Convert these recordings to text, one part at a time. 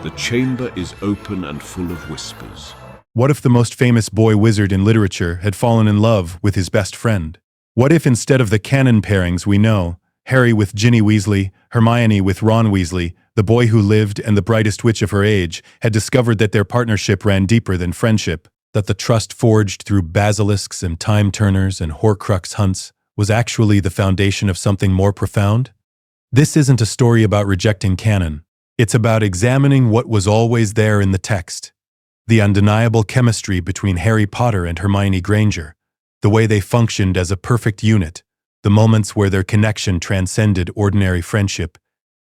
The chamber is open and full of whispers. What if the most famous boy wizard in literature had fallen in love with his best friend? What if instead of the canon pairings we know, Harry with Ginny Weasley, Hermione with Ron Weasley, the boy who lived and the brightest witch of her age, had discovered that their partnership ran deeper than friendship, that the trust forged through basilisks and time-turners and Horcrux hunts was actually the foundation of something more profound? This isn't a story about rejecting canon. It's about examining what was always there in the text. The undeniable chemistry between Harry Potter and Hermione Granger, the way they functioned as a perfect unit, the moments where their connection transcended ordinary friendship,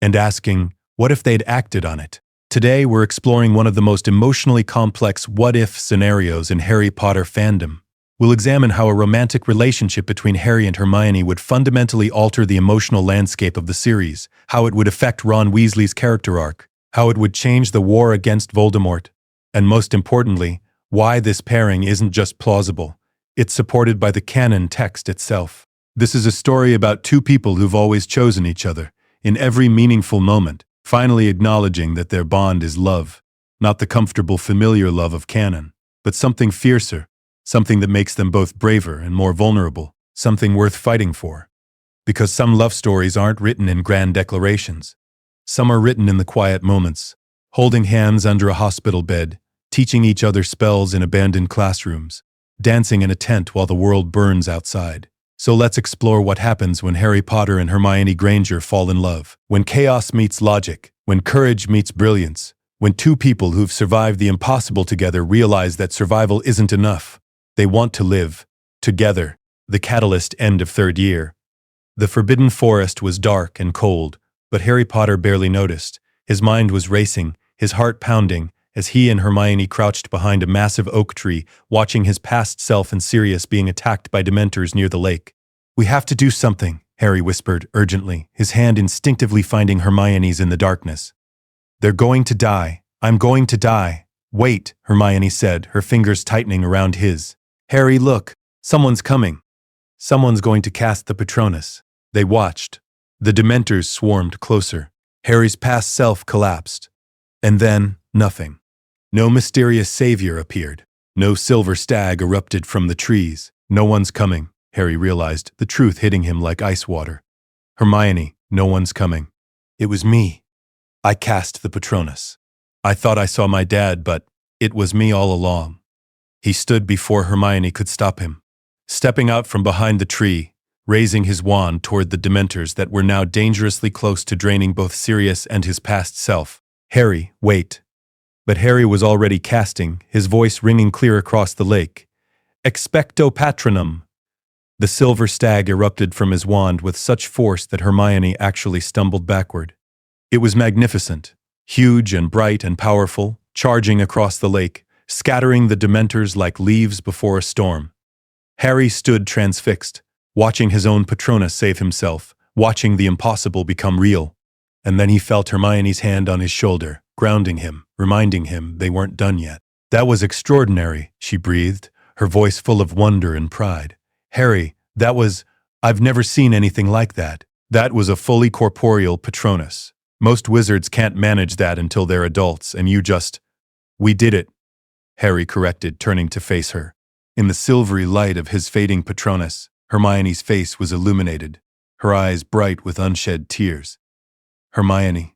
and asking, what if they'd acted on it? Today, we're exploring one of the most emotionally complex what-if scenarios in Harry Potter fandom. We'll examine how a romantic relationship between Harry and Hermione would fundamentally alter the emotional landscape of the series, how it would affect Ron Weasley's character arc, how it would change the war against Voldemort, and most importantly, why this pairing isn't just plausible, it's supported by the canon text itself. This is a story about two people who've always chosen each other, in every meaningful moment, finally acknowledging that their bond is love, not the comfortable familiar love of canon, but something fiercer, something that makes them both braver and more vulnerable, something worth fighting for. Because some love stories aren't written in grand declarations. Some are written in the quiet moments, holding hands under a hospital bed, teaching each other spells in abandoned classrooms, dancing in a tent while the world burns outside. So let's explore what happens when Harry Potter and Hermione Granger fall in love, when chaos meets logic, when courage meets brilliance, when two people who've survived the impossible together realize that survival isn't enough. They want to live together. The catalyst end of third year. The Forbidden Forest was dark and cold, but Harry Potter barely noticed. His mind was racing, his heart pounding, as he and Hermione crouched behind a massive oak tree, watching his past self and Sirius being attacked by Dementors near the lake. "We have to do something," Harry whispered urgently, his hand instinctively finding Hermione's in the darkness. "They're going to die. I'm going to die." "Wait," Hermione said, her fingers tightening around his. "Harry, look. Someone's coming. Someone's going to cast the Patronus." They watched. The Dementors swarmed closer. Harry's past self collapsed. And then, nothing. No mysterious savior appeared. No silver stag erupted from the trees. No one's coming, Harry realized, the truth hitting him like ice water. "Hermione, no one's coming. It was me. I cast the Patronus. I thought I saw my dad, but it was me all along." He stood before Hermione could stop him, stepping out from behind the tree, raising his wand toward the Dementors that were now dangerously close to draining both Sirius and his past self. "Harry, wait." But Harry was already casting, his voice ringing clear across the lake. "Expecto Patronum." The silver stag erupted from his wand with such force that Hermione actually stumbled backward. It was magnificent, huge and bright and powerful, charging across the lake, scattering the Dementors like leaves before a storm. Harry stood transfixed, watching his own Patronus save himself, watching the impossible become real. And then he felt Hermione's hand on his shoulder, grounding him, reminding him they weren't done yet. "That was extraordinary," she breathed, her voice full of wonder and pride. "Harry, I've never seen anything like that. That was a fully corporeal Patronus. Most wizards can't manage that until they're adults, and We did it," Harry corrected, turning to face her. In the silvery light of his fading Patronus, Hermione's face was illuminated, her eyes bright with unshed tears. "Hermione,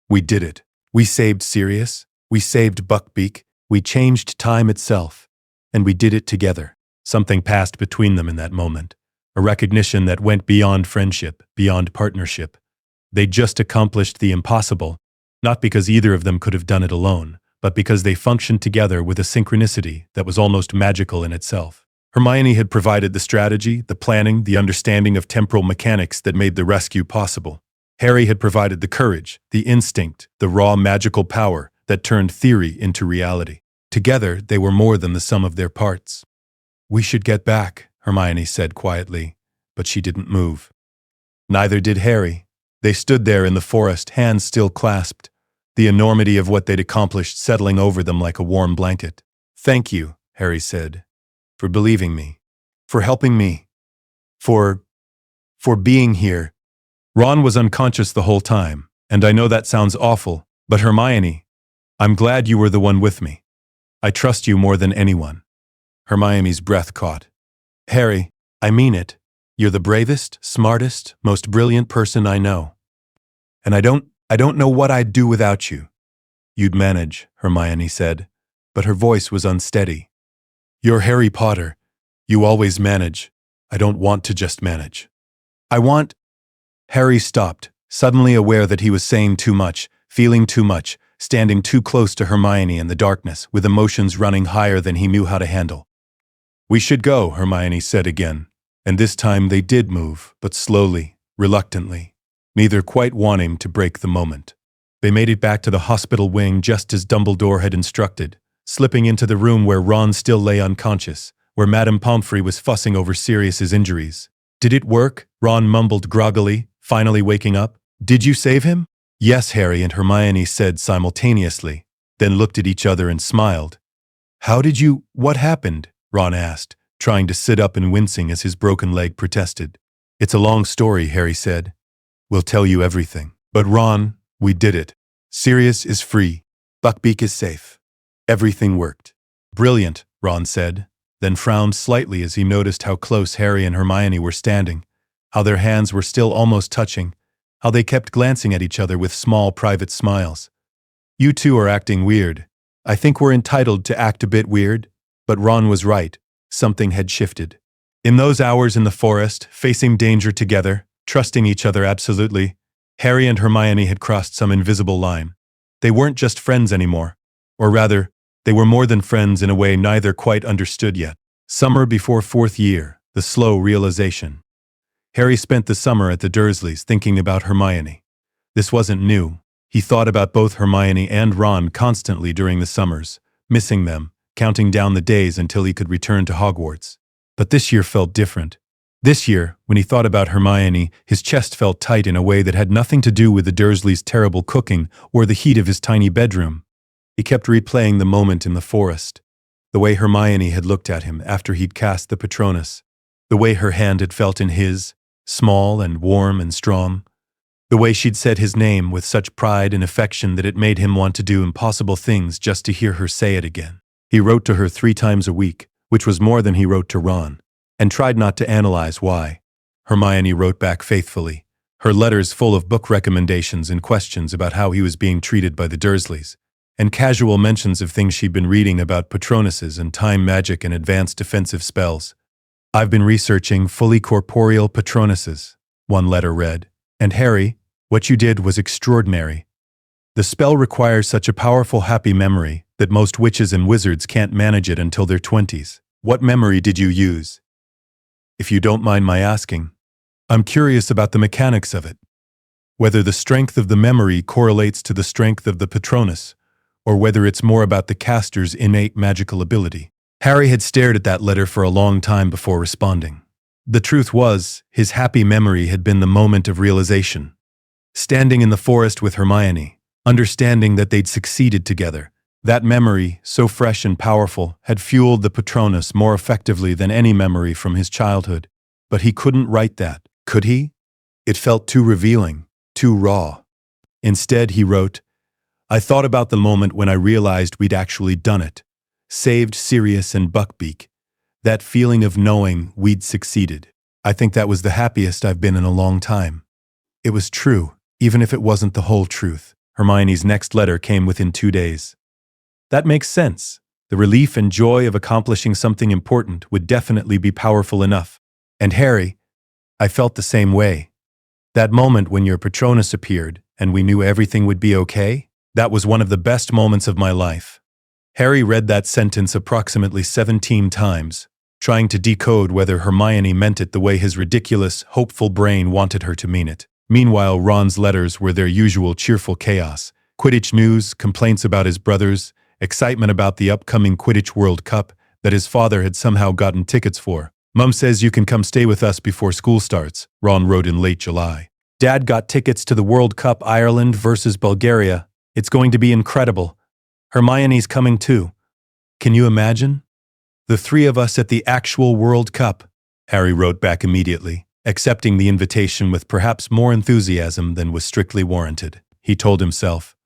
we did it. We saved Sirius, we saved Buckbeak, we changed time itself, and we did it together." Something passed between them in that moment, a recognition that went beyond friendship, beyond partnership. They just accomplished the impossible, not because either of them could have done it alone, but because they functioned together with a synchronicity that was almost magical in itself. Hermione had provided the strategy, the planning, the understanding of temporal mechanics that made the rescue possible. Harry had provided the courage, the instinct, the raw magical power that turned theory into reality. Together, they were more than the sum of their parts. "We should get back," Hermione said quietly, but she didn't move. Neither did Harry. They stood there in the forest, hands still clasped, the enormity of what they'd accomplished settling over them like a warm blanket. "Thank you," Harry said, "for believing me, for helping me, for being here." Ron was unconscious the whole time, and I know that sounds awful, but Hermione, I'm glad you were the one with me. I trust you more than anyone. Hermione's breath caught. Harry, I mean it. You're the bravest, smartest, most brilliant person I know. And I don't know what I'd do without you. You'd manage, Hermione said, but her voice was unsteady. You're Harry Potter. You always manage. I don't want to just manage. I want… Harry stopped, suddenly aware that he was saying too much, feeling too much, standing too close to Hermione in the darkness, with emotions running higher than he knew how to handle. We should go, Hermione said again, and this time they did move, but slowly, reluctantly, neither quite wanting to break the moment. They made it back to the hospital wing just as Dumbledore had instructed, slipping into the room where Ron still lay unconscious, where Madame Pomfrey was fussing over Sirius's injuries. Did it work? Ron mumbled groggily, finally waking up. Did you save him? Yes, Harry and Hermione said simultaneously, then looked at each other and smiled. How did you… What happened? Ron asked, trying to sit up and wincing as his broken leg protested. It's a long story, Harry said. We'll tell you everything. But Ron, we did it. Sirius is free. Buckbeak is safe. Everything worked. Brilliant, Ron said, then frowned slightly as he noticed how close Harry and Hermione were standing, how their hands were still almost touching, how they kept glancing at each other with small private smiles. You two are acting weird. I think we're entitled to act a bit weird. But Ron was right. Something had shifted. In those hours in the forest, facing danger together, trusting each other absolutely, Harry and Hermione had crossed some invisible line. They weren't just friends anymore. Or rather, they were more than friends in a way neither quite understood yet. Summer before fourth year, the slow realization. Harry spent the summer at the Dursleys thinking about Hermione. This wasn't new. He thought about both Hermione and Ron constantly during the summers, missing them, counting down the days until he could return to Hogwarts. But this year felt different. This year, when he thought about Hermione, his chest felt tight in a way that had nothing to do with the Dursleys' terrible cooking or the heat of his tiny bedroom. He kept replaying the moment in the forest, the way Hermione had looked at him after he'd cast the Patronus, the way her hand had felt in his, small and warm and strong, the way she'd said his name with such pride and affection that it made him want to do impossible things just to hear her say it again. He wrote to her 3 times a week, which was more than he wrote to Ron, and tried not to analyze why. Hermione wrote back faithfully, her letters full of book recommendations and questions about how he was being treated by the Dursleys, and casual mentions of things she'd been reading about Patronuses and time magic and advanced defensive spells. I've been researching fully corporeal Patronuses, one letter read, and Harry, what you did was extraordinary. The spell requires such a powerful happy memory that most witches and wizards can't manage it until their 20s. What memory did you use? If you don't mind my asking, I'm curious about the mechanics of it. Whether the strength of the memory correlates to the strength of the Patronus, or whether it's more about the caster's innate magical ability. Harry had stared at that letter for a long time before responding. The truth was, his happy memory had been the moment of realization. Standing in the forest with Hermione, understanding that they'd succeeded together, that memory, so fresh and powerful, had fueled the Patronus more effectively than any memory from his childhood. But he couldn't write that, could he? It felt too revealing, too raw. Instead, he wrote, I thought about the moment when I realized we'd actually done it, saved Sirius and Buckbeak, that feeling of knowing we'd succeeded. I think that was the happiest I've been in a long time. It was true, even if it wasn't the whole truth. Hermione's next letter came within 2 days. That makes sense. The relief and joy of accomplishing something important would definitely be powerful enough. And Harry, I felt the same way. That moment when your Patronus appeared and we knew everything would be okay, that was one of the best moments of my life. Harry read that sentence approximately 17 times, trying to decode whether Hermione meant it the way his ridiculous, hopeful brain wanted her to mean it. Meanwhile, Ron's letters were their usual cheerful chaos. Quidditch news, complaints about his brothers, excitement about the upcoming Quidditch World Cup that his father had somehow gotten tickets for. Mum says you can come stay with us before school starts, Ron wrote in late July. Dad got tickets to the World Cup Ireland versus Bulgaria. It's going to be incredible. Hermione's coming too. Can you imagine? The 3 of us at the actual World Cup, Harry wrote back immediately, accepting the invitation with perhaps more enthusiasm than was strictly warranted. He told himself,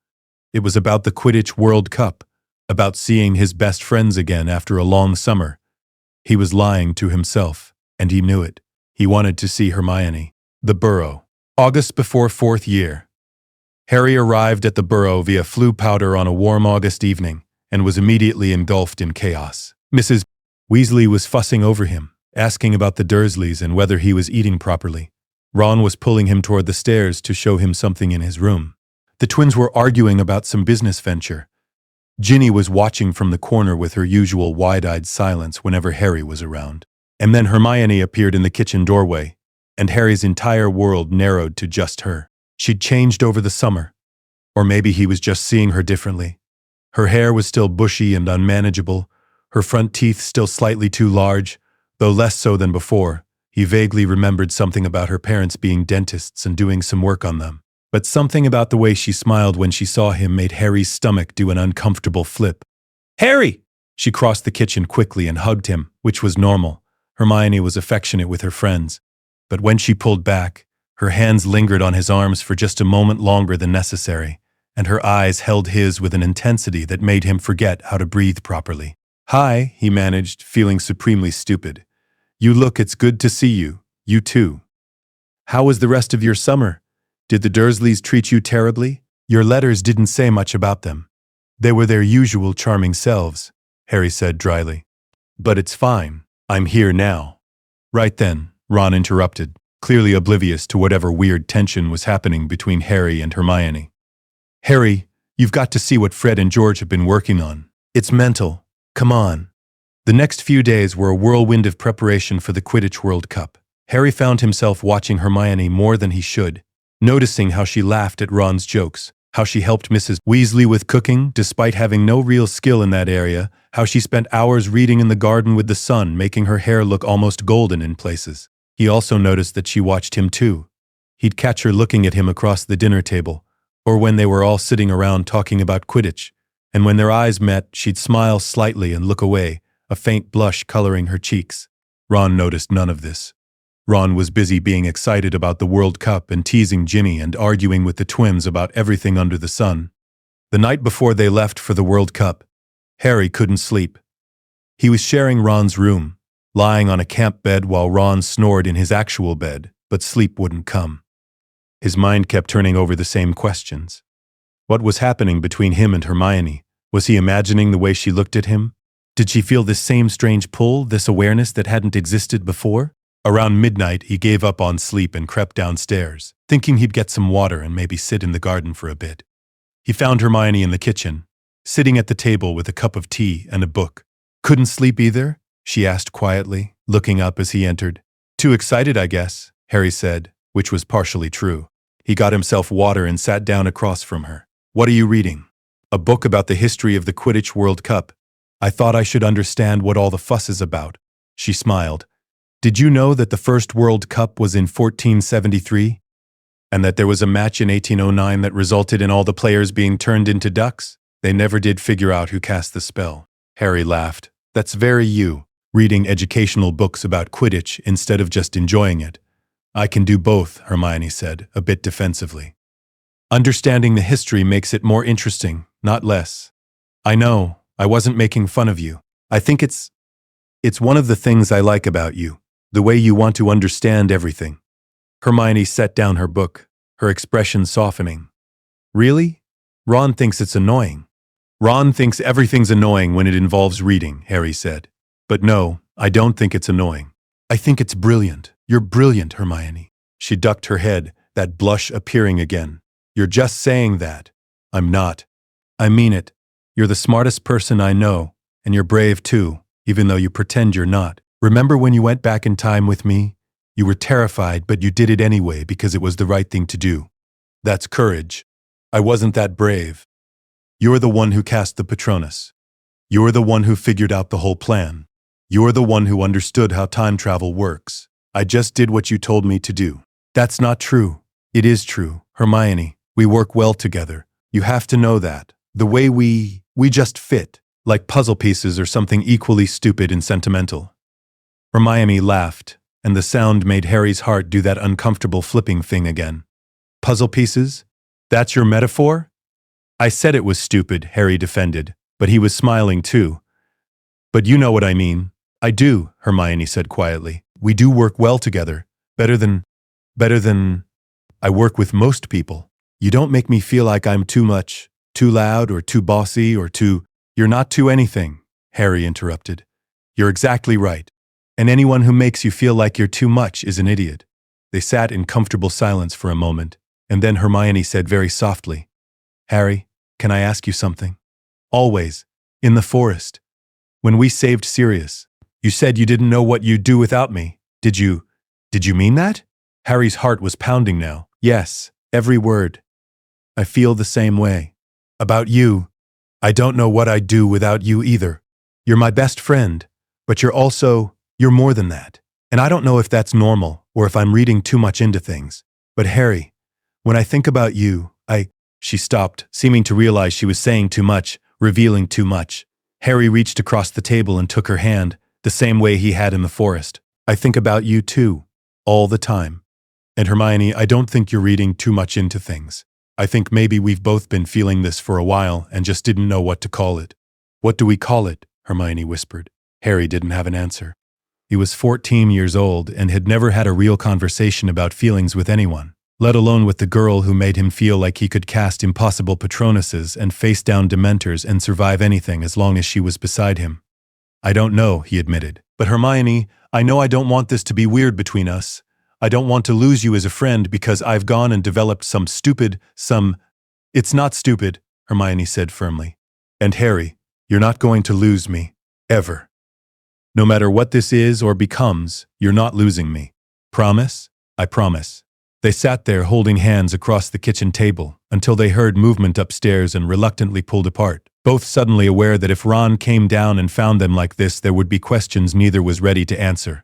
It was about the Quidditch World Cup, about seeing his best friends again after a long summer. He was lying to himself, and he knew it. He wanted to see Hermione. The Burrow. August before fourth year. Harry arrived at the Burrow via flu powder on a warm August evening, and was immediately engulfed in chaos. Mrs. Weasley was fussing over him, asking about the Dursleys and whether he was eating properly. Ron was pulling him toward the stairs to show him something in his room. The twins were arguing about some business venture. Ginny was watching from the corner with her usual wide-eyed silence whenever Harry was around. And then Hermione appeared in the kitchen doorway, and Harry's entire world narrowed to just her. She'd changed over the summer. Or maybe he was just seeing her differently. Her hair was still bushy and unmanageable, her front teeth still slightly too large, though less so than before. He vaguely remembered something about her parents being dentists and doing some work on them. But something about the way she smiled when she saw him made Harry's stomach do an uncomfortable flip. "Harry!" She crossed the kitchen quickly and hugged him, which was normal. Hermione was affectionate with her friends. But when she pulled back, her hands lingered on his arms for just a moment longer than necessary, and her eyes held his with an intensity that made him forget how to breathe properly. "Hi," he managed, feeling supremely stupid. It's good to see you. You too. How was the rest of your summer? Did the Dursleys treat you terribly? Your letters didn't say much about them. They were their usual charming selves," Harry said dryly. "But it's fine. I'm here now." Right then, Ron interrupted, clearly oblivious to whatever weird tension was happening between Harry and Hermione. "Harry, you've got to see what Fred and George have been working on. It's mental. Come on." The next few days were a whirlwind of preparation for the Quidditch World Cup. Harry found himself watching Hermione more than he should, noticing how she laughed at Ron's jokes, how she helped Mrs. Weasley with cooking despite having no real skill in that area, how she spent hours reading in the garden with the sun, making her hair look almost golden in places. He also noticed that she watched him too. He'd catch her looking at him across the dinner table, or when they were all sitting around talking about Quidditch, and when their eyes met, she'd smile slightly and look away, a faint blush coloring her cheeks. Ron noticed none of this. Ron was busy being excited about the World Cup and teasing Ginny and arguing with the twins about everything under the sun. The night before they left for the World Cup, Harry couldn't sleep. He was sharing Ron's room, lying on a camp bed while Ron snored in his actual bed, but sleep wouldn't come. His mind kept turning over the same questions. What was happening between him and Hermione? Was he imagining the way she looked at him? Did she feel this same strange pull, this awareness that hadn't existed before? Around midnight, he gave up on sleep and crept downstairs, thinking he'd get some water and maybe sit in the garden for a bit. He found Hermione in the kitchen, sitting at the table with a cup of tea and a book. "Couldn't sleep either?" she asked quietly, looking up as he entered. "Too excited, I guess," Harry said, which was partially true. He got himself water and sat down across from her. "What are you reading?" "A book about the history of the Quidditch World Cup. I thought I should understand what all the fuss is about." She smiled. "Did you know that the first World Cup was in 1473? And that there was a match in 1809 that resulted in all the players being turned into ducks? They never did figure out who cast the spell." Harry laughed. "That's very you, reading educational books about Quidditch instead of just enjoying it." "I can do both," Hermione said, a bit defensively. "Understanding the history makes it more interesting, not less." "I know. I wasn't making fun of you. I think it's one of the things I like about you, the way you want to understand everything." Hermione set down her book, her expression softening. "Really? Ron thinks it's annoying." "Ron thinks everything's annoying when it involves reading," Harry said. "But no, I don't think it's annoying. I think it's brilliant. You're brilliant, Hermione." She ducked her head, that blush appearing again. "You're just saying that." "I'm not. I mean it. You're the smartest person I know, and you're brave too, even though you pretend you're not. Remember when you went back in time with me? You were terrified, but you did it anyway because it was the right thing to do. That's courage. I wasn't that brave. You're the one who cast the Patronus. You're the one who figured out the whole plan. You're the one who understood how time travel works. I just did what you told me to do." "That's not true." "It is true, Hermione. We work well together. You have to know that. The way we just fit, like puzzle pieces or something equally stupid and sentimental." Hermione laughed, and the sound made Harry's heart do that uncomfortable flipping thing again. "Puzzle pieces? That's your metaphor?" I said it was stupid, Harry defended, but he was smiling too. But you know what I mean. I do, Hermione said quietly. We do work well together. Better than, I work with most people. You don't make me feel like I'm too much, too loud or too bossy or too— You're not too anything, Harry interrupted. You're exactly right. And anyone who makes you feel like you're too much is an idiot. They sat in comfortable silence for a moment, and then Hermione said very softly, Harry, can I ask you something? Always, in the forest, when we saved Sirius, you said you didn't know what you'd do without me. Did you mean that? Harry's heart was pounding now. Yes, every word. I feel the same way. About you, I don't know what I'd do without you either. You're my best friend, but you're more than that. And I don't know if that's normal or if I'm reading too much into things. But Harry, when I think about you, She stopped, seeming to realize she was saying too much, revealing too much. Harry reached across the table and took her hand, the same way he had in the forest. I think about you too, all the time. And Hermione, I don't think you're reading too much into things. I think maybe we've both been feeling this for a while and just didn't know what to call it. What do we call it? Hermione whispered. Harry didn't have an answer. He was 14 years old and had never had a real conversation about feelings with anyone, let alone with the girl who made him feel like he could cast impossible Patronuses and face down Dementors and survive anything as long as she was beside him. I don't know, he admitted. But Hermione, I know I don't want this to be weird between us. I don't want to lose you as a friend because I've gone and developed It's not stupid, Hermione said firmly. And Harry, you're not going to lose me. Ever. No matter what this is or becomes, you're not losing me. Promise? I promise. They sat there holding hands across the kitchen table until they heard movement upstairs and reluctantly pulled apart, both suddenly aware that if Ron came down and found them like this, there would be questions neither was ready to answer.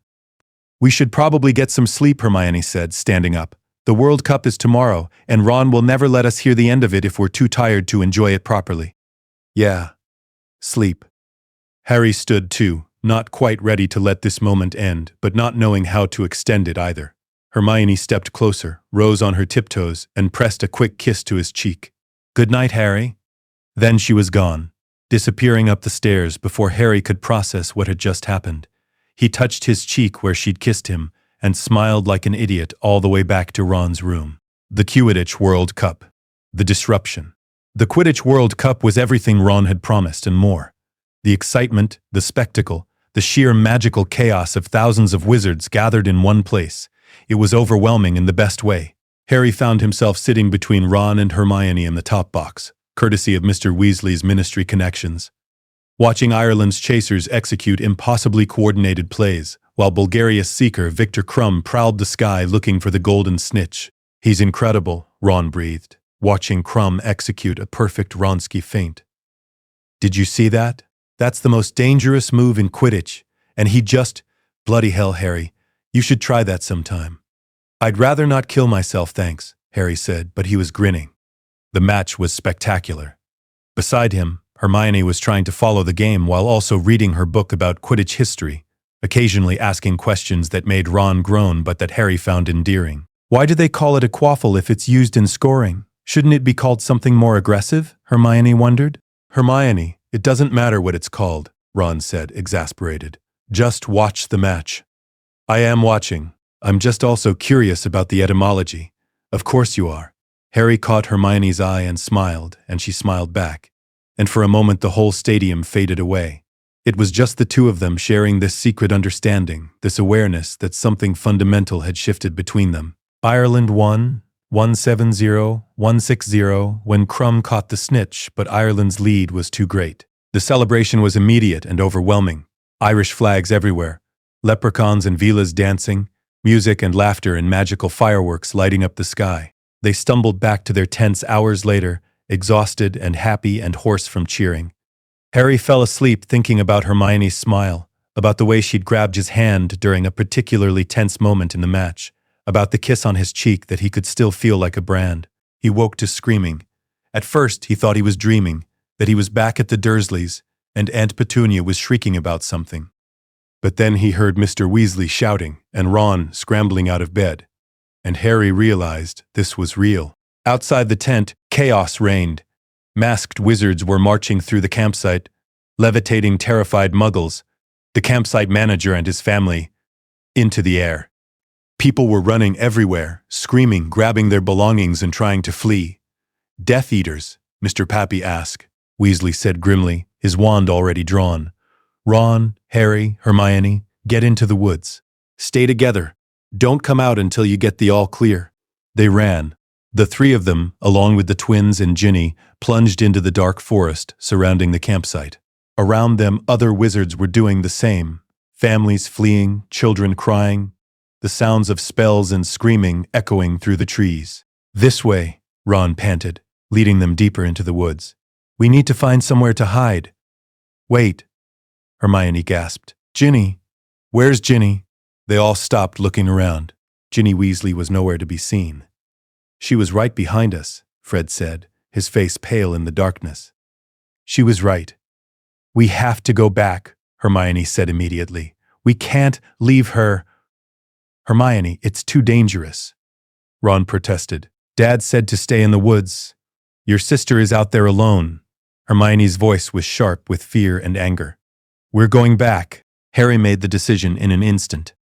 We should probably get some sleep, Hermione said, standing up. The World Cup is tomorrow, and Ron will never let us hear the end of it if we're too tired to enjoy it properly. Yeah. Sleep. Harry stood too, not quite ready to let this moment end, but not knowing how to extend it either. Hermione stepped closer, rose on her tiptoes, and pressed a quick kiss to his cheek. Good night, Harry. Then she was gone, disappearing up the stairs before Harry could process what had just happened. He touched his cheek where she'd kissed him, and smiled like an idiot all the way back to Ron's room. The Quidditch World Cup. The disruption. The Quidditch World Cup was everything Ron had promised and more. The excitement, the spectacle, the sheer magical chaos of thousands of wizards gathered in one place. It was overwhelming in the best way. Harry found himself sitting between Ron and Hermione in the top box, courtesy of Mr. Weasley's ministry connections, watching Ireland's chasers execute impossibly coordinated plays, while Bulgaria's seeker Victor Crumb prowled the sky looking for the golden snitch. He's incredible, Ron breathed, watching Crumb execute a perfect Wronski feint. Did you see that? That's the most dangerous move in Quidditch, and he just— Bloody hell, Harry, you should try that sometime. I'd rather not kill myself, thanks, Harry said, but he was grinning. The match was spectacular. Beside him, Hermione was trying to follow the game while also reading her book about Quidditch history, occasionally asking questions that made Ron groan but that Harry found endearing. Why do they call it a quaffle if it's used in scoring? Shouldn't it be called something more aggressive? Hermione wondered. Hermione, it doesn't matter what it's called, Ron said, exasperated. Just watch the match. I am watching. I'm just also curious about the etymology. Of course you are. Harry caught Hermione's eye and she smiled back. And for a moment the whole stadium faded away. It was just the two of them sharing this secret understanding, this awareness that something fundamental had shifted between them. Ireland won, 1-7-0, 1-6-0, when Crumb caught the snitch, but Ireland's lead was too great. The celebration was immediate and overwhelming. Irish flags everywhere, leprechauns and Velas dancing, music and laughter and magical fireworks lighting up the sky. They stumbled back to their tents hours later, exhausted and happy and hoarse from cheering. Harry fell asleep thinking about Hermione's smile, about the way she'd grabbed his hand during a particularly tense moment in the match, about the kiss on his cheek that he could still feel like a brand. He woke to screaming. At first, he thought he was dreaming, that he was back at the Dursleys, and Aunt Petunia was shrieking about something. But then he heard Mr. Weasley shouting, and Ron scrambling out of bed. And Harry realized this was real. Outside the tent, chaos reigned. Masked wizards were marching through the campsite, levitating terrified muggles, the campsite manager and his family, into the air. People were running everywhere, screaming, grabbing their belongings and trying to flee. "Death Eaters?" Mr. Pappy asked. Weasley said grimly, his wand already drawn. "Ron, Harry, Hermione, get into the woods. Stay together. Don't come out until you get the all clear." They ran. The three of them, along with the twins and Ginny, plunged into the dark forest surrounding the campsite. Around them, other wizards were doing the same. Families fleeing, children crying, the sounds of spells and screaming echoing through the trees. "This way," Ron panted, leading them deeper into the woods. "We need to find somewhere to hide." "Wait," Hermione gasped. "Ginny! Where's Ginny?" They all stopped looking around. Ginny Weasley was nowhere to be seen. "She was right behind us," Fred said, his face pale in the darkness. "She was right. We have to go back," Hermione said immediately. "We can't leave her." "Hermione, it's too dangerous," Ron protested. "Dad said to stay in the woods. Your sister is out there alone." Hermione's voice was sharp with fear and anger. "We're going back." Harry made the decision in an instant.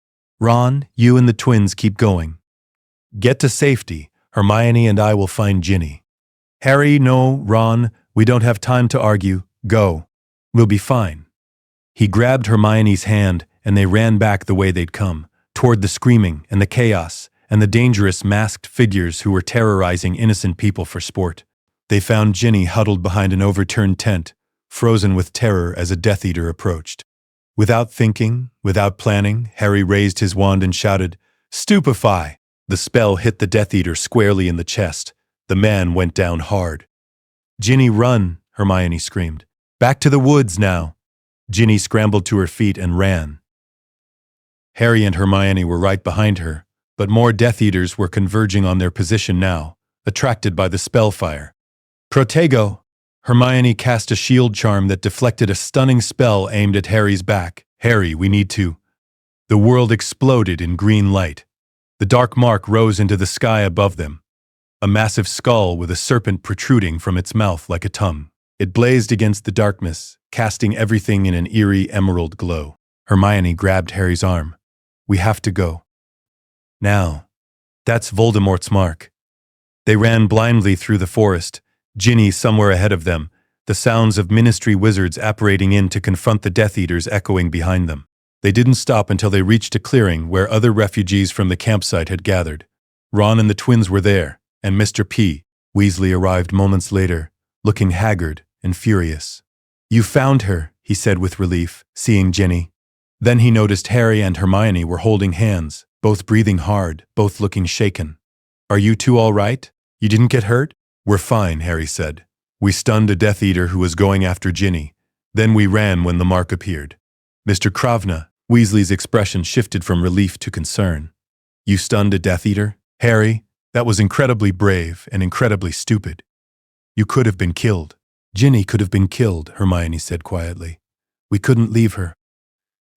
"Ron, you and the twins keep going. Get to safety. Hermione and I will find Ginny." "Harry, no, Ron, we don't have time to argue. Go. We'll be fine." He grabbed Hermione's hand and they ran back the way they'd come, toward the screaming and the chaos and the dangerous masked figures who were terrorizing innocent people for sport. They found Ginny huddled behind an overturned tent, frozen with terror as a Death Eater approached. Without thinking, without planning, Harry raised his wand and shouted, "Stupefy!" The spell hit the Death Eater squarely in the chest. The man went down hard. "Ginny, run!" Hermione screamed. "Back to the woods now!" Ginny scrambled to her feet and ran. Harry and Hermione were right behind her, but more Death Eaters were converging on their position now, attracted by the spellfire. "Protego!" Hermione cast a shield charm that deflected a stunning spell aimed at Harry's back. "Harry, we need to." The world exploded in green light. The dark mark rose into the sky above them, a massive skull with a serpent protruding from its mouth like a tongue. It blazed against the darkness, casting everything in an eerie emerald glow. Hermione grabbed Harry's arm. "We have to go. Now. That's Voldemort's mark." They ran blindly through the forest, Ginny somewhere ahead of them, the sounds of Ministry wizards apparating in to confront the Death Eaters echoing behind them. They didn't stop until they reached a clearing where other refugees from the campsite had gathered. Ron and the twins were there, and Mr. P. Weasley arrived moments later, looking haggard and furious. "You found her," he said with relief, seeing Ginny. Then he noticed Harry and Hermione were holding hands, both breathing hard, both looking shaken. "Are you two all right? You didn't get hurt?" "We're fine," Harry said. "We stunned a Death Eater who was going after Ginny. Then we ran when the mark appeared." "Mr. Kravna," Weasley's expression shifted from relief to concern. "You stunned a Death Eater? Harry, that was incredibly brave and incredibly stupid. You could have been killed." "Ginny could have been killed," Hermione said quietly. "We couldn't leave her."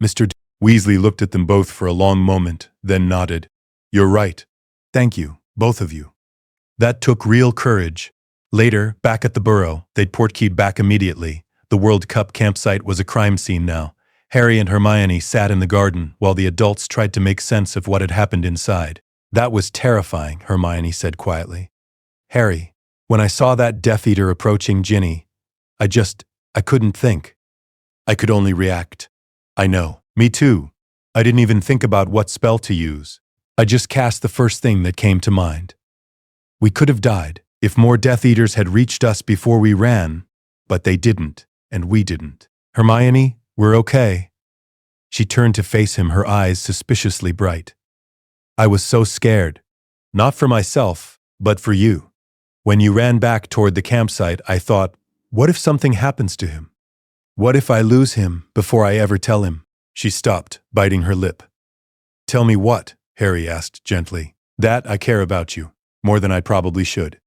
Mr. Weasley looked at them both for a long moment, then nodded. "You're right. Thank you, both of you. That took real courage." Later, back at the Burrow, they'd portkeyed back immediately. The World Cup campsite was a crime scene now. Harry and Hermione sat in the garden while the adults tried to make sense of what had happened inside. "That was terrifying," Hermione said quietly. "Harry, when I saw that Death Eater approaching Ginny, I couldn't think. I could only react." "I know. Me too. I didn't even think about what spell to use. I just cast the first thing that came to mind. We could have died if more Death Eaters had reached us before we ran, but they didn't, and we didn't. Hermione, we're okay." She turned to face him, her eyes suspiciously bright. "I was so scared. Not for myself, but for you. When you ran back toward the campsite, I thought, what if something happens to him? What if I lose him before I ever tell him?" She stopped, biting her lip. "Tell me what?" Harry asked gently. "That I care about you, more than I probably should.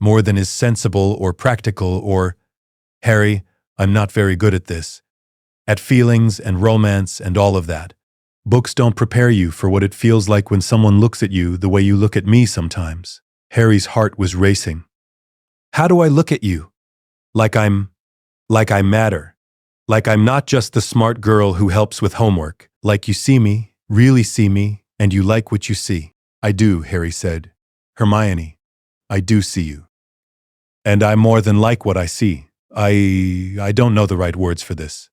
More than is sensible or practical or—" "Harry, I'm not very good at this. At feelings and romance and all of that. Books don't prepare you for what it feels like when someone looks at you the way you look at me sometimes." Harry's heart was racing. "How do I look at you?" Like I matter. Like I'm not just the smart girl who helps with homework. Like you see me, really see me, and you like what you see. I do, Harry said. Hermione, I do see you. And I more than like what I see. I don't know the right words for this.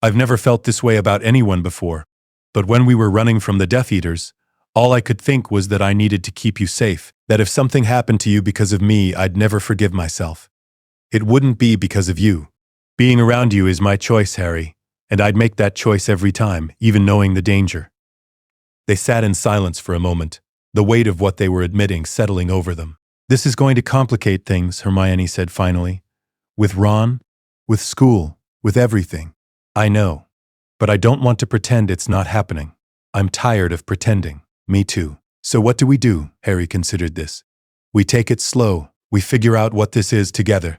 I've never felt this way about anyone before. But when we were running from the Death Eaters, all I could think was that I needed to keep you safe, that if something happened to you because of me, I'd never forgive myself. It wouldn't be because of you. Being around you is my choice, Harry, and I'd make that choice every time, even knowing the danger. They sat in silence for a moment, the weight of what they were admitting settling over them. This is going to complicate things, Hermione said finally. With Ron, with school, with everything. I know. But I don't want to pretend it's not happening. I'm tired of pretending. Me too. So what do? Harry considered this. We take it slow. We figure out what this is together.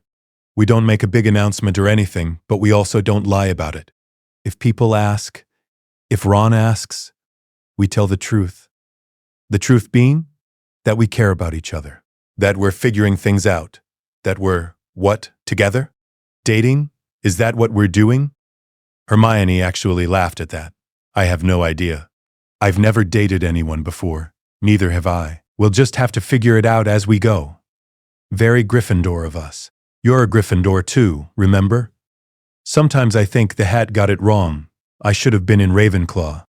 We don't make a big announcement or anything, but we also don't lie about it. If people ask, if Ron asks, we tell the truth. The truth being that we care about each other. That we're figuring things out. That we're, what, together? Dating? Is that what we're doing? Hermione actually laughed at that. I have no idea. I've never dated anyone before. Neither have I. We'll just have to figure it out as we go. Very Gryffindor of us. You're a Gryffindor too, remember? Sometimes I think the hat got it wrong. I should have been in Ravenclaw.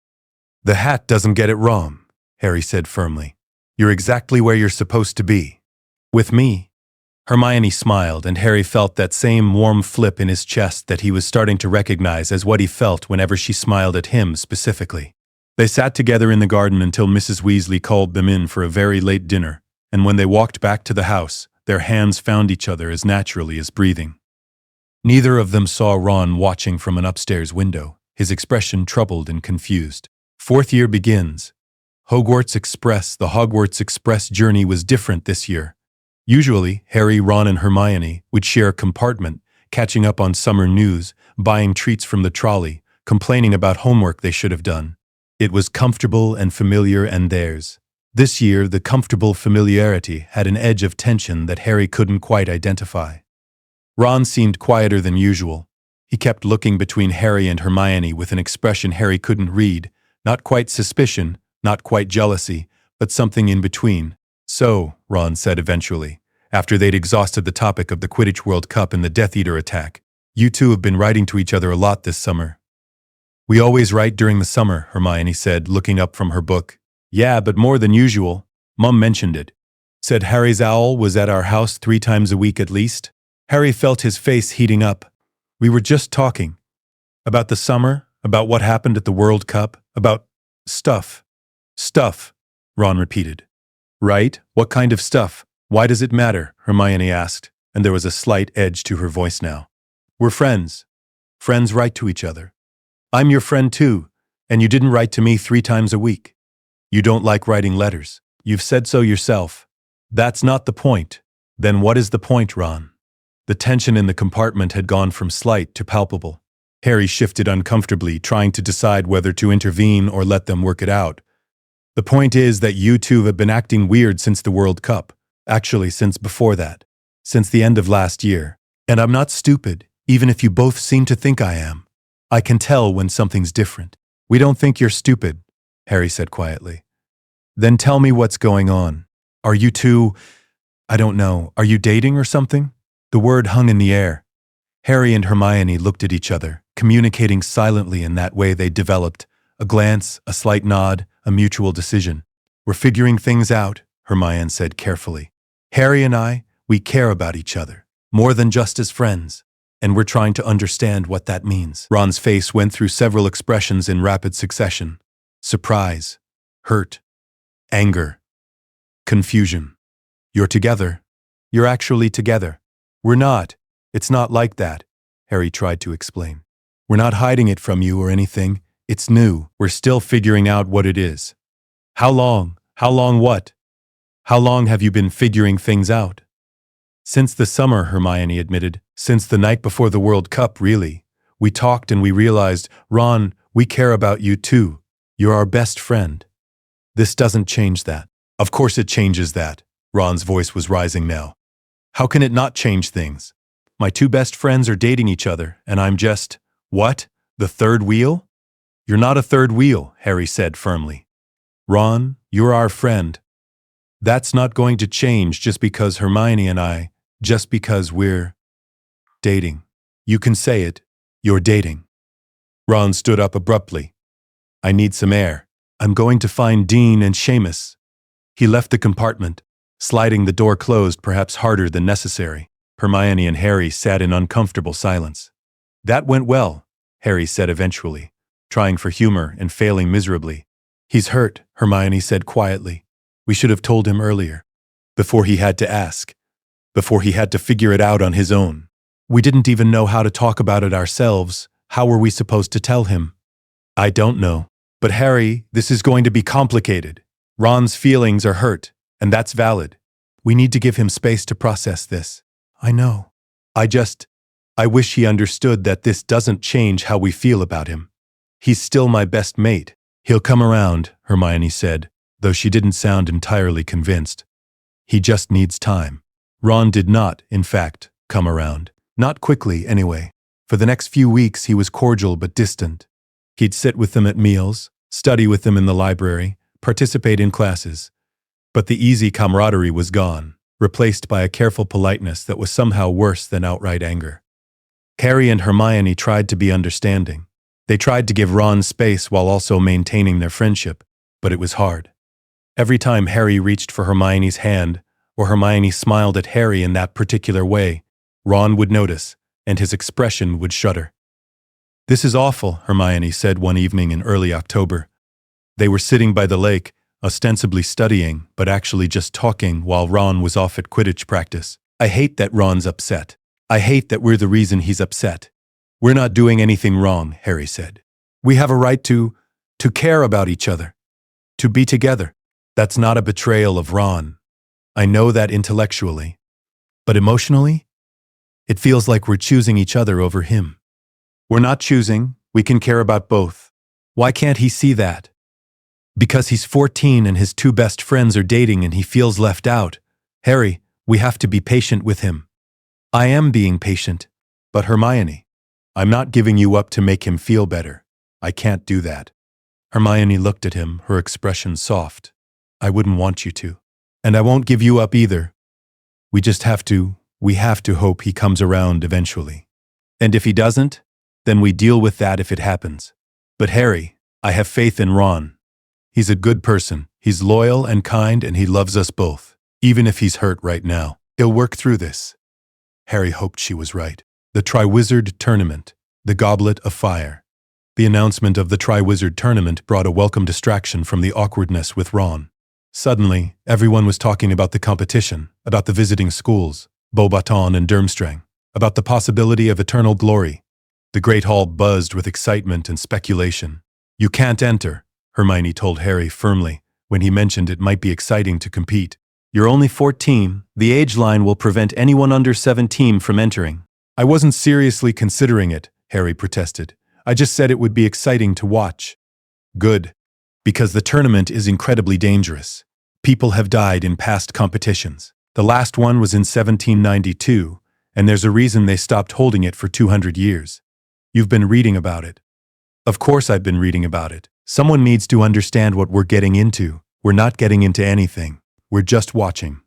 The hat doesn't get it wrong, Harry said firmly. You're exactly where you're supposed to be. With me. Hermione smiled, and Harry felt that same warm flip in his chest that he was starting to recognize as what he felt whenever she smiled at him specifically. They sat together in the garden until Mrs. Weasley called them in for a very late dinner, and when they walked back to the house, their hands found each other as naturally as breathing. Neither of them saw Ron watching from an upstairs window, his expression troubled and confused. Fourth year begins. The Hogwarts Express journey was different this year. Usually, Harry, Ron, and Hermione would share a compartment, catching up on summer news, buying treats from the trolley, complaining about homework they should have done. It was comfortable and familiar and theirs. This year, the comfortable familiarity had an edge of tension that Harry couldn't quite identify. Ron seemed quieter than usual. He kept looking between Harry and Hermione with an expression Harry couldn't read, not quite suspicion, not quite jealousy, but something in between. So, Ron said eventually, after they'd exhausted the topic of the Quidditch World Cup and the Death Eater attack, you two have been writing to each other a lot this summer. We always write during the summer, Hermione said, looking up from her book. Yeah, but more than usual. Mum mentioned it. Said Harry's owl was at our house 3 times a week at least. Harry felt his face heating up. We were just talking. About the summer, about what happened at the World Cup, about stuff. Stuff, Ron repeated. Right? What kind of stuff? Why does it matter? Hermione asked, and there was a slight edge to her voice now. We're friends. Friends write to each other. I'm your friend too, and you didn't write to me 3 times a week. You don't like writing letters. You've said so yourself. That's not the point. Then what is the point, Ron? The tension in the compartment had gone from slight to palpable. Harry shifted uncomfortably, trying to decide whether to intervene or let them work it out. The point is that you two have been acting weird since the World Cup. Actually, since before that. Since the end of last year. And I'm not stupid, even if you both seem to think I am. I can tell when something's different. We don't think you're stupid, Harry said quietly. Then tell me what's going on. Are you two, I don't know, are you dating or something? The word hung in the air. Harry and Hermione looked at each other, communicating silently in that way they developed. A glance, a slight nod, a mutual decision. We're figuring things out, Hermione said carefully. Harry and I, we care about each other, more than just as friends, and we're trying to understand what that means. Ron's face went through several expressions in rapid succession. Surprise, hurt, anger, confusion. You're together. You're actually together. We're not. It's not like that, Harry tried to explain. We're not hiding it from you or anything. It's new. We're still figuring out what it is. How long? How long what? How long have you been figuring things out? Since the summer, Hermione admitted. Since the night before the World Cup, really. We talked and we realized, Ron, we care about you too. You're our best friend. This doesn't change that. Of course it changes that. Ron's voice was rising now. How can it not change things? My two best friends are dating each other, and I'm just, what? The third wheel? You're not a third wheel, Harry said firmly. Ron, you're our friend. That's not going to change just because Hermione and I, just because we're dating. You can say it. You're dating. Ron stood up abruptly. I need some air. I'm going to find Dean and Seamus. He left the compartment, sliding the door closed perhaps harder than necessary. Hermione and Harry sat in uncomfortable silence. That went well, Harry said eventually, trying for humor and failing miserably. He's hurt, Hermione said quietly. We should have told him earlier. Before he had to ask. Before he had to figure it out on his own. We didn't even know how to talk about it ourselves. How were we supposed to tell him? I don't know. But Harry, this is going to be complicated. Ron's feelings are hurt, and that's valid. We need to give him space to process this. I know. I wish he understood that this doesn't change how we feel about him. He's still my best mate. He'll come around, Hermione said, though she didn't sound entirely convinced. He just needs time. Ron did not, in fact, come around. Not quickly, anyway. For the next few weeks he was cordial but distant. He'd sit with them at meals, study with them in the library, participate in classes. But the easy camaraderie was gone, replaced by a careful politeness that was somehow worse than outright anger. Harry and Hermione tried to be understanding. They tried to give Ron space while also maintaining their friendship, but it was hard. Every time Harry reached for Hermione's hand, or Hermione smiled at Harry in that particular way, Ron would notice, and his expression would shudder. This is awful, Hermione said one evening in early October. They were sitting by the lake, ostensibly studying, but actually just talking while Ron was off at Quidditch practice. I hate that Ron's upset. I hate that we're the reason he's upset. We're not doing anything wrong, Harry said. We have a right to care about each other. To be together. That's not a betrayal of Ron. I know that intellectually. But emotionally? It feels like we're choosing each other over him. We're not choosing. We can care about both. Why can't he see that? Because he's 14 and his two best friends are dating and he feels left out. Harry, we have to be patient with him. I am being patient. But Hermione, I'm not giving you up to make him feel better. I can't do that. Hermione looked at him, her expression soft. I wouldn't want you to. And I won't give you up either. We have to hope he comes around eventually. And if he doesn't, then we deal with that if it happens. But Harry, I have faith in Ron. He's a good person. He's loyal and kind and he loves us both. Even if he's hurt right now, he'll work through this. Harry hoped she was right. The Triwizard Tournament. The Goblet of Fire. The announcement of the Triwizard Tournament brought a welcome distraction from the awkwardness with Ron. Suddenly, everyone was talking about the competition, about the visiting schools, Beauxbatons and Durmstrang, about the possibility of eternal glory. The Great Hall buzzed with excitement and speculation. You can't enter, Hermione told Harry firmly, when he mentioned it might be exciting to compete. You're only 14. The age line will prevent anyone under 17 from entering. I wasn't seriously considering it, Harry protested. I just said it would be exciting to watch. Good. Because the tournament is incredibly dangerous. People have died in past competitions. The last one was in 1792, and there's a reason they stopped holding it for 200 years. You've been reading about it. Of course I've been reading about it. Someone needs to understand what we're getting into. We're not getting into anything. We're just watching.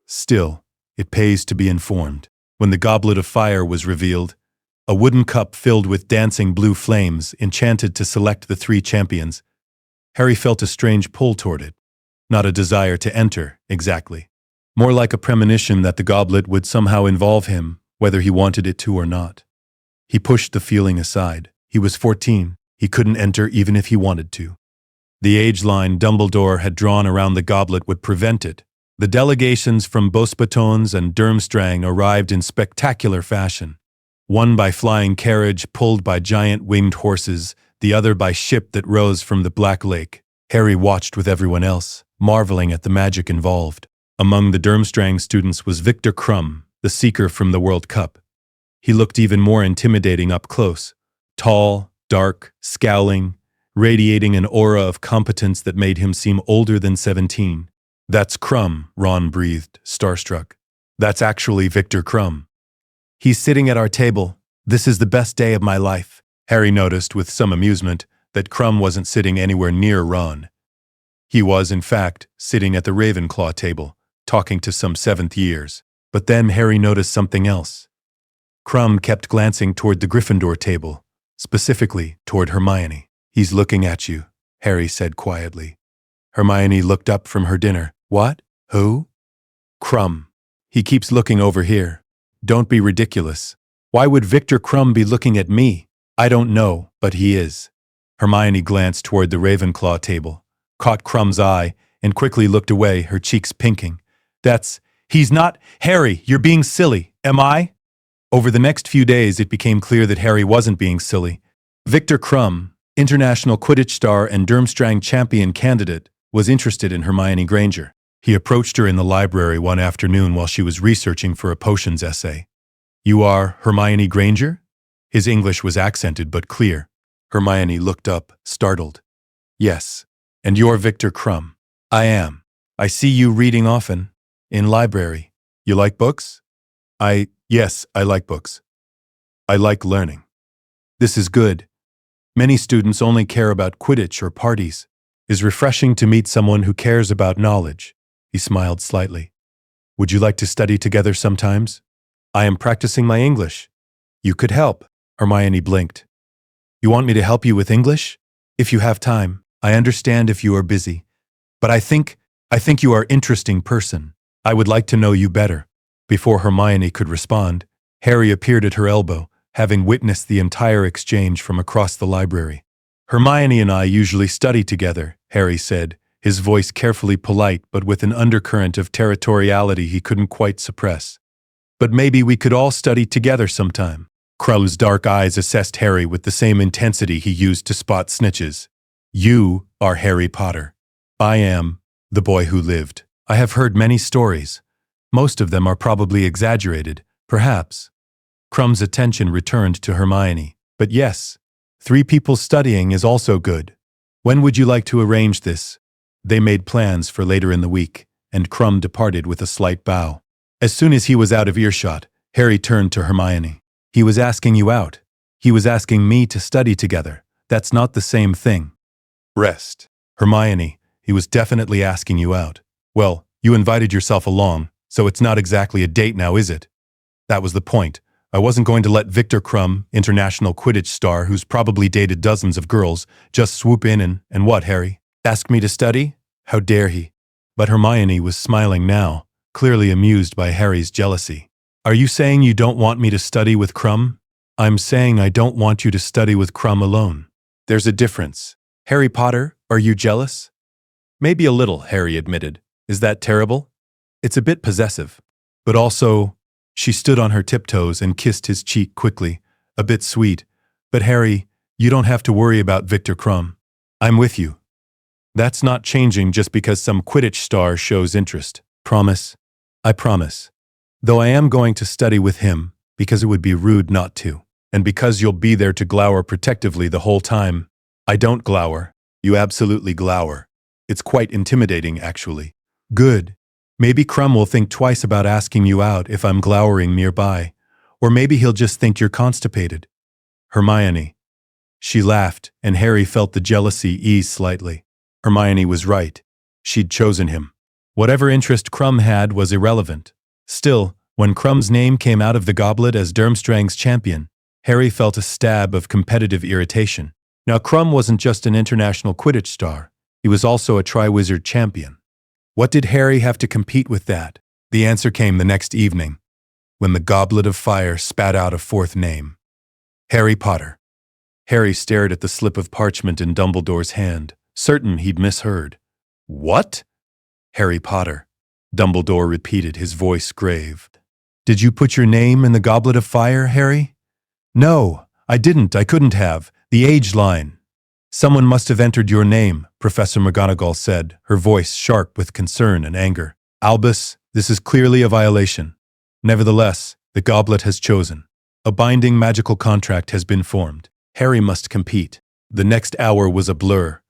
Still, it pays to be informed. When the Goblet of Fire was revealed, a wooden cup filled with dancing blue flames enchanted to select the 3 champions, Harry felt a strange pull toward it. Not a desire to enter, exactly. More like a premonition that the goblet would somehow involve him, whether he wanted it to or not. He pushed the feeling aside. He was 14. He couldn't enter even if he wanted to. The age line Dumbledore had drawn around the goblet would prevent it. The delegations from Beauxbatons and Durmstrang arrived in spectacular fashion. One by flying carriage pulled by giant winged horses, the other by ship that rose from the Black Lake. Harry watched with everyone else, marveling at the magic involved. Among the Durmstrang students was Victor Krum, the seeker from the World Cup. He looked even more intimidating up close. Tall, dark, scowling, radiating an aura of competence that made him seem older than 17. That's Krum, Ron breathed, starstruck. That's actually Victor Krum. He's sitting at our table. This is the best day of my life. Harry noticed with some amusement that Crumb wasn't sitting anywhere near Ron. He was, in fact, sitting at the Ravenclaw table, talking to some seventh years. But then Harry noticed something else. Crumb kept glancing toward the Gryffindor table, specifically toward Hermione. He's looking at you, Harry said quietly. Hermione looked up from her dinner. What? Who? Crumb. He keeps looking over here. Don't be ridiculous. Why would Victor Crumb be looking at me? I don't know, but he is. Hermione glanced toward the Ravenclaw table, caught Crumb's eye, and quickly looked away, her cheeks pinking. He's not. Harry, you're being silly. Am I? Over the next few days, it became clear that Harry wasn't being silly. Victor Crumb, international Quidditch star and Durmstrang champion candidate, was interested in Hermione Granger. He approached her in the library one afternoon while she was researching for a potions essay. You are Hermione Granger? His English was accented but clear. Hermione looked up, startled. Yes. And you're Victor Crumb? I am. I see you reading often. In library. You like books? Yes, I like books. I like learning. This is good. Many students only care about Quidditch or parties. It's refreshing to meet someone who cares about knowledge. He smiled slightly. Would you like to study together sometimes? I am practicing my English. You could help. Hermione blinked. You want me to help you with English? If you have time. I understand if you are busy. But I think you are an interesting person. I would like to know you better. Before Hermione could respond, Harry appeared at her elbow, having witnessed the entire exchange from across the library. Hermione and I usually study together, Harry said, his voice carefully polite but with an undercurrent of territoriality he couldn't quite suppress. But maybe we could all study together sometime. Crumb's dark eyes assessed Harry with the same intensity he used to spot snitches. You are Harry Potter. I am the boy who lived. I have heard many stories. Most of them are probably exaggerated, perhaps. Crumb's attention returned to Hermione. But yes, 3 people studying is also good. When would you like to arrange this? They made plans for later in the week, and Crumb departed with a slight bow. As soon as he was out of earshot, Harry turned to Hermione. He was asking you out. He was asking me to study together. That's not the same thing. Rest. Hermione, he was definitely asking you out. Well, you invited yourself along, so it's not exactly a date now, is it? That was the point. I wasn't going to let Victor Crumb, international Quidditch star who's probably dated dozens of girls, just swoop in and what, Harry? Ask me to study? How dare he? But Hermione was smiling now, clearly amused by Harry's jealousy. Are you saying you don't want me to study with Crumb? I'm saying I don't want you to study with Crumb alone. There's a difference. Harry Potter, are you jealous? Maybe a little, Harry admitted. Is that terrible? It's a bit possessive. But also, she stood on her tiptoes and kissed his cheek quickly, a bit sweet. But Harry, you don't have to worry about Victor Crumb. I'm with you. That's not changing just because some Quidditch star shows interest. Promise? I promise. Though I am going to study with him, because it would be rude not to. And because you'll be there to glower protectively the whole time. I don't glower. You absolutely glower. It's quite intimidating, actually. Good. Maybe Crumb will think twice about asking you out if I'm glowering nearby. Or maybe he'll just think you're constipated. Hermione. She laughed, and Harry felt the jealousy ease slightly. Hermione was right. She'd chosen him. Whatever interest Crumb had was irrelevant. Still, when Crumb's name came out of the goblet as Durmstrang's champion, Harry felt a stab of competitive irritation. Now Crumb wasn't just an international Quidditch star. He was also a Triwizard champion. What did Harry have to compete with that? The answer came the next evening, when the goblet of fire spat out a 4th name. Harry Potter. Harry stared at the slip of parchment in Dumbledore's hand, certain he'd misheard. What? Harry Potter. Dumbledore repeated, his voice grave. Did you put your name in the goblet of fire, Harry? No, I didn't. I couldn't have. The age line. Someone must have entered your name, Professor McGonagall said, her voice sharp with concern and anger. Albus, this is clearly a violation. Nevertheless, the goblet has chosen. A binding magical contract has been formed. Harry must compete. The next hour was a blur.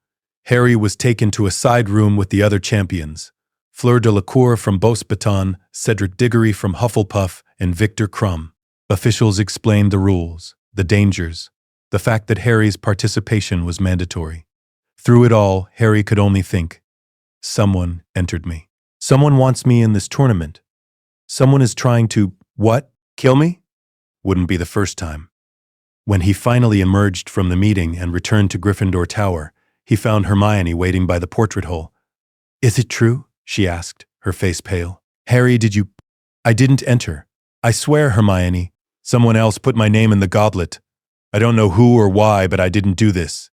Harry was taken to a side room with the other champions. Fleur Delacour from Beauxbaton, Cedric Diggory from Hufflepuff, and Victor Crumb. Officials explained the rules, the dangers, the fact that Harry's participation was mandatory. Through it all, Harry could only think, someone entered me. Someone wants me in this tournament. Someone is trying to, what? Kill me? Wouldn't be the first time. When he finally emerged from the meeting and returned to Gryffindor Tower, he found Hermione waiting by the portrait hole. Is it true? She asked, her face pale. Harry, did you? I didn't enter. I swear, Hermione. Someone else put my name in the goblet. I don't know who or why, but I didn't do this.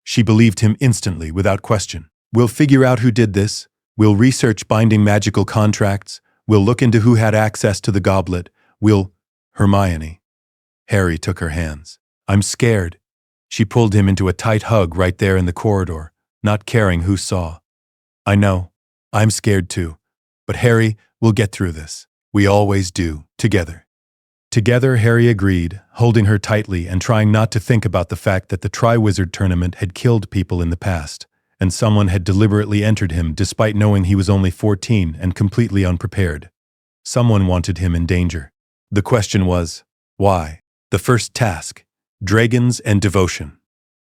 She believed him instantly, without question. We'll figure out who did this. We'll research binding magical contracts. We'll look into who had access to the goblet. Hermione. Harry took her hands. I'm scared. She pulled him into a tight hug right there in the corridor, not caring who saw. I know. I'm scared too. But Harry, we'll get through this. We always do, together. Together, Harry agreed, holding her tightly and trying not to think about the fact that the Triwizard Tournament had killed people in the past, and someone had deliberately entered him despite knowing he was only 14 and completely unprepared. Someone wanted him in danger. The question was, why? The first task, Dragons and Devotion.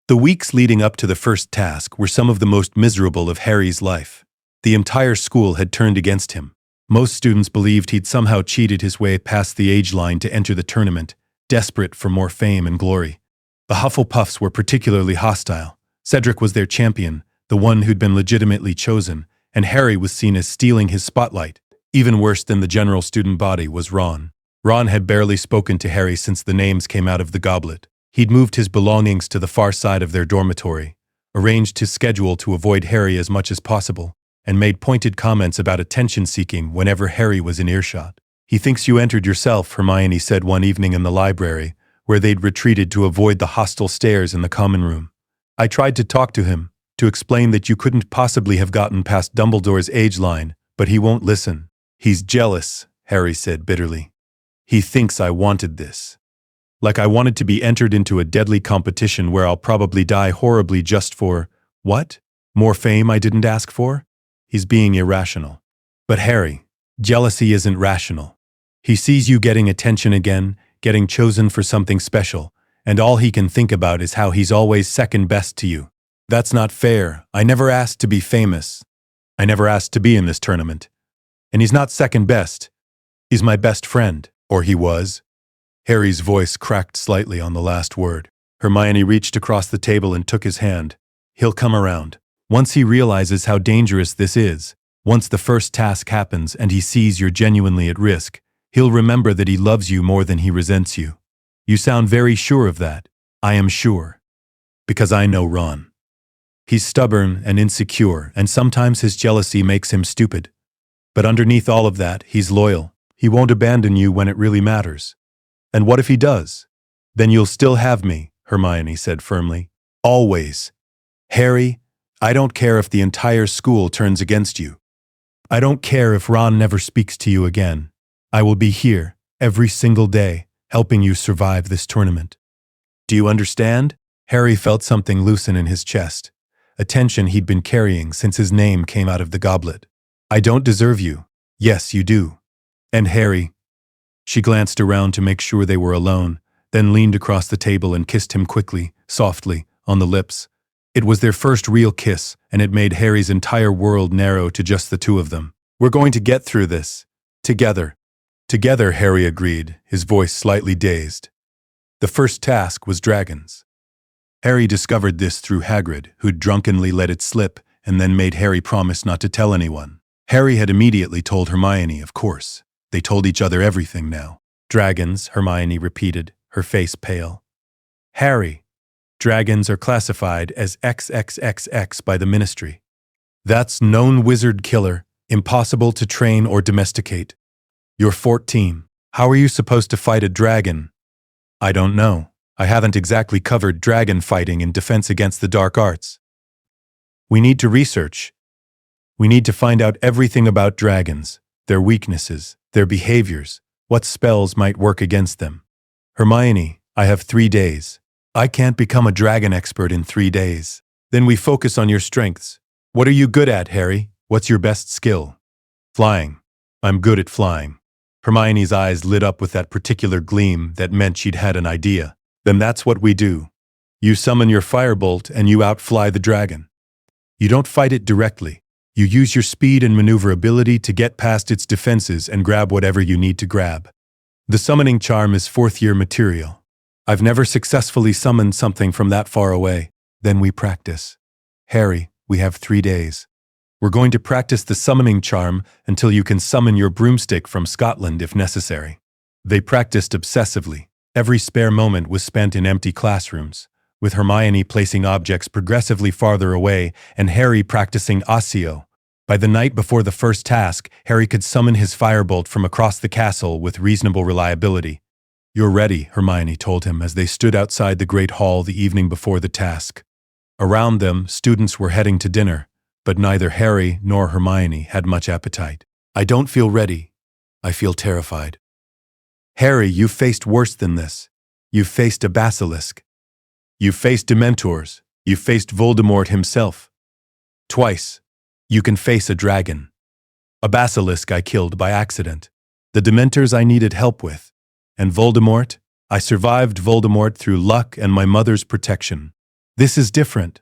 The weeks leading up to the first task were some of the most miserable of Harry's life. The entire school had turned against him. Most students believed he'd somehow cheated his way past the age line to enter the tournament, desperate for more fame and glory. The Hufflepuffs were particularly hostile. Cedric was their champion, the one who'd been legitimately chosen, and Harry was seen as stealing his spotlight. Even worse than the general student body was Ron. Ron had barely spoken to Harry since the names came out of the goblet. He'd moved his belongings to the far side of their dormitory, arranged his schedule to avoid Harry as much as possible, and made pointed comments about attention-seeking whenever Harry was in earshot. He thinks you entered yourself, Hermione said one evening in the library, where they'd retreated to avoid the hostile stares in the common room. I tried to talk to him, to explain that you couldn't possibly have gotten past Dumbledore's age line, but he won't listen. He's jealous, Harry said bitterly. He thinks I wanted this. Like I wanted to be entered into a deadly competition where I'll probably die horribly just for, what? More fame I didn't ask for? He's being irrational. But Harry, jealousy isn't rational. He sees you getting attention again, getting chosen for something special, and all he can think about is how he's always second best to you. That's not fair. I never asked to be famous. I never asked to be in this tournament. And he's not second best. He's my best friend, or he was. Harry's voice cracked slightly on the last word. Hermione reached across the table and took his hand. He'll come around. Once he realizes how dangerous this is, once the first task happens and he sees you're genuinely at risk, he'll remember that he loves you more than he resents you. You sound very sure of that. I am sure. Because I know Ron. He's stubborn and insecure, and sometimes his jealousy makes him stupid. But underneath all of that, he's loyal. He won't abandon you when it really matters. And what if he does? Then you'll still have me, Hermione said firmly. Always. Harry, I don't care if the entire school turns against you. I don't care if Ron never speaks to you again. I will be here, every single day, helping you survive this tournament. Do you understand? Harry felt something loosen in his chest, a tension he'd been carrying since his name came out of the goblet. I don't deserve you. Yes, you do. And Harry. She glanced around to make sure they were alone, then leaned across the table and kissed him quickly, softly, on the lips. It was their first real kiss, and it made Harry's entire world narrow to just the two of them. We're going to get through this. Together. Together, Harry agreed, his voice slightly dazed. The first task was dragons. Harry discovered this through Hagrid, who'd drunkenly let it slip and then made Harry promise not to tell anyone. Harry had immediately told Hermione, of course. They told each other everything now. Dragons, Hermione repeated, her face pale. Harry. Dragons are classified as XXXX by the Ministry. That's known wizard killer, impossible to train or domesticate. You're 14. How are you supposed to fight a dragon? I don't know. I haven't exactly covered dragon fighting in Defense Against the Dark Arts. We need to research. We need to find out everything about dragons, their weaknesses, their behaviors, what spells might work against them. Hermione, I have 3 days. I can't become a dragon expert in 3 days. Then we focus on your strengths. What are you good at, Harry? What's your best skill? Flying. I'm good at flying. Hermione's eyes lit up with that particular gleam that meant she'd had an idea. Then that's what we do. You summon your firebolt and you outfly the dragon. You don't fight it directly. You use your speed and maneuverability to get past its defenses and grab whatever you need to grab. The summoning charm is fourth-year material. I've never successfully summoned something from that far away. Then we practice. Harry, we have 3 days. We're going to practice the summoning charm until you can summon your broomstick from Scotland if necessary. They practiced obsessively. Every spare moment was spent in empty classrooms, with Hermione placing objects progressively farther away and Harry practicing Accio. By the night before the first task, Harry could summon his firebolt from across the castle with reasonable reliability. You're ready, Hermione told him as they stood outside the Great Hall the evening before the task. Around them, students were heading to dinner, but neither Harry nor Hermione had much appetite. I don't feel ready. I feel terrified. Harry, you've faced worse than this. You've faced a basilisk. You've faced Dementors. You've faced Voldemort himself. Twice. You can face a dragon. A basilisk I killed by accident. The Dementors I needed help with. And Voldemort, I survived Voldemort through luck and my mother's protection. This is different.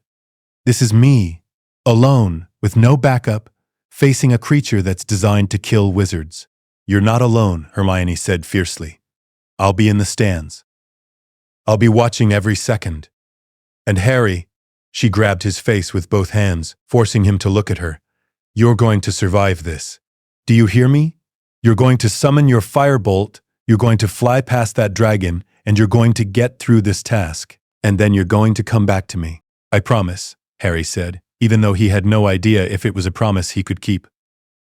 This is me, alone, with no backup, facing a creature that's designed to kill wizards. You're not alone, Hermione said fiercely. I'll be in the stands. I'll be watching every second. And Harry, she grabbed his face with both hands, forcing him to look at her. You're going to survive this. Do you hear me? You're going to summon your firebolt, you're going to fly past that dragon, and you're going to get through this task. And then you're going to come back to me. I promise, Harry said, even though he had no idea if it was a promise he could keep.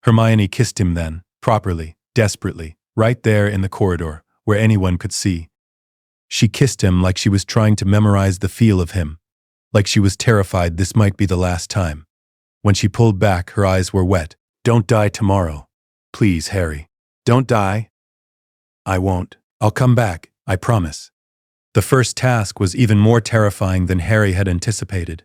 Hermione kissed him then, properly, desperately, right there in the corridor, where anyone could see. She kissed him like she was trying to memorize the feel of him, like she was terrified this might be the last time. When she pulled back, her eyes were wet. Don't die tomorrow. Please, Harry. Don't die. I won't. I'll come back, I promise. The first task was even more terrifying than Harry had anticipated.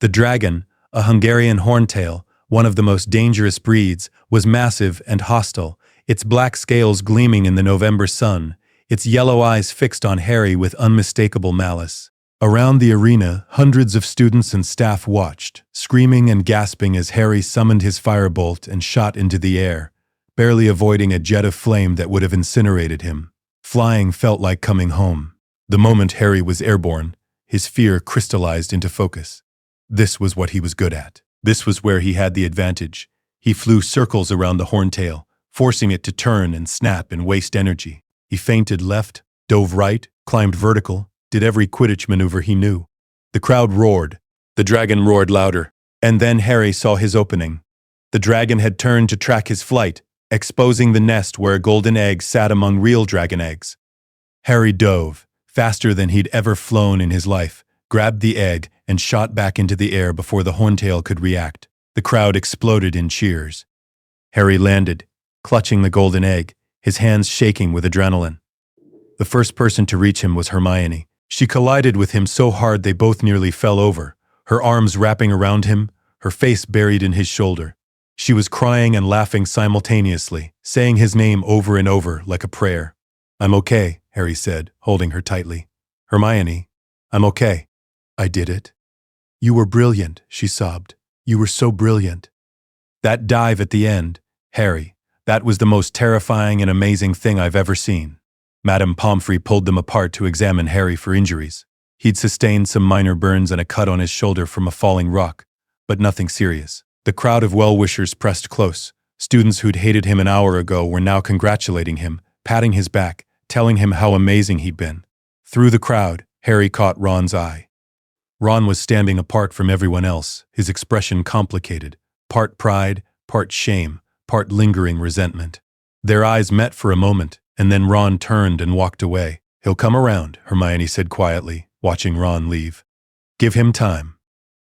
The dragon, a Hungarian horntail, one of the most dangerous breeds, was massive and hostile, its black scales gleaming in the November sun, its yellow eyes fixed on Harry with unmistakable malice. Around the arena, hundreds of students and staff watched, screaming and gasping as Harry summoned his firebolt and shot into the air, barely avoiding a jet of flame that would have incinerated him. Flying felt like coming home. The moment Harry was airborne, his fear crystallized into focus. This was what he was good at. This was where he had the advantage. He flew circles around the horntail, forcing it to turn and snap and waste energy. He feinted left, dove right, climbed vertical, did every Quidditch maneuver he knew. The crowd roared. The dragon roared louder. And then Harry saw his opening. The dragon had turned to track his flight, exposing the nest where a golden egg sat among real dragon eggs. Harry dove, faster than he'd ever flown in his life, grabbed the egg, and shot back into the air before the horntail could react. The crowd exploded in cheers. Harry landed, clutching the golden egg, his hands shaking with adrenaline. The first person to reach him was Hermione. She collided with him so hard they both nearly fell over, her arms wrapping around him, her face buried in his shoulder. She was crying and laughing simultaneously, saying his name over and over like a prayer. I'm okay, Harry said, holding her tightly. Hermione, I'm okay. I did it. You were brilliant, she sobbed. You were so brilliant. That dive at the end, Harry, that was the most terrifying and amazing thing I've ever seen. Madame Pomfrey pulled them apart to examine Harry for injuries. He'd sustained some minor burns and a cut on his shoulder from a falling rock, but nothing serious. The crowd of well-wishers pressed close. Students who'd hated him an hour ago were now congratulating him, patting his back, telling him how amazing he'd been. Through the crowd, Harry caught Ron's eye. Ron was standing apart from everyone else, his expression complicated, part pride, part shame, part lingering resentment. Their eyes met for a moment, and then Ron turned and walked away. He'll come around, Hermione said quietly, watching Ron leave. Give him time.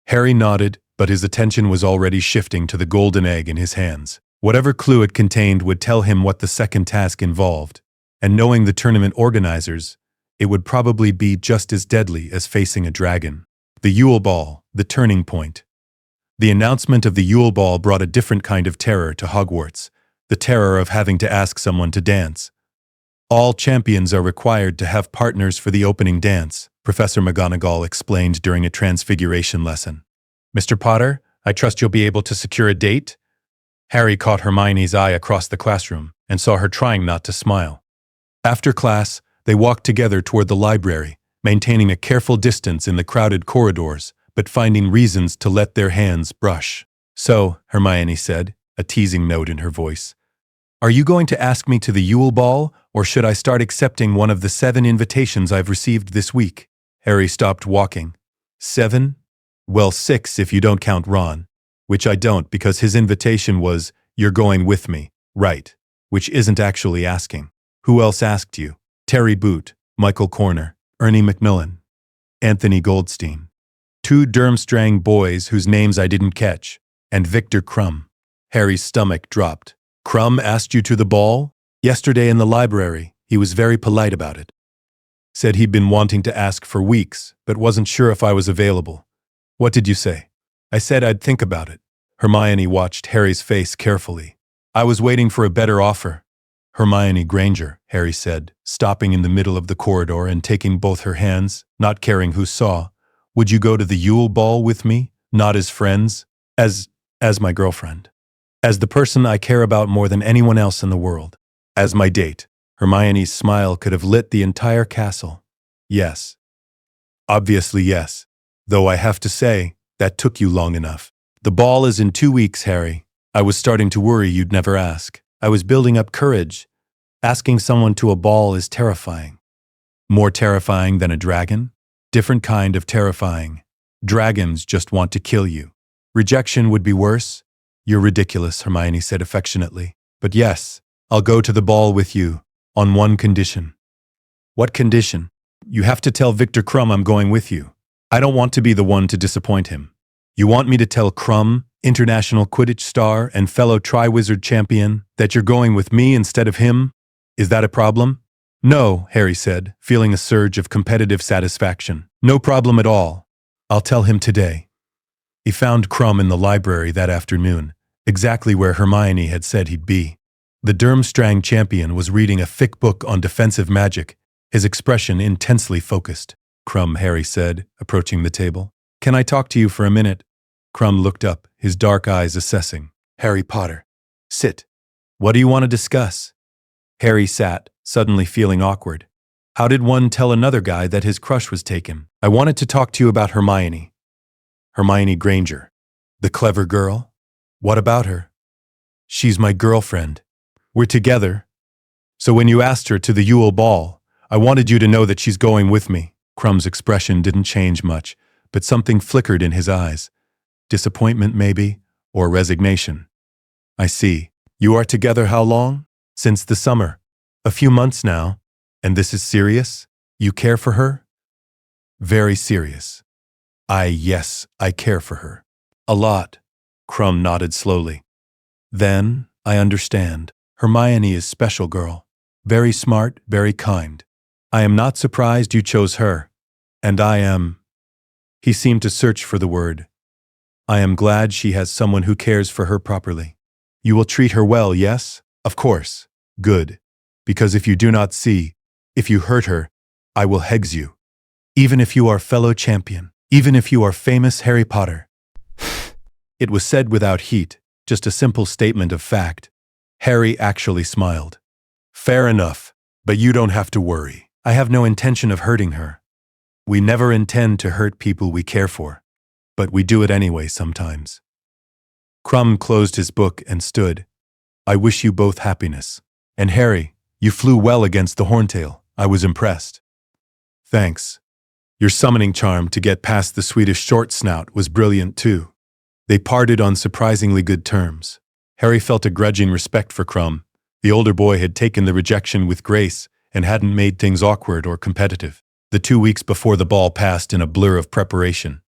Harry nodded, but his attention was already shifting to the golden egg in his hands. Whatever clue it contained would tell him what the second task involved, and knowing the tournament organizers, it would probably be just as deadly as facing a dragon. The Yule Ball, the turning point. The announcement of the Yule Ball brought a different kind of terror to Hogwarts. the terror of having to ask someone to dance. All champions are required to have partners for the opening dance, Professor McGonagall explained during a transfiguration lesson. Mr. Potter, I trust you'll be able to secure a date? Harry caught Hermione's eye across the classroom and saw her trying not to smile. After class, they walked together toward the library, maintaining a careful distance in the crowded corridors, but finding reasons to let their hands brush. So, Hermione said, a teasing note in her voice, are you going to ask me to the Yule Ball, or should I start accepting one of the 7 invitations I've received this week? Harry stopped walking. 7? Well, 6 if you don't count Ron. Which I don't, because his invitation was, you're going with me, right? Which isn't actually asking. Who else asked you? Terry Boot, Michael Corner, Ernie Macmillan, Anthony Goldstein. 2 Durmstrang boys whose names I didn't catch, and Victor Crumb. Harry's stomach dropped. Crumb asked you to the ball? Yesterday in the library, he was very polite about it. Said he'd been wanting to ask for weeks, but wasn't sure if I was available. What did you say? I said I'd think about it. Hermione watched Harry's face carefully. I was waiting for a better offer. Hermione Granger, Harry said, stopping in the middle of the corridor and taking both her hands, not caring who saw. Would you go to the Yule Ball with me? Not as friends? As my girlfriend. As the person I care about more than anyone else in the world. As my date. Hermione's smile could have lit the entire castle. Yes. Obviously yes. Though I have to say, that took you long enough. The ball is in 2 weeks, Harry. I was starting to worry you'd never ask. I was building up courage. Asking someone to a ball is terrifying. More terrifying than a dragon? Different kind of terrifying. Dragons just want to kill you. Rejection would be worse? You're ridiculous, Hermione said affectionately. But yes, I'll go to the ball with you, on one condition. What condition? You have to tell Victor Crumb I'm going with you. I don't want to be the one to disappoint him. You want me to tell Crumb, international Quidditch star and fellow Triwizard champion, that you're going with me instead of him? Is that a problem? No, Harry said, feeling a surge of competitive satisfaction. No problem at all. I'll tell him today. He found Crumb in the library that afternoon, exactly where Hermione had said he'd be. The Durmstrang champion was reading a thick book on defensive magic, his expression intensely focused. Crumb, Harry said, approaching the table. Can I talk to you for a minute? Crumb looked up, his dark eyes assessing. Harry Potter. Sit. What do you want to discuss? Harry sat, suddenly feeling awkward. How did one tell another guy that his crush was taken? I wanted to talk to you about Hermione. Hermione Granger. The clever girl? What about her? She's my girlfriend. We're together. So when you asked her to the Yule Ball, I wanted you to know that she's going with me. Crumb's expression didn't change much, but something flickered in his eyes. Disappointment, maybe, or resignation. I see. You are together how long? Since the summer. A few months now. And this is serious? You care for her? Very serious. Yes, I care for her. A lot. Crumb nodded slowly. Then, I understand. Hermione is special girl. Very smart, very kind. I am not surprised you chose her. And I am... He seemed to search for the word. I am glad she has someone who cares for her properly. You will treat her well, yes? Of course. Good. Because if you do not see, if you hurt her, I will hex you. Even if you are fellow champion. Even if you are famous Harry Potter. It was said without heat, just a simple statement of fact. Harry actually smiled. Fair enough, but you don't have to worry. I have no intention of hurting her. We never intend to hurt people we care for, but we do it anyway sometimes. Crumb closed his book and stood. I wish you both happiness. And Harry, you flew well against the Horntail. I was impressed. Thanks. Your summoning charm to get past the Swedish short snout was brilliant too. They parted on surprisingly good terms. Harry felt a grudging respect for Crumb. The older boy had taken the rejection with grace and hadn't made things awkward or competitive. The 2 weeks before the ball passed in a blur of preparation.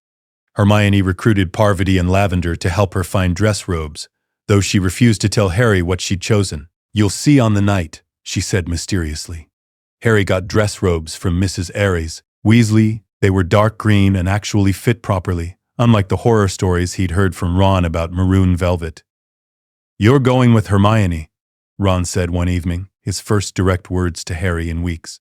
Hermione recruited Parvati and Lavender to help her find dress robes, though she refused to tell Harry what she'd chosen. You'll see on the night, she said mysteriously. Harry got dress robes from Mrs. Weasley. They were dark green and actually fit properly, unlike the horror stories he'd heard from Ron about maroon velvet. You're going with Hermione, Ron said one evening, his first direct words to Harry in weeks.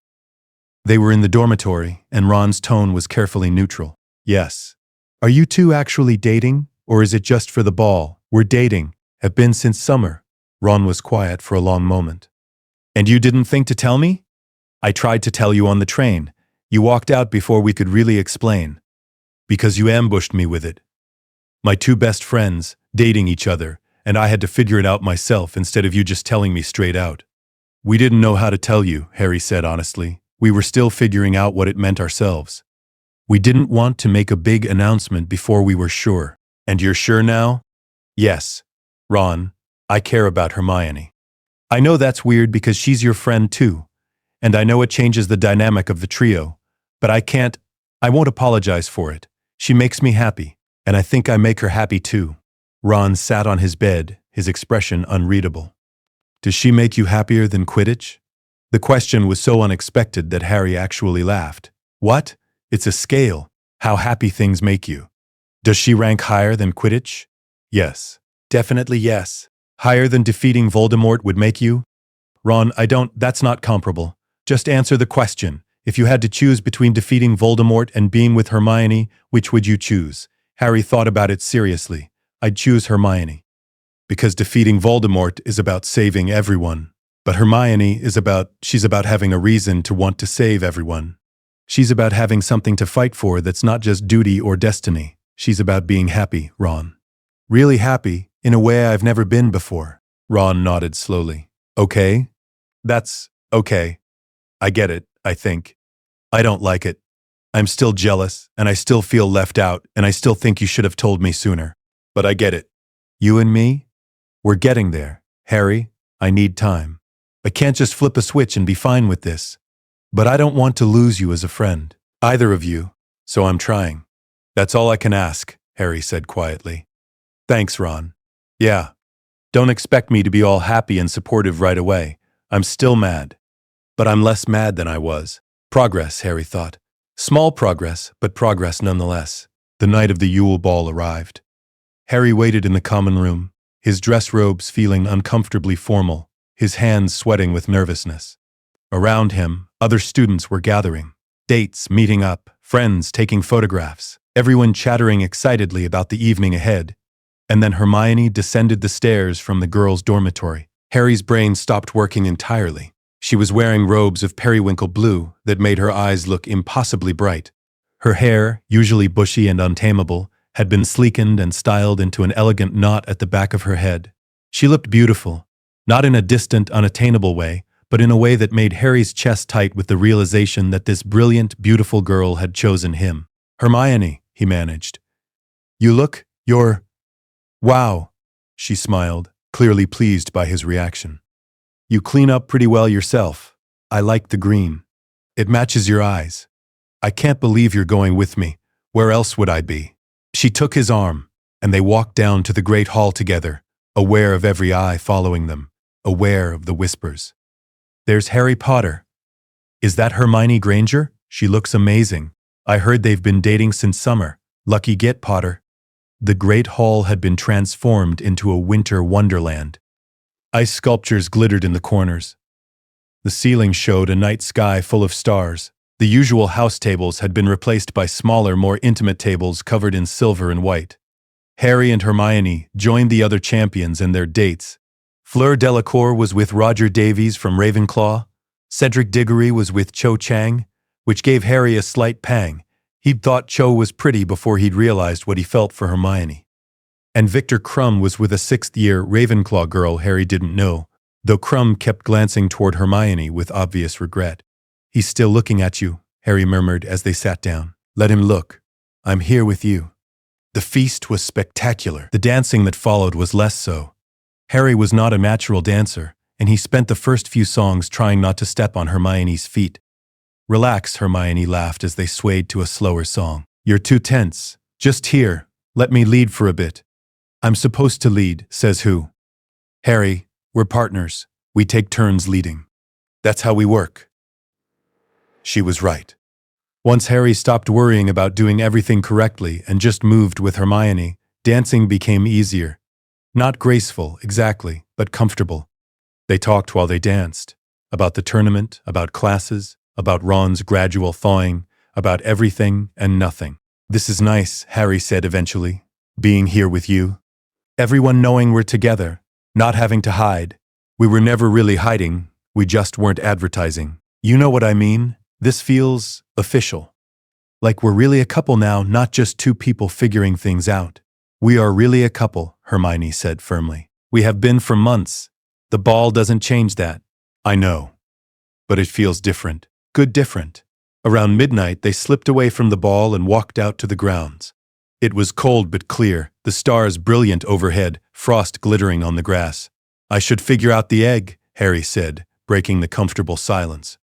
They were in the dormitory, and Ron's tone was carefully neutral. Yes. Are you two actually dating, or is it just for the ball? We're dating. Have been since summer. Ron was quiet for a long moment. And you didn't think to tell me? I tried to tell you on the train. You walked out before we could really explain. Because you ambushed me with it. My two best friends, dating each other, and I had to figure it out myself instead of you just telling me straight out. We didn't know how to tell you, Harry said honestly. We were still figuring out what it meant ourselves. We didn't want to make a big announcement before we were sure. And you're sure now? Yes. Ron, I care about Hermione. I know that's weird because she's your friend too. And I know it changes the dynamic of the trio. But I won't apologize for it. She makes me happy. And I think I make her happy too. Ron sat on his bed, his expression unreadable. Does she make you happier than Quidditch? The question was so unexpected that Harry actually laughed. What? It's a scale. How happy things make you. Does she rank higher than Quidditch? Yes. Definitely yes. Higher than defeating Voldemort would make you? Ron, that's not comparable. Just answer the question. If you had to choose between defeating Voldemort and being with Hermione, which would you choose? Harry thought about it seriously. I'd choose Hermione. Because defeating Voldemort is about saving everyone. But Hermione she's about having a reason to want to save everyone. She's about having something to fight for that's not just duty or destiny. She's about being happy, Ron. Really happy, in a way I've never been before. Ron nodded slowly. Okay? That's okay. I get it, I think. I don't like it. I'm still jealous, and I still feel left out, and I still think you should have told me sooner. But I get it. You and me? We're getting there. Harry, I need time. I can't just flip a switch and be fine with this. But I don't want to lose you as a friend, either of you, so I'm trying. That's all I can ask, Harry said quietly. Thanks, Ron. Yeah. Don't expect me to be all happy and supportive right away. I'm still mad. But I'm less mad than I was. Progress, Harry thought. Small progress, but progress nonetheless. The night of the Yule Ball arrived. Harry waited in the common room, his dress robes feeling uncomfortably formal, his hands sweating with nervousness. Around him, other students were gathering. Dates meeting up, friends taking photographs, everyone chattering excitedly about the evening ahead. And then Hermione descended the stairs from the girls' dormitory. Harry's brain stopped working entirely. She was wearing robes of periwinkle blue that made her eyes look impossibly bright. Her hair, usually bushy and untamable, had been sleekened and styled into an elegant knot at the back of her head. She looked beautiful, not in a distant, unattainable way, but in a way that made Harry's chest tight with the realization that this brilliant, beautiful girl had chosen him. Hermione, he managed. You're... Wow, she smiled, clearly pleased by his reaction. You clean up pretty well yourself. I like the green. It matches your eyes. I can't believe you're going with me. Where else would I be? She took his arm, and they walked down to the great hall together, aware of every eye following them, aware of the whispers. There's Harry Potter. Is that Hermione Granger? She looks amazing. I heard they've been dating since summer. Lucky get, Potter. The great hall had been transformed into a winter wonderland. Ice sculptures glittered in the corners. The ceiling showed a night sky full of stars. The usual house tables had been replaced by smaller, more intimate tables covered in silver and white. Harry and Hermione joined the other champions and their dates. Fleur Delacour was with Roger Davies from Ravenclaw. Cedric Diggory was with Cho Chang, which gave Harry a slight pang. He'd thought Cho was pretty before he'd realized what he felt for Hermione. And Victor Crumb was with a sixth-year Ravenclaw girl Harry didn't know, though Crumb kept glancing toward Hermione with obvious regret. He's still looking at you, Harry murmured as they sat down. Let him look. I'm here with you. The feast was spectacular. The dancing that followed was less so. Harry was not a natural dancer, and he spent the first few songs trying not to step on Hermione's feet. Relax, Hermione laughed as they swayed to a slower song. You're too tense. Just here. Let me lead for a bit. I'm supposed to lead, says who? Harry, we're partners. We take turns leading. That's how we work. She was right. Once Harry stopped worrying about doing everything correctly and just moved with Hermione, dancing became easier. Not graceful, exactly, but comfortable. They talked while they danced. About the tournament, about classes, about Ron's gradual thawing, about everything and nothing. "This is nice," Harry said eventually. "Being here with you. Everyone knowing we're together. Not having to hide. We were never really hiding, we just weren't advertising. You know what I mean? This feels official. Like we're really a couple now, not just two people figuring things out." "We are really a couple," Hermione said firmly. "We have been for months. The ball doesn't change that." "I know. But it feels different. Good different." Around midnight, they slipped away from the ball and walked out to the grounds. It was cold but clear, the stars brilliant overhead, frost glittering on the grass. "I should figure out the egg," Harry said, breaking the comfortable silence.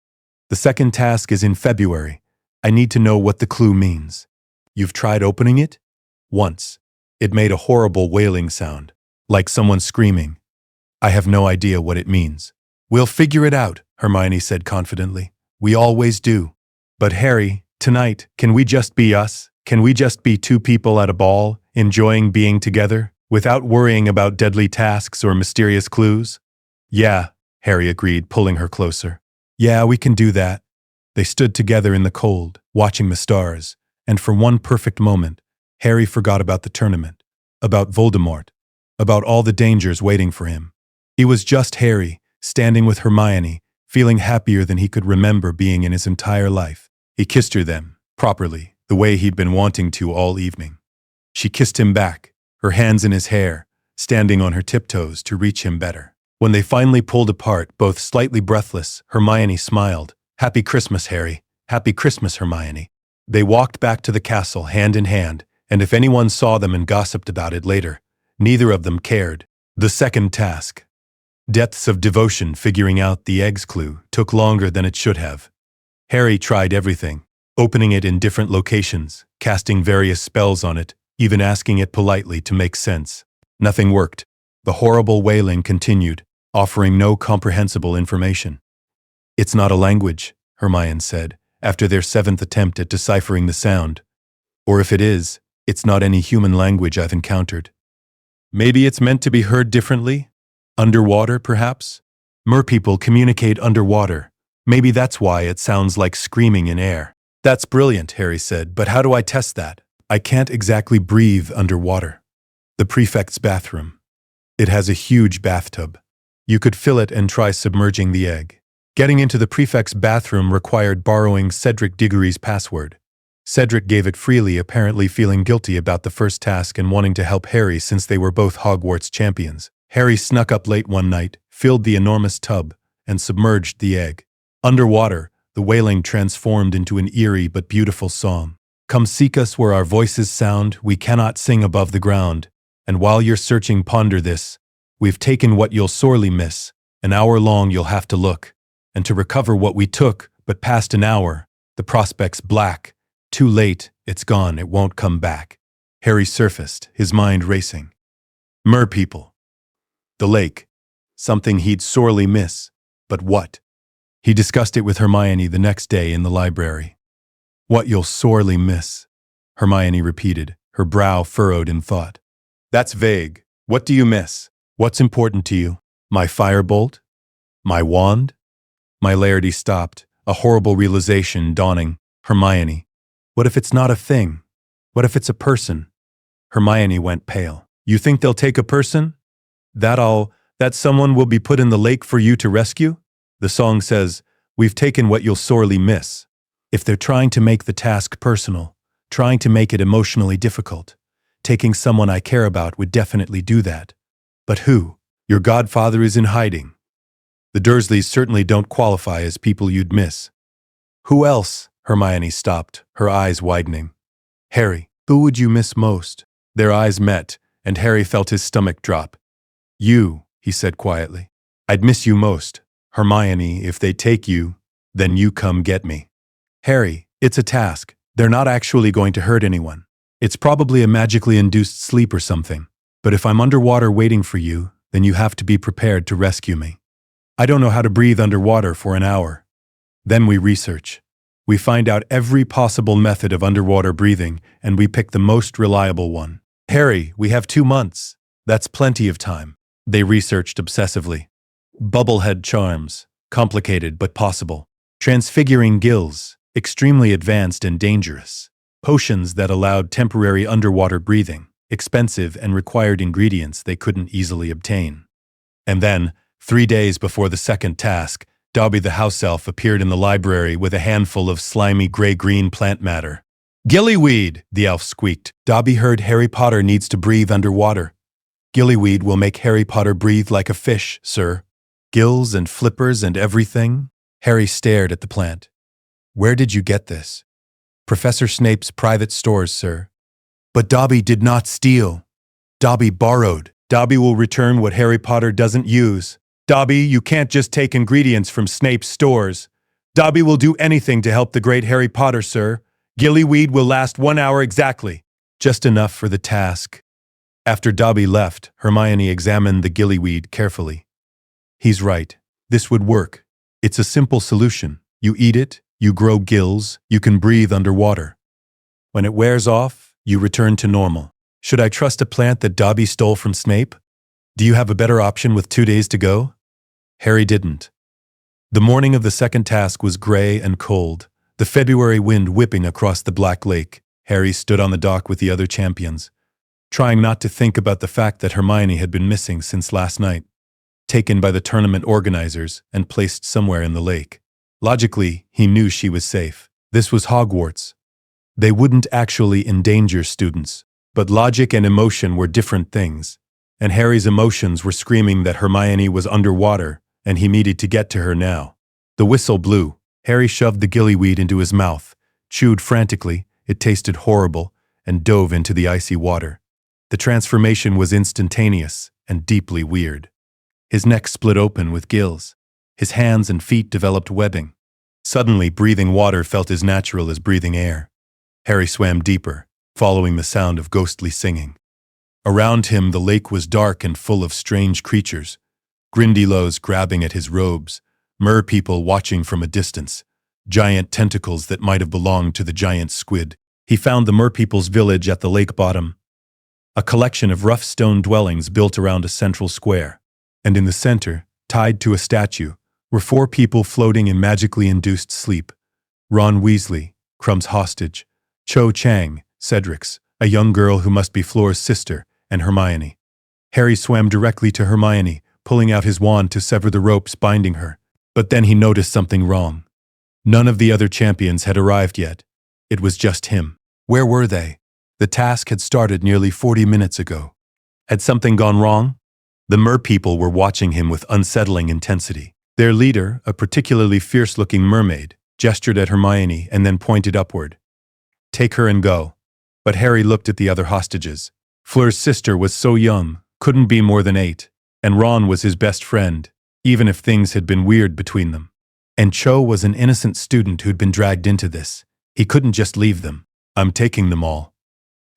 "The second task is in February. I need to know what the clue means." "You've tried opening it?" "Once. It made a horrible wailing sound, like someone screaming. I have no idea what it means." "We'll figure it out," Hermione said confidently. "We always do." "But Harry, tonight, can we just be us? Can we just be two people at a ball, enjoying being together, without worrying about deadly tasks or mysterious clues?" "Yeah," Harry agreed, pulling her closer. "Yeah, we can do that." They stood together in the cold, watching the stars, and for one perfect moment, Harry forgot about the tournament, about Voldemort, about all the dangers waiting for him. He was just Harry, standing with Hermione, feeling happier than he could remember being in his entire life. He kissed her then, properly, the way he'd been wanting to all evening. She kissed him back, her hands in his hair, standing on her tiptoes to reach him better. When they finally pulled apart, both slightly breathless, Hermione smiled. "Happy Christmas, Harry. Happy Christmas, Hermione." They walked back to the castle hand in hand, and if anyone saw them and gossiped about it later, neither of them cared. The second task. Depths of devotion figuring out the egg's clue took longer than it should have. Harry tried everything, opening it in different locations, casting various spells on it, even asking it politely to make sense. Nothing worked. The horrible wailing continued, offering no comprehensible information. "It's not a language," Hermione said, after their 7th attempt at deciphering the sound. "Or if it is, it's not any human language I've encountered. Maybe it's meant to be heard differently? Underwater, perhaps? Merpeople communicate underwater. Maybe that's why it sounds like screaming in air." "That's brilliant," Harry said, "but how do I test that? I can't exactly breathe underwater." "The prefect's bathroom. It has a huge bathtub. You could fill it and try submerging the egg." Getting into the prefect's bathroom required borrowing Cedric Diggory's password. Cedric gave it freely, apparently feeling guilty about the first task and wanting to help Harry since they were both Hogwarts champions. Harry snuck up late one night, filled the enormous tub, and submerged the egg. Underwater, the wailing transformed into an eerie but beautiful song. "Come seek us where our voices sound, we cannot sing above the ground. And while you're searching, ponder this. We've taken what you'll sorely miss. An hour long you'll have to look. And to recover what we took, but past an hour, the prospect's black. Too late, it's gone, it won't come back." Harry surfaced, his mind racing. Merpeople. The lake. Something he'd sorely miss. But what? He discussed it with Hermione the next day in the library. "What you'll sorely miss," Hermione repeated, her brow furrowed in thought. "That's vague. What do you miss? What's important to you? My firebolt? My wand?" Mylady stopped, a horrible realization dawning. "Hermione, what if it's not a thing? What if it's a person?" Hermione went pale. "You think they'll take a person? That someone will be put in the lake for you to rescue? The song says, 'We've taken what you'll sorely miss.' If they're trying to make the task personal, trying to make it emotionally difficult, taking someone I care about would definitely do that. But who? Your godfather is in hiding. The Dursleys certainly don't qualify as people you'd miss." "Who else?" Hermione stopped, her eyes widening. "Harry, who would you miss most?" Their eyes met, and Harry felt his stomach drop. "You," he said quietly. "I'd miss you most. Hermione, if they take you, then you come get me." "Harry, it's a task. They're not actually going to hurt anyone. It's probably a magically induced sleep or something. But if I'm underwater waiting for you, then you have to be prepared to rescue me. I don't know how to breathe underwater for an hour." Then we research. We find out every possible method of underwater breathing, and we pick the most reliable one. "Harry, we have 2 months. That's plenty of time." They researched obsessively. Bubblehead charms, complicated but possible. Transfiguring gills, extremely advanced and dangerous. Potions that allowed temporary underwater breathing, expensive and required ingredients they couldn't easily obtain. And then, 3 days before the second task, Dobby the house elf appeared in the library with a handful of slimy gray-green plant matter. "Gillyweed," the elf squeaked. Dobby heard Harry Potter needs to breathe underwater. "Gillyweed will make Harry Potter breathe like a fish, sir." "Gills and flippers and everything?" Harry stared at the plant. "Where did you get this?" "Professor Snape's private stores, sir." "But Dobby did not steal. Dobby borrowed. Dobby will return what Harry Potter doesn't use. Dobby, you can't just take ingredients from Snape's stores. Dobby will do anything to help the great Harry Potter, sir. Gillyweed will last 1 hour exactly." Just enough for the task. After Dobby left, Hermione examined the gillyweed carefully. "He's right. This would work. It's a simple solution. You eat it, you grow gills, you can breathe underwater. When it wears off, you return to normal. Should I trust a plant that Dobby stole from Snape? Do you have a better option with 2 days to go?" Harry didn't. The morning of the second task was gray and cold, the February wind whipping across the black lake. Harry stood on the dock with the other champions, trying not to think about the fact that Hermione had been missing since last night, taken by the tournament organizers and placed somewhere in the lake. Logically, he knew she was safe. This was Hogwarts. They wouldn't actually endanger students, but logic and emotion were different things, and Harry's emotions were screaming that Hermione was underwater and he needed to get to her now. The whistle blew. Harry shoved the gillyweed into his mouth, chewed frantically, it tasted horrible, and dove into the icy water. The transformation was instantaneous and deeply weird. His neck split open with gills. His hands and feet developed webbing. Suddenly, breathing water felt as natural as breathing air. Harry swam deeper, following the sound of ghostly singing. Around him, the lake was dark and full of strange creatures. Grindylows grabbing at his robes, merpeople watching from a distance, giant tentacles that might have belonged to the giant squid. He found the merpeople's village at the lake bottom, a collection of rough stone dwellings built around a central square. And in the center, tied to a statue, were 4 people floating in magically induced sleep. Ron Weasley, Crumb's hostage, Cho Chang, Cedric's, a young girl who must be Flora's sister, and Hermione. Harry swam directly to Hermione, pulling out his wand to sever the ropes binding her. But then he noticed something wrong. None of the other champions had arrived yet. It was just him. Where were they? The task had started nearly 40 minutes ago. Had something gone wrong? The merpeople were watching him with unsettling intensity. Their leader, a particularly fierce-looking mermaid, gestured at Hermione and then pointed upward. "Take her and go." But Harry looked at the other hostages. Fleur's sister was so young, couldn't be more than 8, and Ron was his best friend, even if things had been weird between them. And Cho was an innocent student who'd been dragged into this. He couldn't just leave them. "I'm taking them all,"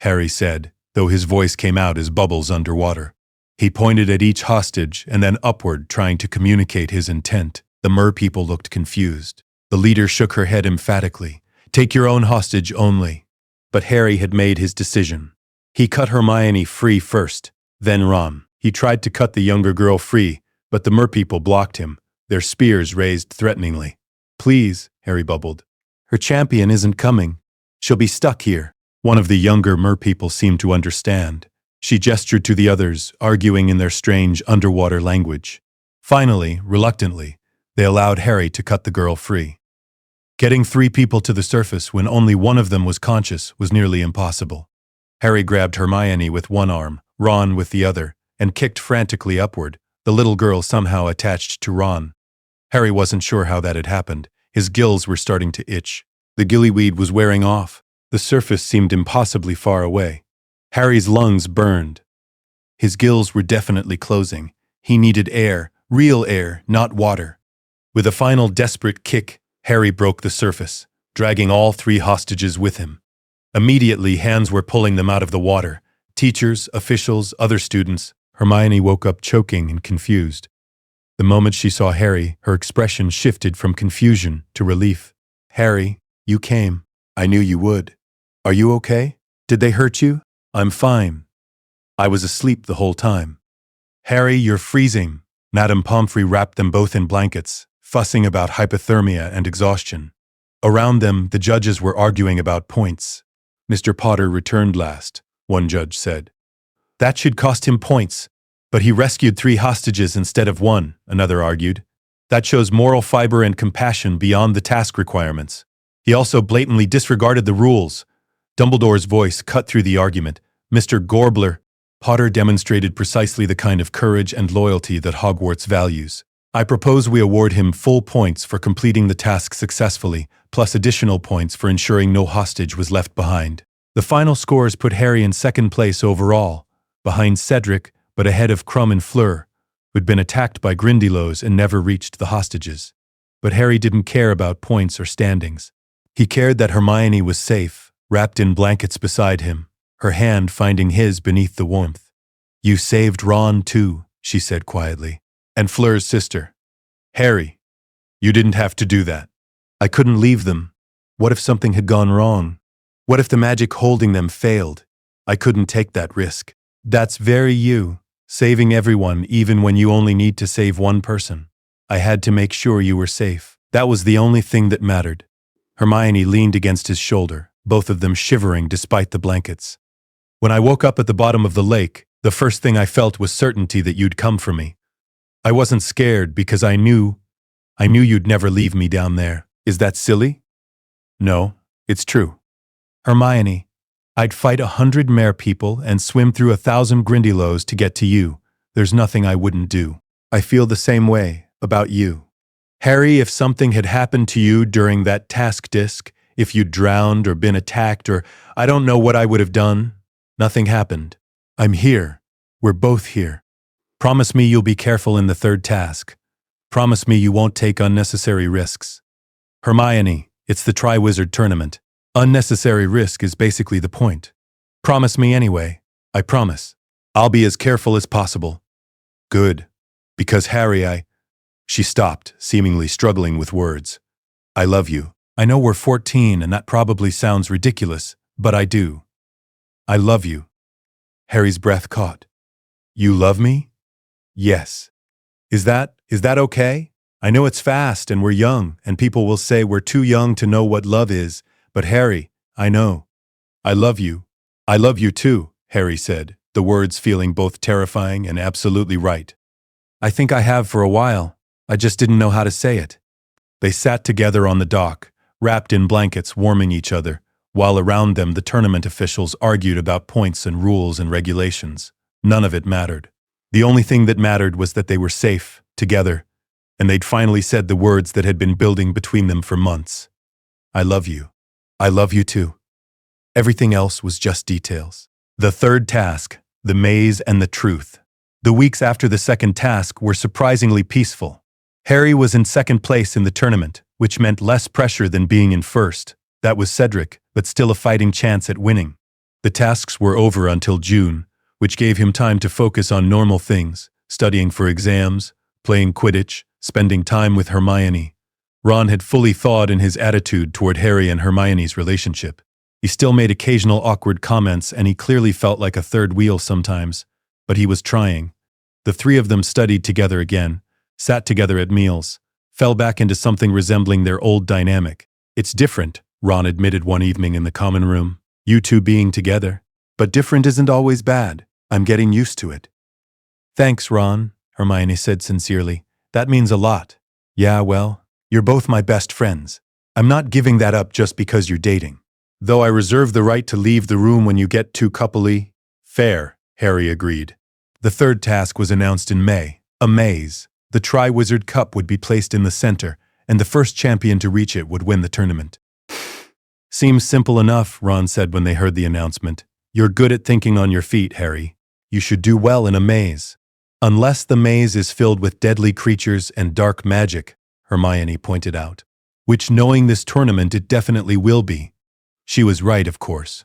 Harry said, though his voice came out as bubbles underwater. He pointed at each hostage and then upward, trying to communicate his intent. The merpeople looked confused. The leader shook her head emphatically. "Take your own hostage only." But Harry had made his decision. He cut Hermione free first, then Ron. He tried to cut the younger girl free, but the merpeople blocked him, their spears raised threateningly. "Please," Harry bubbled. "Her champion isn't coming. She'll be stuck here." One of the younger merpeople seemed to understand. She gestured to the others, arguing in their strange underwater language. Finally, reluctantly, they allowed Harry to cut the girl free. Getting 3 people to the surface when only one of them was conscious was nearly impossible. Harry grabbed Hermione with one arm, Ron with the other, and kicked frantically upward, the little girl somehow attached to Ron. Harry wasn't sure how that had happened. His gills were starting to itch. The gillyweed was wearing off. The surface seemed impossibly far away. Harry's lungs burned. His gills were definitely closing. He needed air, real air, not water. With a final desperate kick, Harry broke the surface, dragging all 3 hostages with him. Immediately, hands were pulling them out of the water. Teachers, officials, other students. Hermione woke up choking and confused. The moment she saw Harry, her expression shifted from confusion to relief. "Harry, you came. I knew you would. Are you okay? Did they hurt you?" "I'm fine. I was asleep the whole time." "Harry, you're freezing." Madame Pomfrey wrapped them both in blankets, fussing about hypothermia and exhaustion. Around them, the judges were arguing about points. Mr. Potter returned last, one judge said. That should cost him points, but he rescued 3 hostages instead of 1, another argued. That shows moral fiber and compassion beyond the task requirements. He also blatantly disregarded the rules. Dumbledore's voice cut through the argument. Mr. Gorbler, Potter demonstrated precisely the kind of courage and loyalty that Hogwarts values. I propose we award him full points for completing the task successfully, plus additional points for ensuring no hostage was left behind. The final scores put Harry in second place overall, behind Cedric, but ahead of Crumb and Fleur, who'd been attacked by Grindylows and never reached the hostages. But Harry didn't care about points or standings. He cared that Hermione was safe, wrapped in blankets beside him, her hand finding his beneath the warmth. You saved Ron too, she said quietly. And Fleur's sister. Harry, you didn't have to do that. I couldn't leave them. What if something had gone wrong? What if the magic holding them failed? I couldn't take that risk. That's very you, saving everyone even when you only need to save one person. I had to make sure you were safe. That was the only thing that mattered. Hermione leaned against his shoulder, both of them shivering despite the blankets. When I woke up at the bottom of the lake, the first thing I felt was certainty that you'd come for me. I wasn't scared because I knew you'd never leave me down there. Is that silly? No, it's true. Hermione, I'd fight 100 mare people and swim through 1,000 Grindylows to get to you. There's nothing I wouldn't do. I feel the same way about you. Harry, if something had happened to you during that task disc, if you'd drowned or been attacked or I don't know what I would have done, nothing happened. I'm here. We're both here. Promise me you'll be careful in the third task. Promise me you won't take unnecessary risks. Hermione, it's the Triwizard Tournament. Unnecessary risk is basically the point. Promise me anyway. I promise. I'll be as careful as possible. Good. Because Harry, She stopped, seemingly struggling with words. I love you. I know we're 14 and that probably sounds ridiculous, but I do. I love you. Harry's breath caught. You love me? Yes. Is that okay? I know it's fast and we're young, and people will say we're too young to know what love is, but Harry, I know. I love you. I love you too, Harry said, the words feeling both terrifying and absolutely right. I think I have for a while. I just didn't know how to say it. They sat together on the dock, wrapped in blankets, warming each other, while around them the tournament officials argued about points and rules and regulations. None of it mattered. The only thing that mattered was that they were safe, together, and they'd finally said the words that had been building between them for months. I love you. I love you too. Everything else was just details. The third task, the maze and the truth. The weeks after the second task were surprisingly peaceful. Harry was in second place in the tournament, which meant less pressure than being in first. That was Cedric, but still a fighting chance at winning. The tasks were over until June, which gave him time to focus on normal things, studying for exams, playing Quidditch, spending time with Hermione. Ron had fully thawed in his attitude toward Harry and Hermione's relationship. He still made occasional awkward comments, and he clearly felt like a third wheel sometimes, but he was trying. The three of them studied together again, sat together at meals, fell back into something resembling their old dynamic. It's different, Ron admitted one evening in the common room. You two being together. But different isn't always bad. I'm getting used to it. Thanks, Ron, Hermione said sincerely. That means a lot. Yeah, well, you're both my best friends. I'm not giving that up just because you're dating. Though I reserve the right to leave the room when you get too coupley. Fair, Harry agreed. The third task was announced in May. A maze. The Triwizard Cup would be placed in the center, and the first champion to reach it would win the tournament. Seems simple enough, Ron said when they heard the announcement. You're good at thinking on your feet, Harry. You should do well in a maze. Unless the maze is filled with deadly creatures and dark magic, Hermione pointed out. Which, knowing this tournament, it definitely will be. She was right, of course.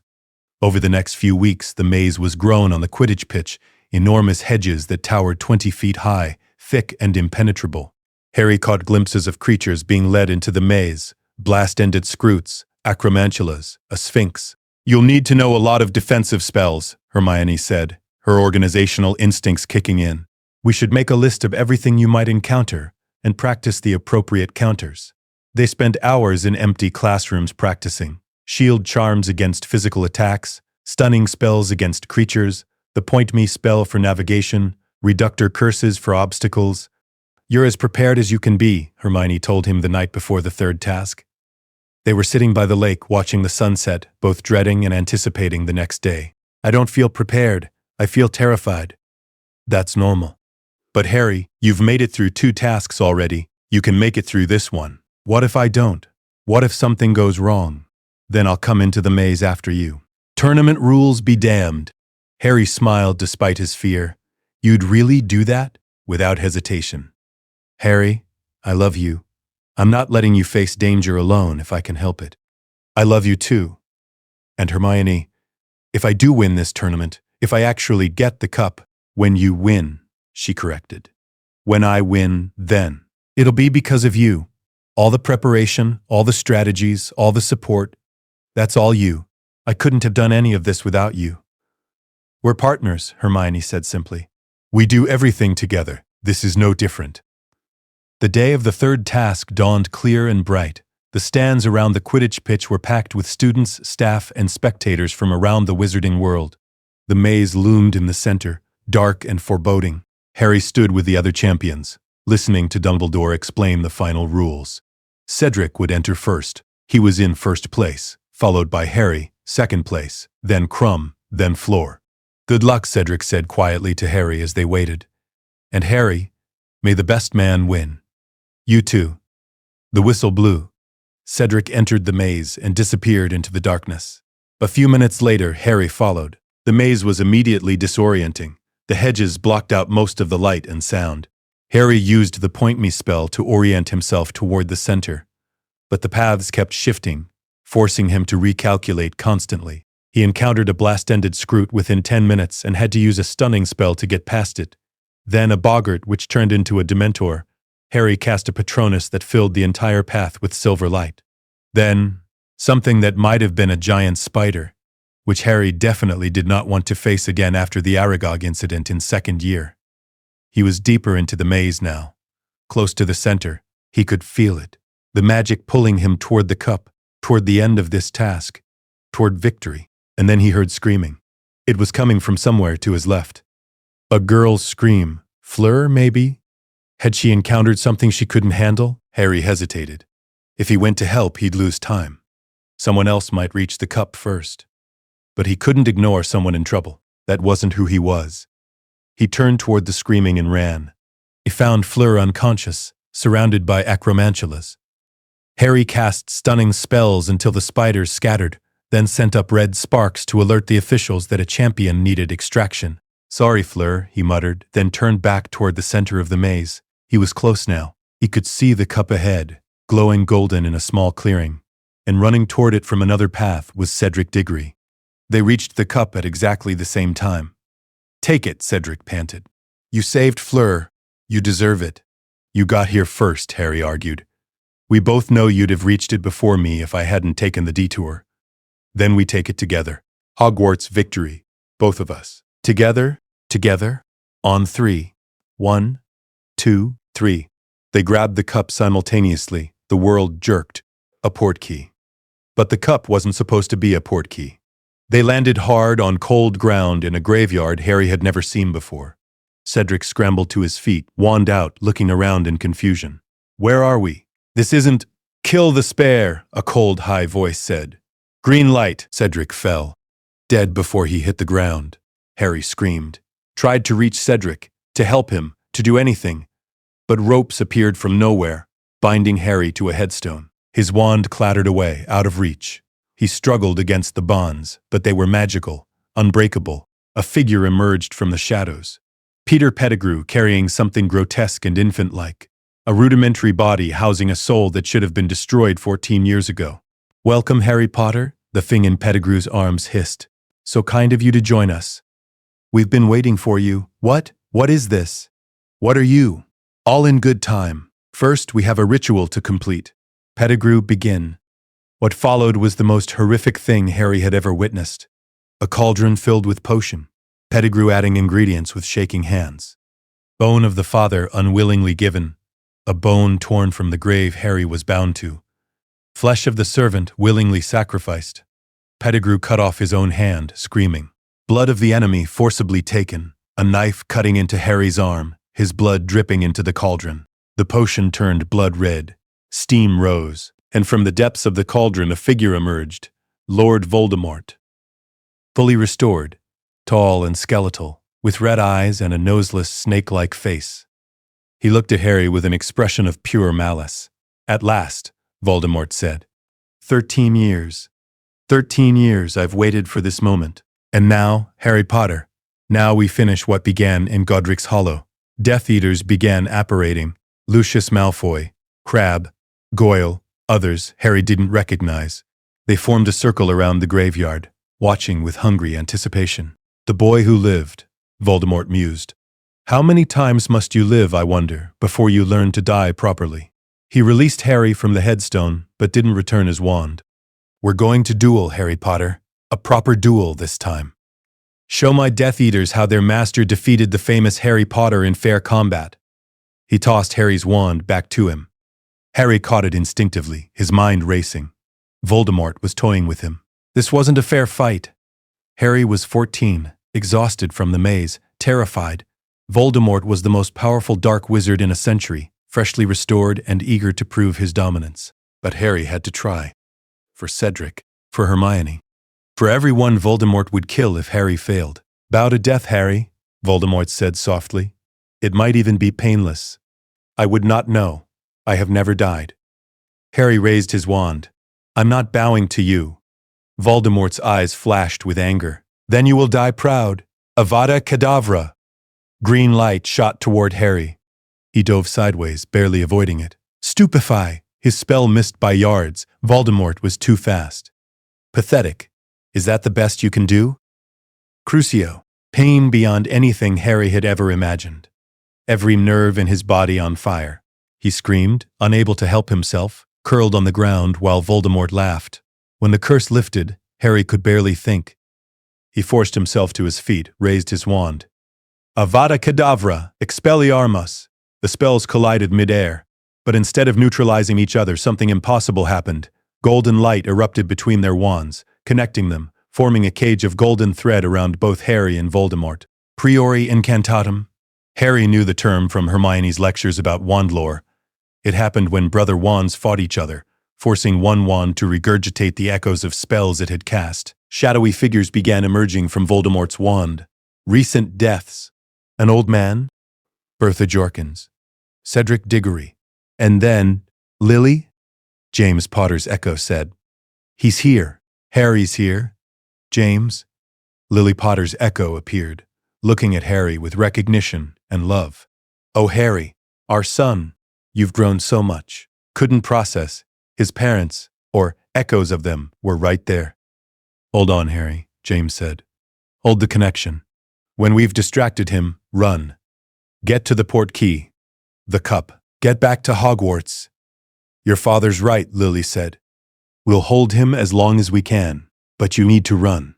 Over the next few weeks, the maze was grown on the Quidditch pitch, enormous hedges that towered 20 feet high, thick and impenetrable. Harry caught glimpses of creatures being led into the maze, blast-ended scroots, acromantulas, a sphinx. You'll need to know a lot of defensive spells, Hermione said, her organizational instincts kicking in. We should make a list of everything you might encounter and practice the appropriate counters. They spend hours in empty classrooms practicing shield charms against physical attacks, stunning spells against creatures, the point me spell for navigation, reductor curses for obstacles. You're as prepared as you can be, Hermione told him the night before the third task. They were sitting by the lake watching the sunset, both dreading and anticipating the next day. I don't feel prepared. I feel terrified. That's normal. But Harry, you've made it through 2 tasks already. You can make it through this one. What if I don't? What if something goes wrong? Then I'll come into the maze after you. Tournament rules be damned. Harry smiled despite his fear. You'd really do that? Without hesitation. Harry, I love you. I'm not letting you face danger alone if I can help it. I love you too. And Hermione, if I do win this tournament, if I actually get the cup, when you win, she corrected. When I win, then. It'll be because of you. All the preparation, all the strategies, all the support. That's all you. I couldn't have done any of this without you. We're partners, Hermione said simply. We do everything together. This is no different. The day of the third task dawned clear and bright. The stands around the Quidditch pitch were packed with students, staff, and spectators from around the wizarding world. The maze loomed in the center, dark and foreboding. Harry stood with the other champions, listening to Dumbledore explain the final rules. Cedric would enter first. He was in first place, followed by Harry, second place, then Crumb, then Fleur. Good luck, Cedric said quietly to Harry as they waited. And Harry, may the best man win. You too. The whistle blew. Cedric entered the maze and disappeared into the darkness. A few minutes later, Harry followed. The maze was immediately disorienting. The hedges blocked out most of the light and sound. Harry used the point me spell to orient himself toward the center. But the paths kept shifting, forcing him to recalculate constantly. He encountered a blast-ended Scroot within 10 minutes and had to use a stunning spell to get past it. Then a Boggart, which turned into a Dementor. Harry cast a Patronus that filled the entire path with silver light. Then, something that might have been a giant spider, which Harry definitely did not want to face again after the Aragog incident in second year. He was deeper into the maze now. Close to the center, he could feel it. The magic pulling him toward the cup, toward the end of this task, toward victory. And then he heard screaming. It was coming from somewhere to his left. A girl's scream. Fleur, maybe? Had she encountered something she couldn't handle? Harry hesitated. If he went to help, he'd lose time. Someone else might reach the cup first. But he couldn't ignore someone in trouble. That wasn't who he was. He turned toward the screaming and ran. He found Fleur unconscious, surrounded by acromantulas. Harry cast stunning spells until the spiders scattered, then sent up red sparks to alert the officials that a champion needed extraction. Sorry, Fleur, he muttered, then turned back toward the center of the maze. He was close now. He could see the cup ahead, glowing golden in a small clearing. And running toward it from another path was Cedric Diggory. They reached the cup at exactly the same time. Take it, Cedric panted. You saved Fleur. You deserve it. You got here first, Harry argued. We both know you'd have reached it before me if I hadn't taken the detour. Then we take it together. Hogwarts victory. Both of us. Together, on 3. 1, 2, 3. They grabbed the cup simultaneously. The world jerked. A portkey. But the cup wasn't supposed to be a portkey. They landed hard on cold ground in a graveyard Harry had never seen before. Cedric scrambled to his feet, wand out, looking around in confusion. Where are we? This isn't... Kill the spare, a cold, high voice said. Green light. Cedric fell. Dead before he hit the ground. Harry screamed. Tried to reach Cedric, to help him, to do anything. But ropes appeared from nowhere, binding Harry to a headstone. His wand clattered away, out of reach. He struggled against the bonds, but they were magical, unbreakable. A figure emerged from the shadows. Peter Pettigrew carrying something grotesque and infant-like. A rudimentary body housing a soul that should have been destroyed 14 years ago. Welcome, Harry Potter, the thing in Pettigrew's arms hissed. So kind of you to join us. We've been waiting for you. What? What is this? What are you? All in good time. First, we have a ritual to complete. Pettigrew, begin. What followed was the most horrific thing Harry had ever witnessed. A cauldron filled with potion. Pettigrew adding ingredients with shaking hands. Bone of the father unwillingly given, a bone torn from the grave Harry was bound to. Flesh of the servant willingly sacrificed. Pettigrew cut off his own hand, screaming. Blood of the enemy forcibly taken, a knife cutting into Harry's arm, his blood dripping into the cauldron. The potion turned blood red. Steam rose, and from the depths of the cauldron a figure emerged, Lord Voldemort. Fully restored, tall and skeletal, with red eyes and a noseless, snake-like face. He looked at Harry with an expression of pure malice. At last, Voldemort said, 13 years. 13 years I've waited for this moment. And now, Harry Potter, now we finish what began in Godric's Hollow. Death Eaters began apparating. Lucius Malfoy, Crabbe, Goyle, others Harry didn't recognize. They formed a circle around the graveyard, watching with hungry anticipation. The boy who lived, Voldemort mused. How many times must you live, I wonder, before you learn to die properly? He released Harry from the headstone, but didn't return his wand. We're going to duel, Harry Potter. A proper duel this time. Show my Death Eaters how their master defeated the famous Harry Potter in fair combat. He tossed Harry's wand back to him. Harry caught it instinctively, his mind racing. Voldemort was toying with him. This wasn't a fair fight. Harry was 14, exhausted from the maze, terrified. Voldemort was the most powerful dark wizard in a century, freshly restored and eager to prove his dominance. But Harry had to try. For Cedric, for Hermione. For everyone Voldemort would kill if Harry failed. Bow to death, Harry, Voldemort said softly. It might even be painless. I would not know. I have never died. Harry raised his wand. I'm not bowing to you. Voldemort's eyes flashed with anger. Then you will die proud. Avada Kedavra. Green light shot toward Harry. He dove sideways, barely avoiding it. Stupefy. His spell missed by yards. Voldemort was too fast. Pathetic. Is that the best you can do? Crucio. Pain beyond anything Harry had ever imagined. Every nerve in his body on fire. He screamed, unable to help himself, curled on the ground while Voldemort laughed. When the curse lifted, Harry could barely think. He forced himself to his feet, raised his wand. Avada Kedavra, Expelliarmus. The spells collided mid-air, but instead of neutralizing each other, something impossible happened. Golden light erupted between their wands, connecting them, forming a cage of golden thread around both Harry and Voldemort. Priori incantatem. Harry knew the term from Hermione's lectures about wand lore. It happened when brother wands fought each other, forcing one wand to regurgitate the echoes of spells it had cast. Shadowy figures began emerging from Voldemort's wand. Recent deaths. An old man, Bertha Jorkins, Cedric Diggory, and then, Lily? James Potter's echo said. He's here. Harry's here. James? Lily Potter's echo appeared, looking at Harry with recognition and love. Oh, Harry, our son, you've grown so much. Couldn't process. His parents, or echoes of them, were right there. Hold on, Harry, James said. Hold the connection. When we've distracted him, run. Get to the port key. The cup. Get back to Hogwarts. Your father's right, Lily said. We'll hold him as long as we can, but you need to run.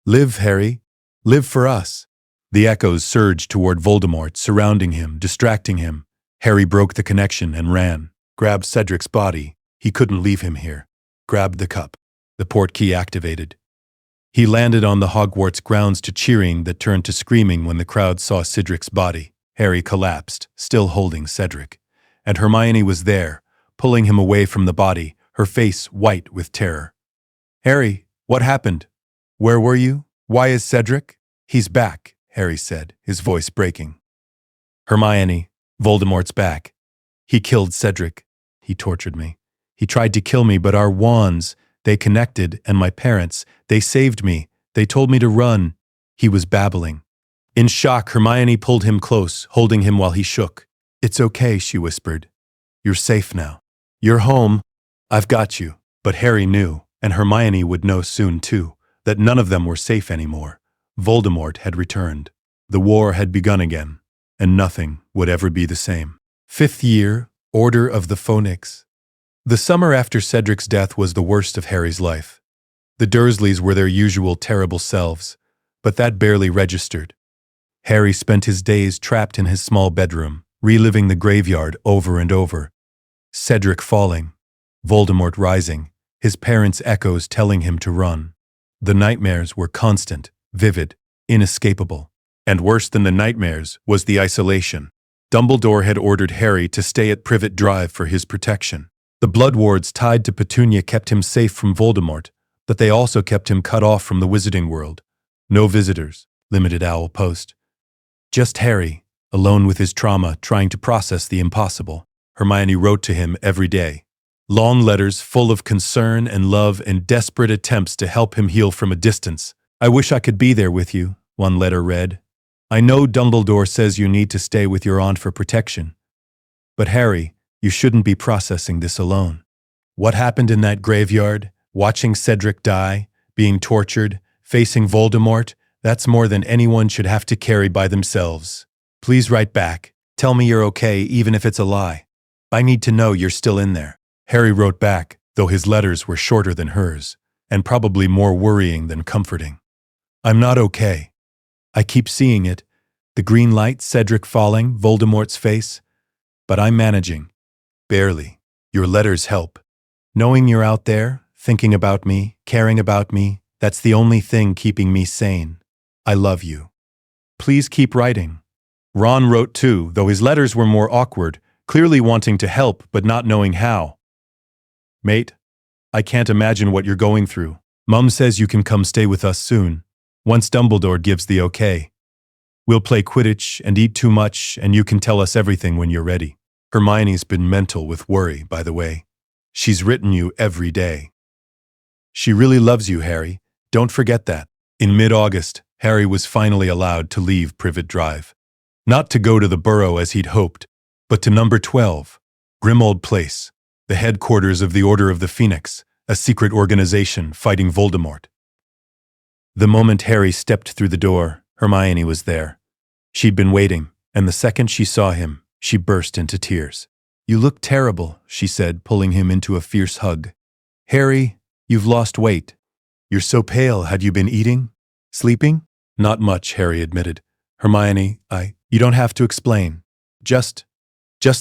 Live, Harry. Live for us. The echoes surged toward Voldemort, surrounding him, distracting him. Harry broke the connection and ran, grabbed Cedric's body. He couldn't leave him here. Grabbed the cup. The port key activated. He landed on the Hogwarts grounds to cheering that turned to screaming when the crowd saw Cedric's body. Harry collapsed, still holding Cedric. And Hermione was there, pulling him away from the body, her face white with terror. Harry, what happened? Where were you? Why is Cedric? He's back, Harry said, his voice breaking. Hermione, Voldemort's back. He killed Cedric. He tortured me. He tried to kill me, but our wands, they connected, and my parents, they saved me. They told me to run. He was babbling. In shock, Hermione pulled him close, holding him while he shook. It's okay, she whispered. You're safe now. You're home. I've got you. But Harry knew, and Hermione would know soon too, that none of them were safe anymore. Voldemort had returned. The war had begun again, and nothing would ever be the same. 5th year, Order of the Phoenix. The summer after Cedric's death was the worst of Harry's life. The Dursleys were their usual terrible selves, but that barely registered. Harry spent his days trapped in his small bedroom, reliving the graveyard over and over. Cedric falling, Voldemort rising, his parents' echoes telling him to run. The nightmares were constant, vivid, inescapable. And worse than the nightmares was the isolation. Dumbledore had ordered Harry to stay at Privet Drive for his protection. The blood wards tied to Petunia kept him safe from Voldemort, but they also kept him cut off from the wizarding world. No visitors, limited owl post. Just Harry, alone with his trauma, trying to process the impossible. Hermione wrote to him every day. Long letters full of concern and love and desperate attempts to help him heal from a distance. "I wish I could be there with you," one letter read. "I know Dumbledore says you need to stay with your aunt for protection. But Harry, you shouldn't be processing this alone. What happened in that graveyard, watching Cedric die, being tortured, facing Voldemort, that's more than anyone should have to carry by themselves. Please write back. Tell me you're okay even if it's a lie. I need to know you're still in there." Harry wrote back, though his letters were shorter than hers, and probably more worrying than comforting. "I'm not okay. I keep seeing it, the green light, Cedric falling, Voldemort's face. But I'm managing. Barely. Your letters help. Knowing you're out there, thinking about me, caring about me, that's the only thing keeping me sane. I love you. Please keep writing." Ron wrote too, though his letters were more awkward, clearly wanting to help but not knowing how. "Mate, I can't imagine what you're going through. Mum says you can come stay with us soon, once Dumbledore gives the okay. We'll play Quidditch and eat too much, and you can tell us everything when you're ready." Hermione's been mental with worry, by the way. She's written you every day. "She really loves you, Harry. Don't forget that." In mid-August, Harry was finally allowed to leave Privet Drive. Not to go to the Burrow as he'd hoped, but to number 12, Grimmauld Place, the headquarters of the Order of the Phoenix, a secret organization fighting Voldemort. The moment Harry stepped through the door, Hermione was there. She'd been waiting, and the second she saw him, she burst into tears. "You look terrible," she said, pulling him into a fierce hug. "Harry, you've lost weight. You're so pale. Had you been eating? Sleeping?" "Not much," Harry admitted. "Hermione, you don't have to explain. Just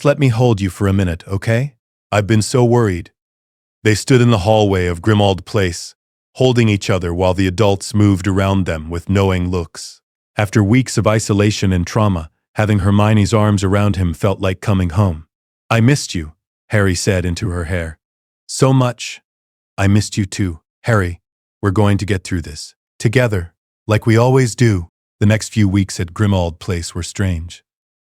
let me hold you for a minute, okay? I've been so worried." They stood in the hallway of Grimmauld Place, holding each other while the adults moved around them with knowing looks. After weeks of isolation and trauma, having Hermione's arms around him felt like coming home. "I missed you," Harry said into her hair. "So much." "I missed you too. Harry, we're going to get through this. Together, like we always do." The next few weeks at Grimmauld Place were strange.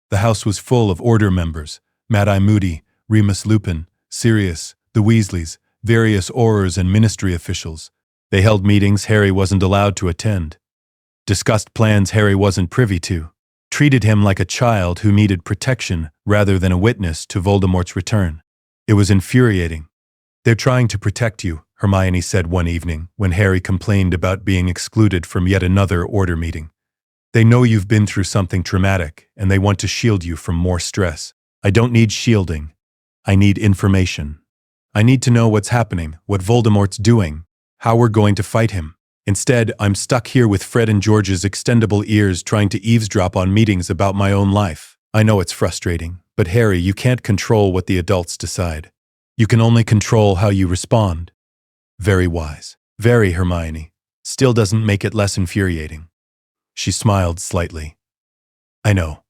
The house was full of Order members, Mad-Eye Moody, Remus Lupin, Sirius, the Weasleys, various Aurors and Ministry officials. They held meetings Harry wasn't allowed to attend. Discussed plans Harry wasn't privy to. Treated him like a child who needed protection rather than a witness to Voldemort's return. It was infuriating. "They're trying to protect you," Hermione said one evening when Harry complained about being excluded from yet another Order meeting. "They know you've been through something traumatic, and they want to shield you from more stress. I don't need shielding. I need information. I need to know what's happening, what Voldemort's doing, how we're going to fight him. Instead, I'm stuck here with Fred and George's extendable ears trying to eavesdrop on meetings about my own life. I know it's frustrating, but Harry, you can't control what the adults decide. You can only control how you respond." "Very wise. Very, Hermione. Still doesn't make it less infuriating." She smiled slightly. "I know.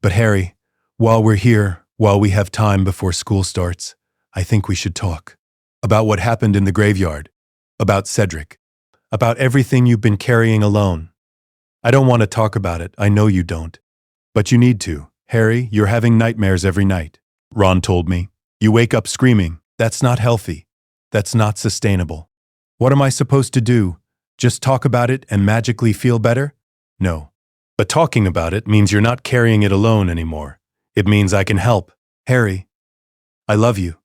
But Harry, while we're here, while we have time before school starts, I think we should talk. About what happened in the graveyard. About Cedric. About everything you've been carrying alone. I don't want to talk about it, I know you don't. But you need to. Harry, you're having nightmares every night. Ron told me. You wake up screaming. That's not healthy. That's not sustainable. What am I supposed to do? Just talk about it and magically feel better? No. But talking about it means you're not carrying it alone anymore. It means I can help. Harry, I love you.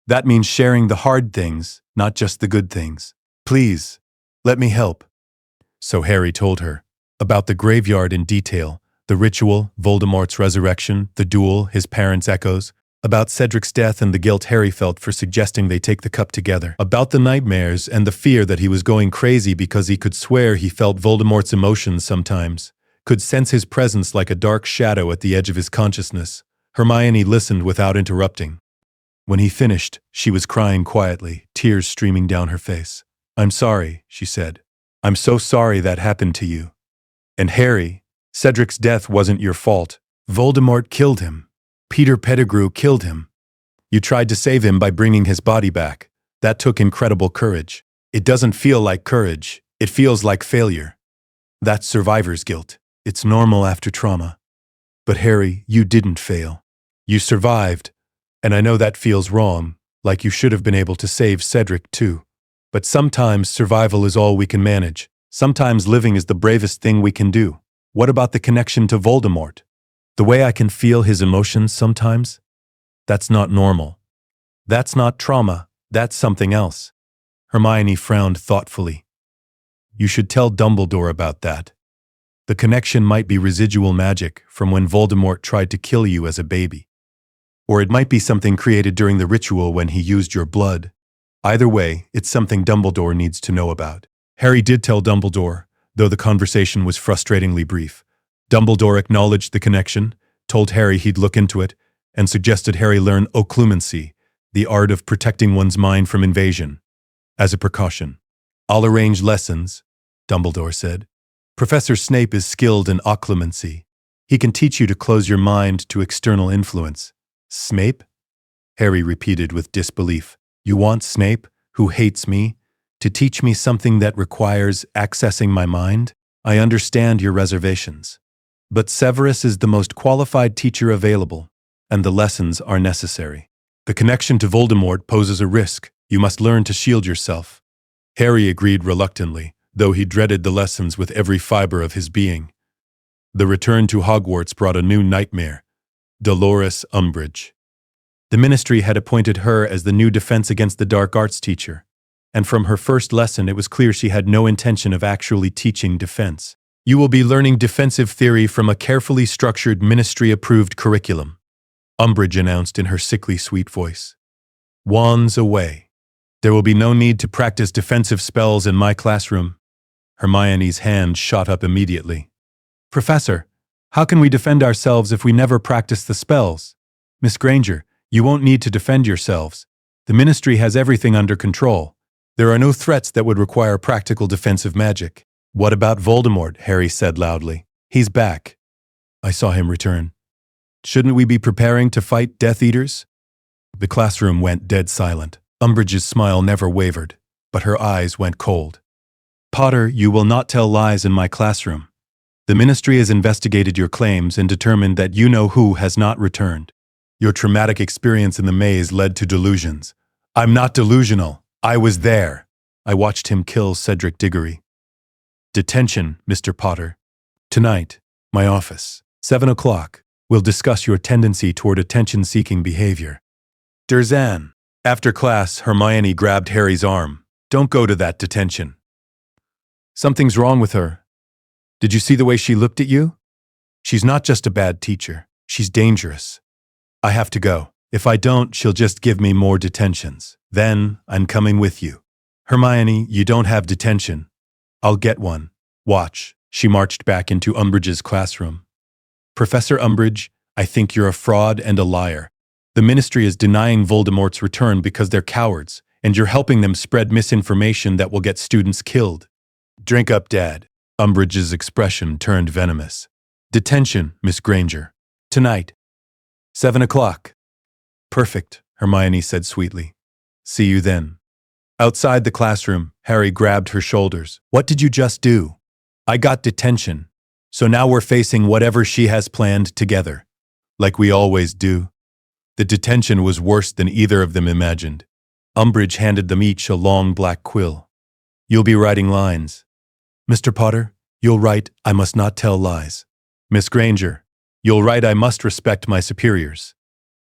That means sharing the hard things, not just the good things. Please, let me help." So Harry told her about the graveyard in detail, the ritual, Voldemort's resurrection, the duel, his parents' echoes, about Cedric's death and the guilt Harry felt for suggesting they take the cup together, about the nightmares and the fear that he was going crazy because he could swear he felt Voldemort's emotions sometimes, could sense his presence like a dark shadow at the edge of his consciousness. Hermione listened without interrupting. When he finished, she was crying quietly, tears streaming down her face. "I'm sorry," she said. "I'm so sorry that happened to you. And Harry, Cedric's death wasn't your fault. Voldemort killed him. Peter Pettigrew killed him. You tried to save him by bringing his body back. That took incredible courage. It doesn't feel like courage. It feels like failure. That's survivor's guilt. It's normal after trauma. But Harry, you didn't fail. You survived, and I know that feels wrong, like you should have been able to save Cedric too. But sometimes survival is all we can manage. Sometimes living is the bravest thing we can do. What about the connection to Voldemort? The way I can feel his emotions sometimes? That's not normal. That's not trauma. That's something else." Hermione frowned thoughtfully. "You should tell Dumbledore about that. The connection might be residual magic from when Voldemort tried to kill you as a baby. Or it might be something created during the ritual when he used your blood. Either way, it's something Dumbledore needs to know about." Harry did tell Dumbledore, though the conversation was frustratingly brief. Dumbledore acknowledged the connection, told Harry he'd look into it, and suggested Harry learn occlumency, the art of protecting one's mind from invasion, as a precaution. "I'll arrange lessons," Dumbledore said. "Professor Snape is skilled in occlumency. He can teach you to close your mind to external influence." "Snape?" Harry repeated with disbelief. "You want Snape, who hates me, to teach me something that requires accessing my mind? I understand your reservations. But Severus is the most qualified teacher available, and the lessons are necessary. The connection to Voldemort poses a risk. You must learn to shield yourself." Harry agreed reluctantly, though he dreaded the lessons with every fiber of his being. The return to Hogwarts brought a new nightmare: Dolores Umbridge. The Ministry had appointed her as the new Defense Against the Dark Arts teacher, and from her first lesson it was clear she had no intention of actually teaching defense. "You will be learning defensive theory from a carefully structured Ministry-approved curriculum," Umbridge announced in her sickly sweet voice. "Wands away. There will be no need to practice defensive spells in my classroom." Hermione's hand shot up immediately. "Professor, how can we defend ourselves if we never practice the spells? Miss Granger, you won't need to defend yourselves. The Ministry has everything under control. There are no threats that would require practical defensive magic." "What about Voldemort?" Harry said loudly. "He's back. I saw him return. Shouldn't we be preparing to fight Death Eaters?" The classroom went dead silent. Umbridge's smile never wavered, but her eyes went cold. "Potter, you will not tell lies in my classroom. The Ministry has investigated your claims and determined that you know who has not returned. Your traumatic experience in the maze led to delusions." "I'm not delusional. I was there. I watched him kill Cedric Diggory." "Detention, Mr. Potter. Tonight, my office, 7 o'clock. We'll discuss your tendency toward attention-seeking behavior." "Durzan." After class, Hermione grabbed Harry's arm. "Don't go to that detention. Something's wrong with her. Did you see the way she looked at you? She's not just a bad teacher. She's dangerous. I have to go. If I don't, she'll just give me more detentions. Then, I'm coming with you." "Hermione, you don't have detention. I'll get one. Watch." She marched back into Umbridge's classroom. "Professor Umbridge, I think you're a fraud and a liar. The Ministry is denying Voldemort's return because they're cowards, and you're helping them spread misinformation that will get students killed." "Drink up, Dad." Umbridge's expression turned venomous. "Detention, Miss Granger. Tonight. 7 o'clock. "Perfect," Hermione said sweetly. "See you then." Outside the classroom, Harry grabbed her shoulders. "What did you just do?" "I got detention. So now we're facing whatever she has planned together. Like we always do." The detention was worse than either of them imagined. Umbridge handed them each a long black quill. "You'll be writing lines. Mr. Potter, you'll write, 'I must not tell lies.' Miss Granger, you'll write, 'I must respect my superiors.'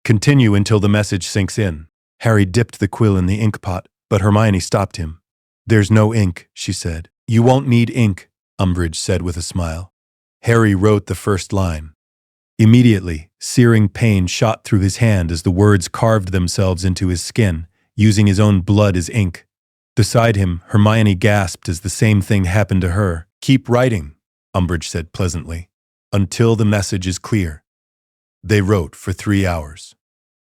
Continue until the message sinks in." Harry dipped the quill in the ink pot, but Hermione stopped him. "There's no ink," she said. "You won't need ink," Umbridge said with a smile. Harry wrote the first line. Immediately, searing pain shot through his hand as the words carved themselves into his skin, using his own blood as ink. Beside him, Hermione gasped as the same thing happened to her. "Keep writing." Umbridge said pleasantly. Until the message is clear. They wrote for 3 hours.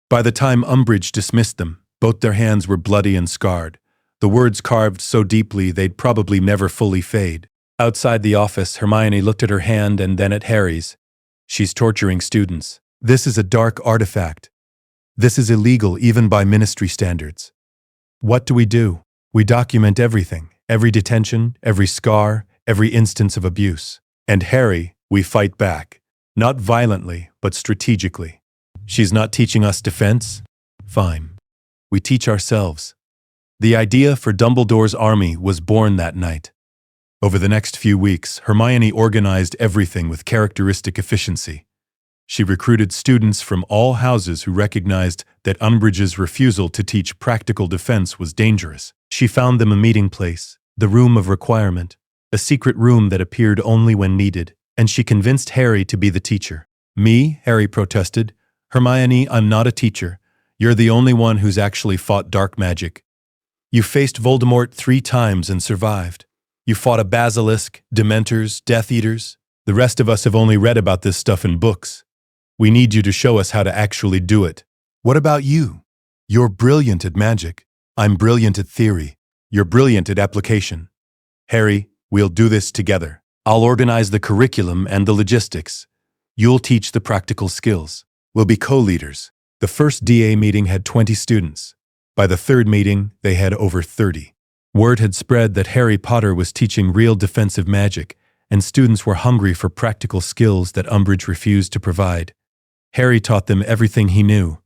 By the time Umbridge dismissed them, both their hands were bloody and scarred, the words carved so deeply they'd probably never fully fade. Outside the office, Hermione looked at her hand and then at Harry's. She's torturing students. This is a dark artifact. This is illegal even by ministry standards. What do? We document everything, every detention, every scar, every instance of abuse. And Harry, we fight back. Not violently, but strategically. She's not teaching us defense? Fine. We teach ourselves. The idea for Dumbledore's army was born that night. Over the next few weeks, Hermione organized everything with characteristic efficiency. She recruited students from all houses who recognized that Umbridge's refusal to teach practical defense was dangerous. She found them a meeting place, the room of requirement, a secret room that appeared only when needed, and she convinced Harry to be the teacher. Me, Harry protested. Hermione, I'm not a teacher. You're the only one who's actually fought dark magic. You faced Voldemort 3 times and survived. You fought a basilisk, dementors, Death Eaters. The rest of us have only read about this stuff in books. We need you to show us how to actually do it. What about you? You're brilliant at magic. I'm brilliant at theory. You're brilliant at application. Harry, we'll do this together. I'll organize the curriculum and the logistics. You'll teach the practical skills. We'll be co-leaders. The first DA meeting had 20 students. By the third meeting, they had over 30. Word had spread that Harry Potter was teaching real defensive magic, and students were hungry for practical skills that Umbridge refused to provide. Harry taught them everything he knew: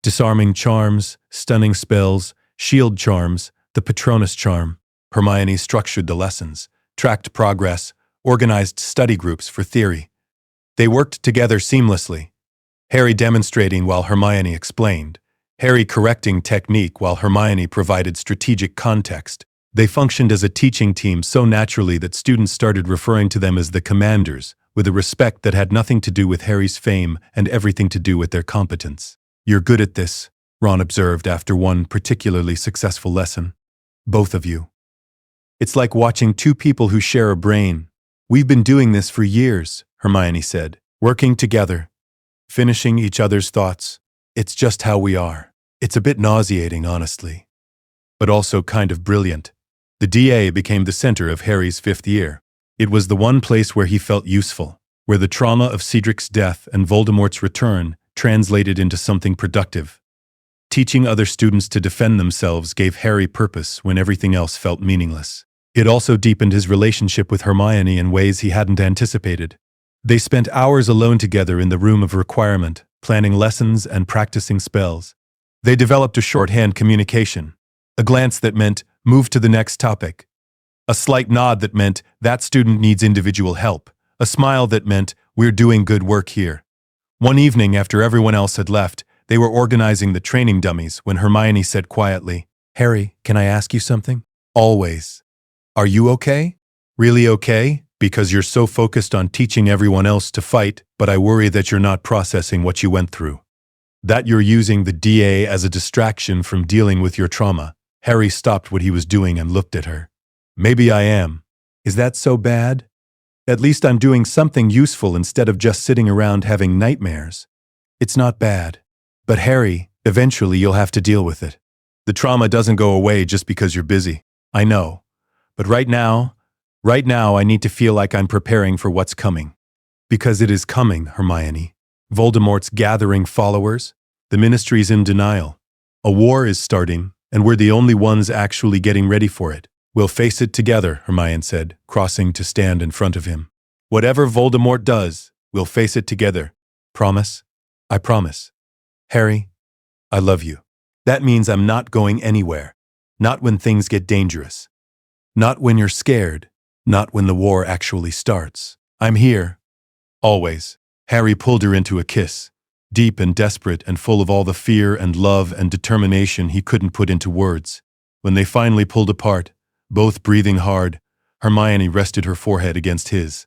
disarming charms, stunning spells, shield charms, the Patronus charm. Hermione structured the lessons, tracked progress, organized study groups for theory. They worked together seamlessly, Harry demonstrating while Hermione explained, Harry correcting technique while Hermione provided strategic context. They functioned as a teaching team so naturally that students started referring to them as the commanders, with a respect that had nothing to do with Harry's fame and everything to do with their competence. You're good at this, Ron observed after one particularly successful lesson. Both of you. It's like watching 2 people who share a brain. We've been doing this for years, Hermione said, working together, finishing each other's thoughts. It's just how we are. It's a bit nauseating, honestly, but also kind of brilliant. The DA became the center of Harry's 5th year. It was the one place where he felt useful, where the trauma of Cedric's death and Voldemort's return translated into something productive. Teaching other students to defend themselves gave Harry purpose when everything else felt meaningless. It also deepened his relationship with Hermione in ways he hadn't anticipated. They spent hours alone together in the room of requirement, planning lessons and practicing spells. They developed a shorthand communication, a glance that meant, move to the next topic. A slight nod that meant, that student needs individual help. A smile that meant, we're doing good work here. One evening after everyone else had left, they were organizing the training dummies when Hermione said quietly, Harry, can I ask you something? Always. Are you okay? Really okay? Because you're so focused on teaching everyone else to fight, but I worry that you're not processing what you went through. That you're using the DA as a distraction from dealing with your trauma. Harry stopped what he was doing and looked at her. Maybe I am. Is that so bad? At least I'm doing something useful instead of just sitting around having nightmares. It's not bad. But Harry, eventually you'll have to deal with it. The trauma doesn't go away just because you're busy. I know. But right now I need to feel like I'm preparing for what's coming. Because it is coming, Hermione. Voldemort's gathering followers. The Ministry's in denial. A war is starting, and we're the only ones actually getting ready for it. We'll face it together, Hermione said, crossing to stand in front of him. Whatever Voldemort does, we'll face it together. Promise? I promise. Harry, I love you. That means I'm not going anywhere. Not when things get dangerous. Not when you're scared. Not when the war actually starts. I'm here. Always. Harry pulled her into a kiss, deep and desperate and full of all the fear and love and determination he couldn't put into words. When they finally pulled apart, both breathing hard, Hermione rested her forehead against his.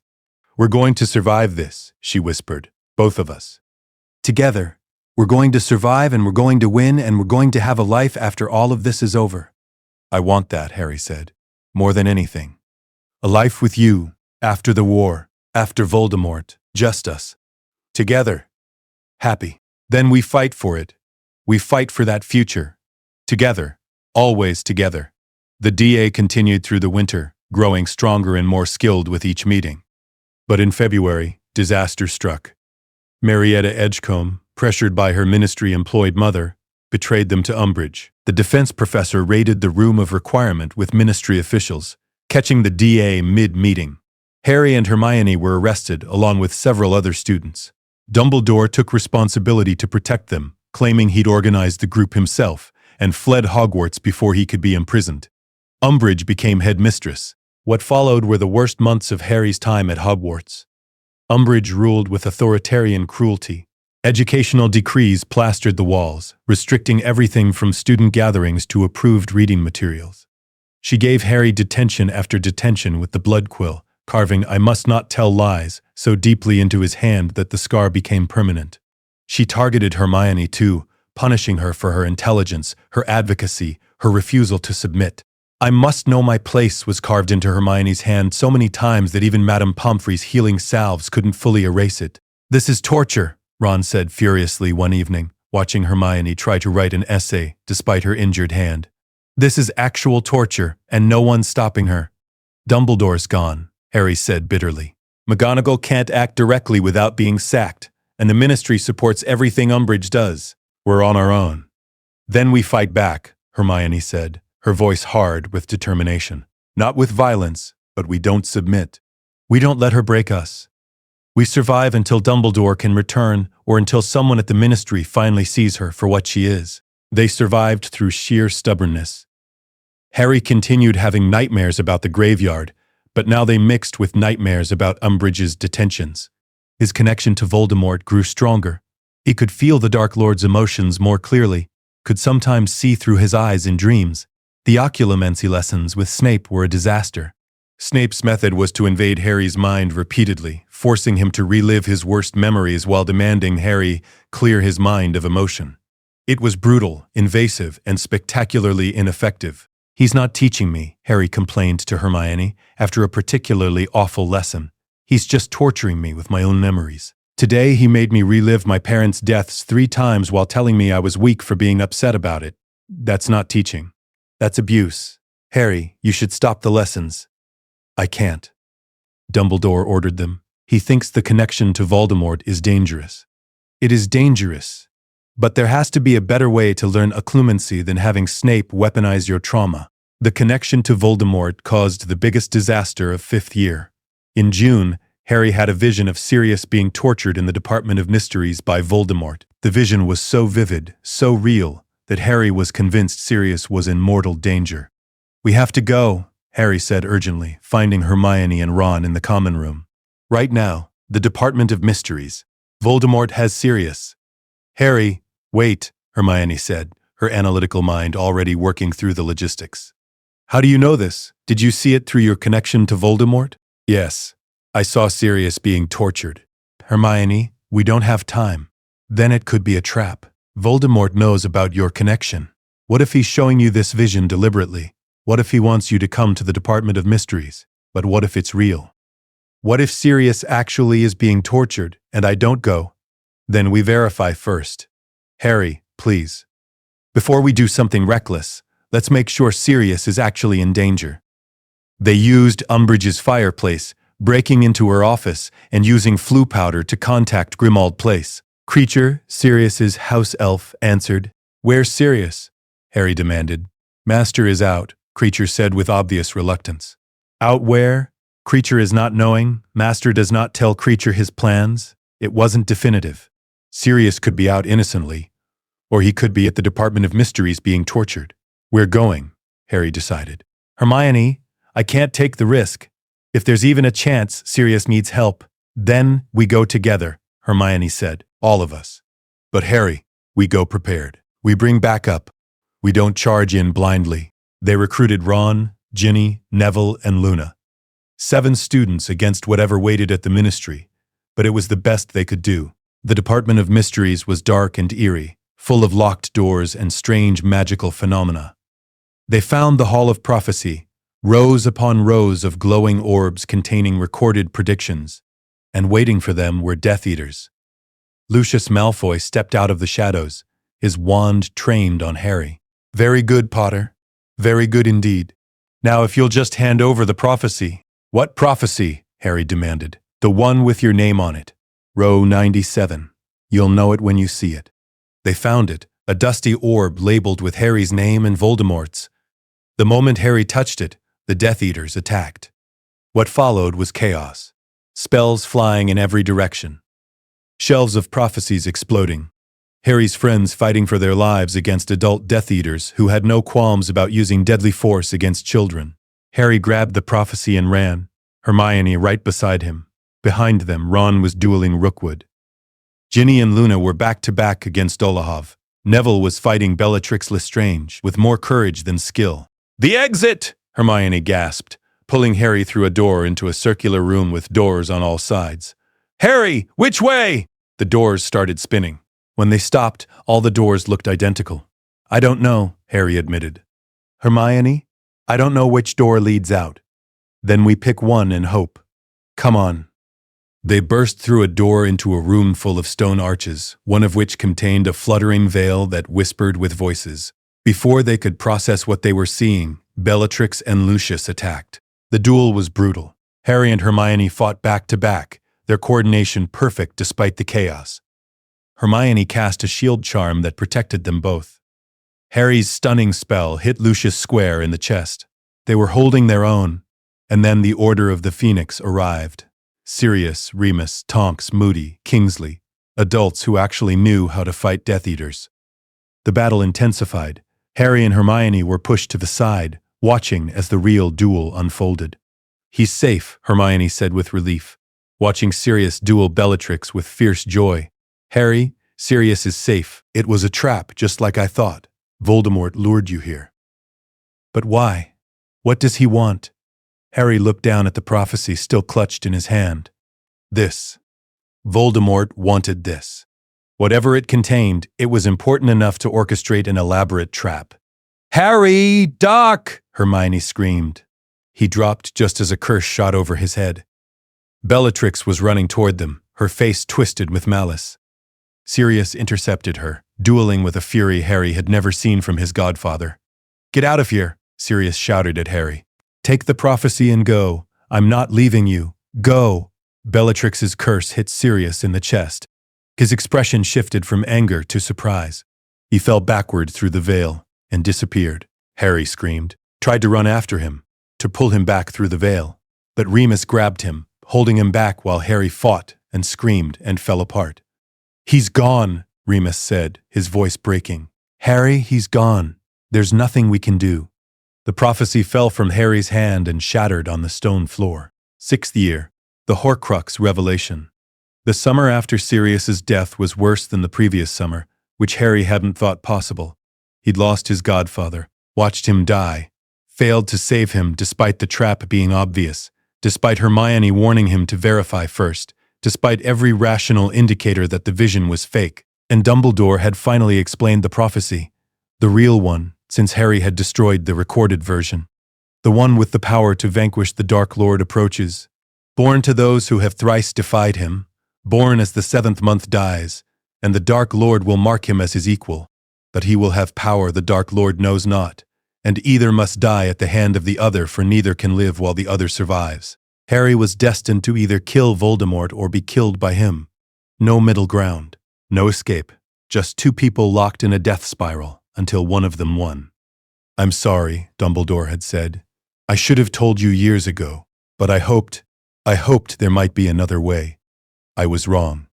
We're going to survive this, she whispered, both of us. Together. We're going to survive and we're going to win and we're going to have a life after all of this is over. I want that, Harry said, more than anything. A life with you, after the war. After Voldemort, just us. Together. Happy. Then we fight for it. We fight for that future. Together. Always together. The DA continued through the winter, growing stronger and more skilled with each meeting. But in February, disaster struck. Marietta Edgecombe, pressured by her ministry-employed mother, betrayed them to Umbridge. The defense professor raided the room of requirement with ministry officials, catching the DA mid-meeting. Harry and Hermione were arrested, along with several other students. Dumbledore took responsibility to protect them, claiming he'd organized the group himself, and fled Hogwarts before he could be imprisoned. Umbridge became headmistress. What followed were the worst months of Harry's time at Hogwarts. Umbridge ruled with authoritarian cruelty. Educational decrees plastered the walls, restricting everything from student gatherings to approved reading materials. She gave Harry detention after detention with the blood quill, carving "I must not tell lies" so deeply into his hand that the scar became permanent. She targeted Hermione too, punishing her for her intelligence, her advocacy, her refusal to submit. "I must know my place" was carved into Hermione's hand so many times that even Madame Pomfrey's healing salves couldn't fully erase it. "This is torture," Ron said furiously one evening, watching Hermione try to write an essay despite her injured hand. "This is actual torture, and no one's stopping her." "Dumbledore's gone," Harry said bitterly. "McGonagall can't act directly without being sacked, and the Ministry supports everything Umbridge does. We're on our own." "Then we fight back," Hermione said, her voice hard with determination. "Not with violence, but we don't submit. We don't let her break us. We survive until Dumbledore can return or until someone at the Ministry finally sees her for what she is." They survived through sheer stubbornness. Harry continued having nightmares about the graveyard, but now they mixed with nightmares about Umbridge's detentions. His connection to Voldemort grew stronger. He could feel the Dark Lord's emotions more clearly, could sometimes see through his eyes in dreams. The occlumency lessons with Snape were a disaster. Snape's method was to invade Harry's mind repeatedly, forcing him to relive his worst memories while demanding Harry clear his mind of emotion. It was brutal, invasive, and spectacularly ineffective. "He's not teaching me," Harry complained to Hermione after a particularly awful lesson. "He's just torturing me with my own memories. Today he made me relive my parents' deaths 3 times while telling me I was weak for being upset about it. That's not teaching. That's abuse. Harry, you should stop the lessons." "I can't." Dumbledore ordered them. "He thinks the connection to Voldemort is dangerous." "It is dangerous. But there has to be a better way to learn occlumency than having Snape weaponize your trauma." The connection to Voldemort caused the biggest disaster of 5th year. In June, Harry had a vision of Sirius being tortured in the Department of Mysteries by Voldemort. The vision was so vivid, so real, that Harry was convinced Sirius was in mortal danger. "We have to go," Harry said urgently, finding Hermione and Ron in the common room. "Right now, the Department of Mysteries. Voldemort has Sirius." "Harry, wait," Hermione said, her analytical mind already working through the logistics. "How do you know this? Did you see it through your connection to Voldemort?" "Yes. I saw Sirius being tortured." "Hermione, we don't have time. Then it could be a trap. Voldemort knows about your connection. What if he's showing you this vision deliberately? What if he wants you to come to the Department of Mysteries? But what if it's real? What if Sirius actually is being tortured, and I don't go? Then we verify first. Harry, please. Before we do something reckless, let's make sure Sirius is actually in danger." They used Umbridge's fireplace, breaking into her office and using flu powder to contact Grimmauld Place. "Creature," Sirius's house elf answered. "Where's Sirius?" Harry demanded. "Master is out," Creature said with obvious reluctance. "Out where?" Creature is not knowing. Master does not tell Creature his plans. It wasn't definitive. Sirius could be out innocently, or he could be at the Department of Mysteries being tortured. "We're going," Harry decided. "Hermione, I can't take the risk. If there's even a chance Sirius needs help, then we go together," Hermione said. "All of us. But Harry, we go prepared. We bring backup. We don't charge in blindly." They recruited Ron, Ginny, Neville, and Luna. 7 students against whatever waited at the Ministry, but it was the best they could do. The Department of Mysteries was dark and eerie, full of locked doors and strange magical phenomena. They found the Hall of Prophecy, rows upon rows of glowing orbs containing recorded predictions. and waiting for them were Death Eaters. Lucius Malfoy stepped out of the shadows, his wand trained on Harry. "Very good, Potter. Very good indeed. Now if you'll just hand over the prophecy." "What prophecy?" Harry demanded. "The one with your name on it. Row 97. You'll know it when you see it." They found it, a dusty orb labeled with Harry's name and Voldemort's. The moment Harry touched it, the Death Eaters attacked. What followed was chaos. Spells flying in every direction. Shelves of prophecies exploding. Harry's friends fighting for their lives against adult Death Eaters who had no qualms about using deadly force against children. Harry grabbed the prophecy and ran, Hermione right beside him. Behind them, Ron was dueling Rookwood. Ginny and Luna were back-to-back against Dolohov. Neville was fighting Bellatrix Lestrange with more courage than skill. "The exit!" Hermione gasped, pulling Harry through a door into a circular room with doors on all sides. "Harry, which way?" The doors started spinning. When they stopped, all the doors looked identical. "I don't know," Harry admitted. "Hermione, I don't know which door leads out." "Then we pick one and hope. Come on." They burst through a door into a room full of stone arches, one of which contained a fluttering veil that whispered with voices. Before they could process what they were seeing, Bellatrix and Lucius attacked. The duel was brutal. Harry and Hermione fought back to back, their coordination perfect despite the chaos. Hermione cast a shield charm that protected them both. Harry's stunning spell hit Lucius square in the chest. They were holding their own, and then the Order of the Phoenix arrived. Sirius, Remus, Tonks, Moody, Kingsley, adults who actually knew how to fight Death Eaters. The battle intensified. Harry and Hermione were pushed to the side, watching as the real duel unfolded. "He's safe," Hermione said with relief, watching Sirius duel Bellatrix with fierce joy. "Harry, Sirius is safe. It was a trap, just like I thought. Voldemort lured you here." "But why? What does he want?" Harry looked down at the prophecy still clutched in his hand. This. Voldemort wanted this. Whatever it contained, it was important enough to orchestrate an elaborate trap. "Harry, duck!" Hermione screamed. He dropped just as a curse shot over his head. Bellatrix was running toward them, her face twisted with malice. Sirius intercepted her, dueling with a fury Harry had never seen from his godfather. "Get out of here!" Sirius shouted at Harry. "Take the prophecy and go. I'm not leaving you. Go!" Bellatrix's curse hit Sirius in the chest. His expression shifted from anger to surprise. He fell backward through the veil and disappeared. Harry screamed, tried to run after him, to pull him back through the veil. But Remus grabbed him, holding him back while Harry fought and screamed and fell apart. "He's gone," Remus said, his voice breaking. "Harry, he's gone. There's nothing we can do." The prophecy fell from Harry's hand and shattered on the stone floor. 6th year. The Horcrux revelation. The summer after Sirius's death was worse than the previous summer, which Harry hadn't thought possible. He'd lost his godfather, watched him die, failed to save him despite the trap being obvious, despite Hermione warning him to verify first, despite every rational indicator that the vision was fake. And Dumbledore had finally explained the prophecy, the real one, since Harry had destroyed the recorded version. The one with the power to vanquish the Dark Lord approaches. Born to those who have thrice defied him, born as the 7th month dies, and the Dark Lord will mark him as his equal. But he will have power the Dark Lord knows not, and either must die at the hand of the other, for neither can live while the other survives. Harry was destined to either kill Voldemort or be killed by him. No middle ground, no escape, just two people locked in a death spiral until one of them won. "I'm sorry," Dumbledore had said. "I should have told you years ago, but I hoped there might be another way. I was wrong."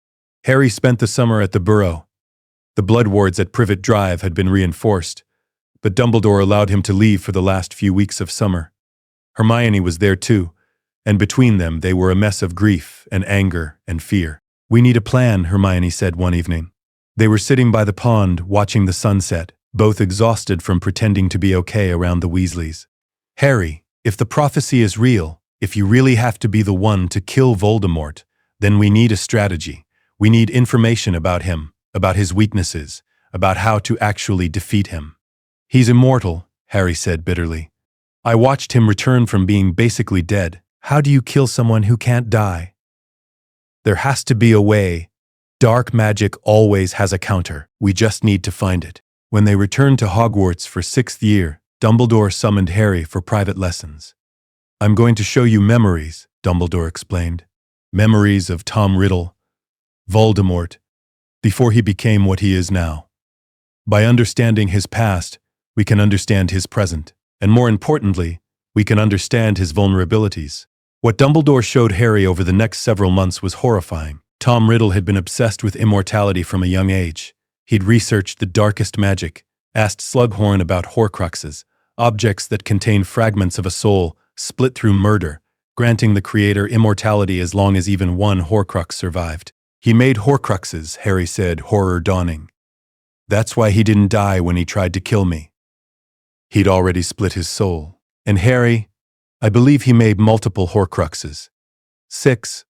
Harry spent the summer at the Burrow. The blood wards at Privet Drive had been reinforced, but Dumbledore allowed him to leave for the last few weeks of summer. Hermione was there too, and between them they were a mess of grief and anger and fear. "We need a plan," Hermione said one evening. They were sitting by the pond watching the sunset, both exhausted from pretending to be okay around the Weasleys. "Harry, if the prophecy is real, if you really have to be the one to kill Voldemort, then we need a strategy. We need information about him, about his weaknesses, about how to actually defeat him." "He's immortal," Harry said bitterly. "I watched him return from being basically dead. How do you kill someone who can't die?" There has to be a way. Dark magic always has a counter. We just need to find it. When they returned to Hogwarts for 6th year, Dumbledore summoned Harry for private lessons. I'm going to show you memories, Dumbledore explained. Memories of Tom Riddle, Voldemort, before he became what he is now. By understanding his past, we can understand his present, and more importantly, we can understand his vulnerabilities. What Dumbledore showed Harry over the next several months was horrifying. Tom Riddle had been obsessed with immortality from a young age. He'd researched the darkest magic, asked Slughorn about Horcruxes, objects that contain fragments of a soul split through murder, granting the creator immortality as long as even one Horcrux survived. He made Horcruxes, Harry said, horror dawning. That's why he didn't die when he tried to kill me. He'd already split his soul. And Harry, I believe he made multiple Horcruxes. 6,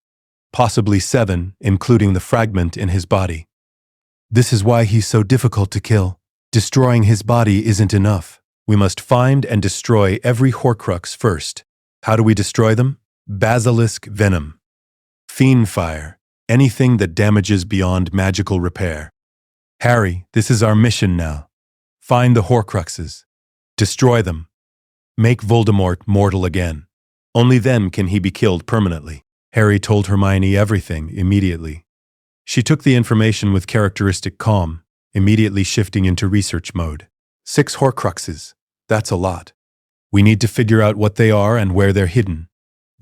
possibly 7, including the fragment in his body. This is why he's so difficult to kill. Destroying his body isn't enough. We must find and destroy every Horcrux first. How do we destroy them? Basilisk venom. Fiend fire. Anything that damages beyond magical repair. Harry, this is our mission now. Find the Horcruxes. Destroy them. Make Voldemort mortal again. Only then can he be killed permanently. Harry told Hermione everything immediately. She took the information with characteristic calm, immediately shifting into research mode. 6 Horcruxes. That's a lot. We need to figure out what they are and where they're hidden.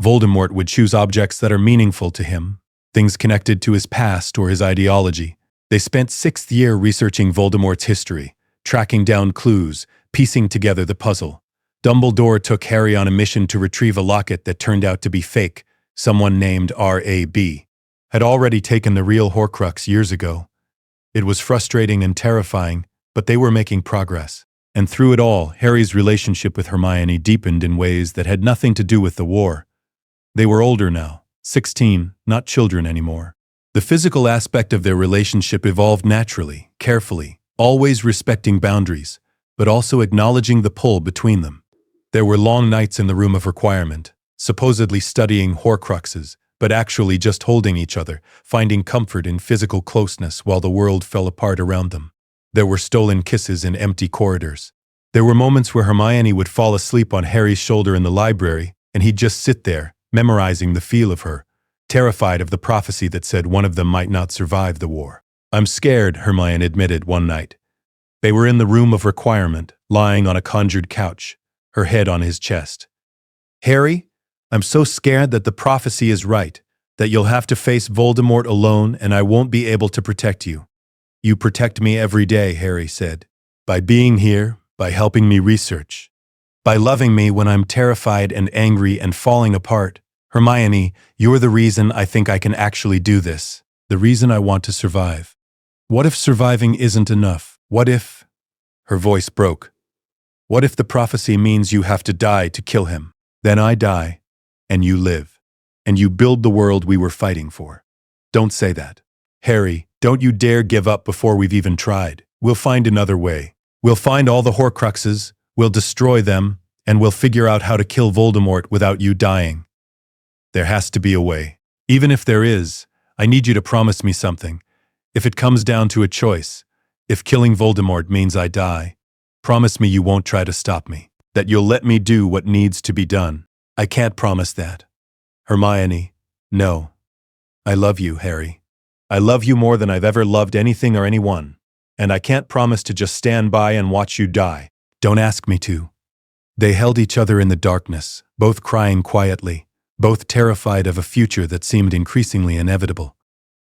Voldemort would choose objects that are meaningful to him, things connected to his past or his ideology. They spent 6th year researching Voldemort's history, tracking down clues, piecing together the puzzle. Dumbledore took Harry on a mission to retrieve a locket that turned out to be fake. Someone named R.A.B. had already taken the real Horcrux years ago. It was frustrating and terrifying, but they were making progress. And through it all, Harry's relationship with Hermione deepened in ways that had nothing to do with the war. They were older now, 16, not children anymore. The physical aspect of their relationship evolved naturally, carefully, always respecting boundaries, but also acknowledging the pull between them. There were long nights in the room of requirement, supposedly studying Horcruxes, but actually just holding each other, finding comfort in physical closeness while the world fell apart around them. There were stolen kisses in empty corridors. There were moments where Hermione would fall asleep on Harry's shoulder in the library, and he'd just sit there, memorizing the feel of her, terrified of the prophecy that said one of them might not survive the war. I'm scared, Hermione admitted one night. They were in the room of requirement, lying on a conjured couch, her head on his chest. Harry, I'm so scared that the prophecy is right, that you'll have to face Voldemort alone and I won't be able to protect you. You protect me every day, Harry said. By being here, by helping me research, by loving me when I'm terrified and angry and falling apart. Hermione, you're the reason I think I can actually do this, the reason I want to survive. What if surviving isn't enough? What if... Her voice broke. What if the prophecy means you have to die to kill him? Then I die, and you live, and you build the world we were fighting for. Don't say that. Harry, don't you dare give up before we've even tried. We'll find another way. We'll find all the Horcruxes, we'll destroy them, and we'll figure out how to kill Voldemort without you dying. There has to be a way. Even if there is, I need you to promise me something. If it comes down to a choice, if killing Voldemort means I die, promise me you won't try to stop me, that you'll let me do what needs to be done. I can't promise that. Hermione, no. I love you, Harry. I love you more than I've ever loved anything or anyone, and I can't promise to just stand by and watch you die. Don't ask me to. They held each other in the darkness, both crying quietly, both terrified of a future that seemed increasingly inevitable.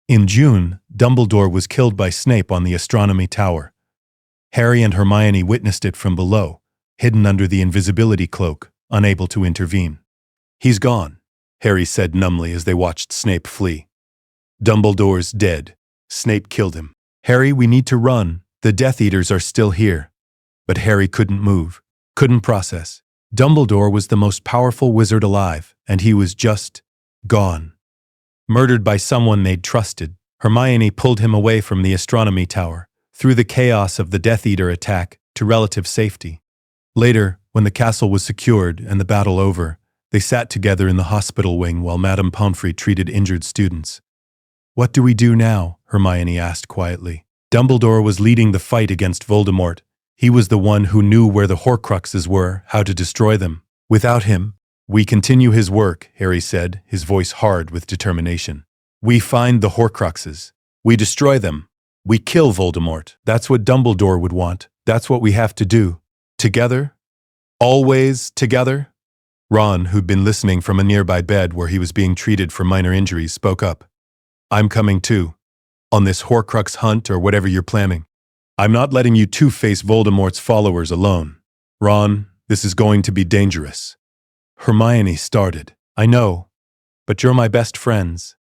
In June, Dumbledore was killed by Snape on the astronomy tower. Harry and Hermione witnessed it from below, hidden under the invisibility cloak, unable to intervene. He's gone, Harry said numbly as they watched Snape flee. Dumbledore's dead. Snape killed him. Harry, we need to run. The Death Eaters are still here. But Harry couldn't move, couldn't process. Dumbledore was the most powerful wizard alive, and he was just gone. Murdered by someone they'd trusted, Hermione pulled him away from the astronomy tower, through the chaos of the Death Eater attack, to relative safety. Later, when the castle was secured and the battle over, they sat together in the hospital wing while Madame Pomfrey treated injured students. "What do we do now?" Hermione asked quietly. Dumbledore was leading the fight against Voldemort. He was the one who knew where the Horcruxes were, how to destroy them. Without him, "We continue his work," Harry said, his voice hard with determination. "We find the Horcruxes. We destroy them. We kill Voldemort. That's what Dumbledore would want. That's what we have to do. Together? Always together?" Ron, who'd been listening from a nearby bed where he was being treated for minor injuries, spoke up. "I'm coming too. On this Horcrux hunt or whatever you're planning. I'm not letting you two face Voldemort's followers alone. Ron, this is going to be dangerous." Hermione started. "I know, but you're my best friends.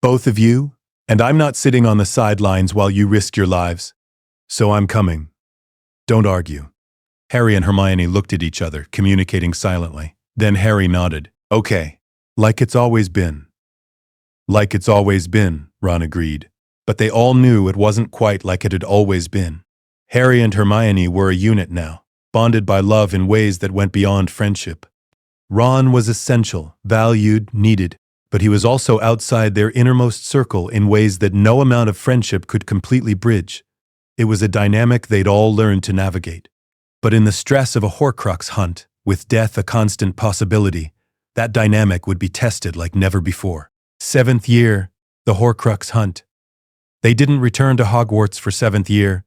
Both of you, and I'm not sitting on the sidelines while you risk your lives. So I'm coming. Don't argue." Harry and Hermione looked at each other, communicating silently. Then Harry nodded. "Okay, like it's always been." "Like it's always been," Ron agreed. But they all knew it wasn't quite like it had always been. Harry and Hermione were a unit now, bonded by love in ways that went beyond friendship. Ron was essential, valued, needed, but he was also outside their innermost circle in ways that no amount of friendship could completely bridge. It was a dynamic they'd all learned to navigate. But in the stress of a Horcrux hunt, with death a constant possibility, that dynamic would be tested like never before. 7th year, the Horcrux hunt. They didn't return to Hogwarts for 7th year.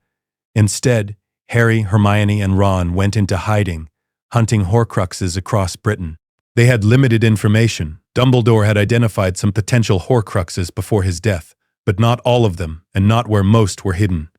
Instead, Harry, Hermione, and Ron went into hiding, hunting Horcruxes across Britain. They had limited information. Dumbledore had identified some potential Horcruxes before his death, but not all of them, and not where most were hidden.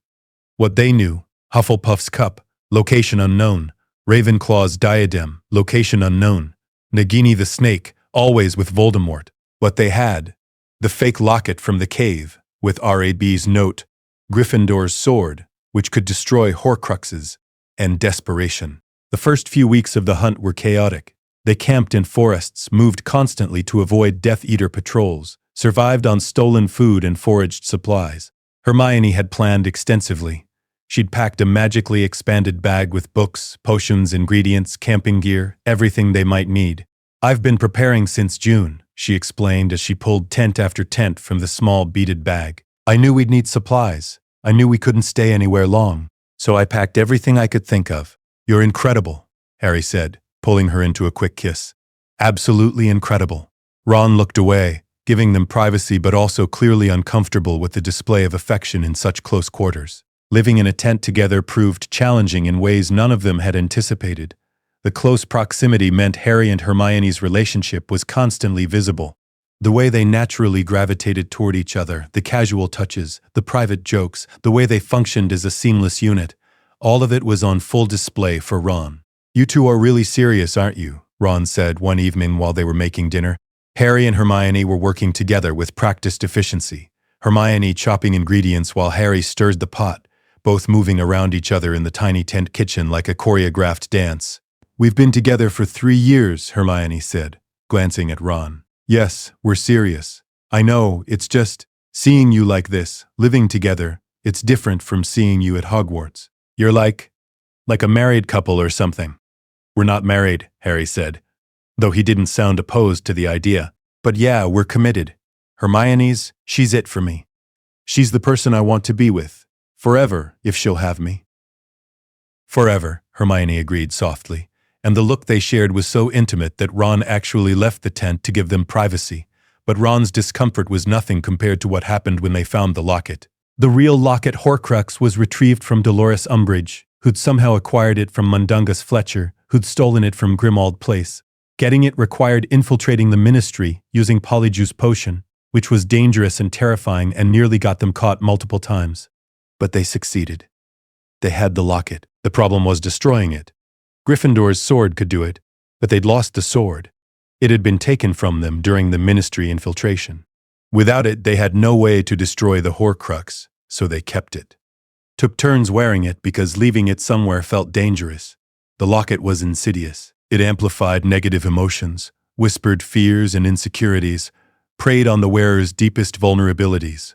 What they knew, Hufflepuff's cup, location unknown, Ravenclaw's diadem, location unknown, Nagini the snake, always with Voldemort. What they had, the fake locket from the cave, with RAB's note, Gryffindor's sword, which could destroy Horcruxes, and desperation. The first few weeks of the hunt were chaotic. They camped in forests, moved constantly to avoid Death Eater patrols, survived on stolen food and foraged supplies. Hermione had planned extensively. She'd packed a magically expanded bag with books, potions, ingredients, camping gear, everything they might need. "I've been preparing since June," she explained as she pulled tent after tent from the small beaded bag. "I knew we'd need supplies. I knew we couldn't stay anywhere long. So I packed everything I could think of." "You're incredible," Harry said, pulling her into a quick kiss. "Absolutely incredible." Ron looked away, giving them privacy but also clearly uncomfortable with the display of affection in such close quarters. Living in a tent together proved challenging in ways none of them had anticipated. The close proximity meant Harry and Hermione's relationship was constantly visible. The way they naturally gravitated toward each other, the casual touches, the private jokes, the way they functioned as a seamless unit, all of it was on full display for Ron. "You two are really serious, aren't you?" Ron said one evening while they were making dinner. Harry and Hermione were working together with practiced efficiency, Hermione chopping ingredients while Harry stirred the pot, both moving around each other in the tiny tent kitchen like a choreographed dance. "We've been together for 3 years, Hermione said, glancing at Ron. "Yes, we're serious. I know, it's just, seeing you like this, living together, it's different from seeing you at Hogwarts. You're like a married couple or something." "We're not married," Harry said, though he didn't sound opposed to the idea. "But yeah, we're committed. She's it for me. She's the person I want to be with. Forever, if she'll have me." "Forever," Hermione agreed softly, and the look they shared was so intimate that Ron actually left the tent to give them privacy. But Ron's discomfort was nothing compared to what happened when they found the locket. The real locket Horcrux was retrieved from Dolores Umbridge, who'd somehow acquired it from Mundungus Fletcher, who'd stolen it from Grimmauld Place. Getting it required infiltrating the Ministry using Polyjuice Potion, which was dangerous and terrifying and nearly got them caught multiple times. But they succeeded. They had the locket. The problem was destroying it. Gryffindor's sword could do it, but they'd lost the sword. It had been taken from them during the Ministry infiltration. Without it, they had no way to destroy the Horcrux, so they kept it. Took turns wearing it because leaving it somewhere felt dangerous. The locket was insidious. It amplified negative emotions, whispered fears and insecurities, preyed on the wearer's deepest vulnerabilities.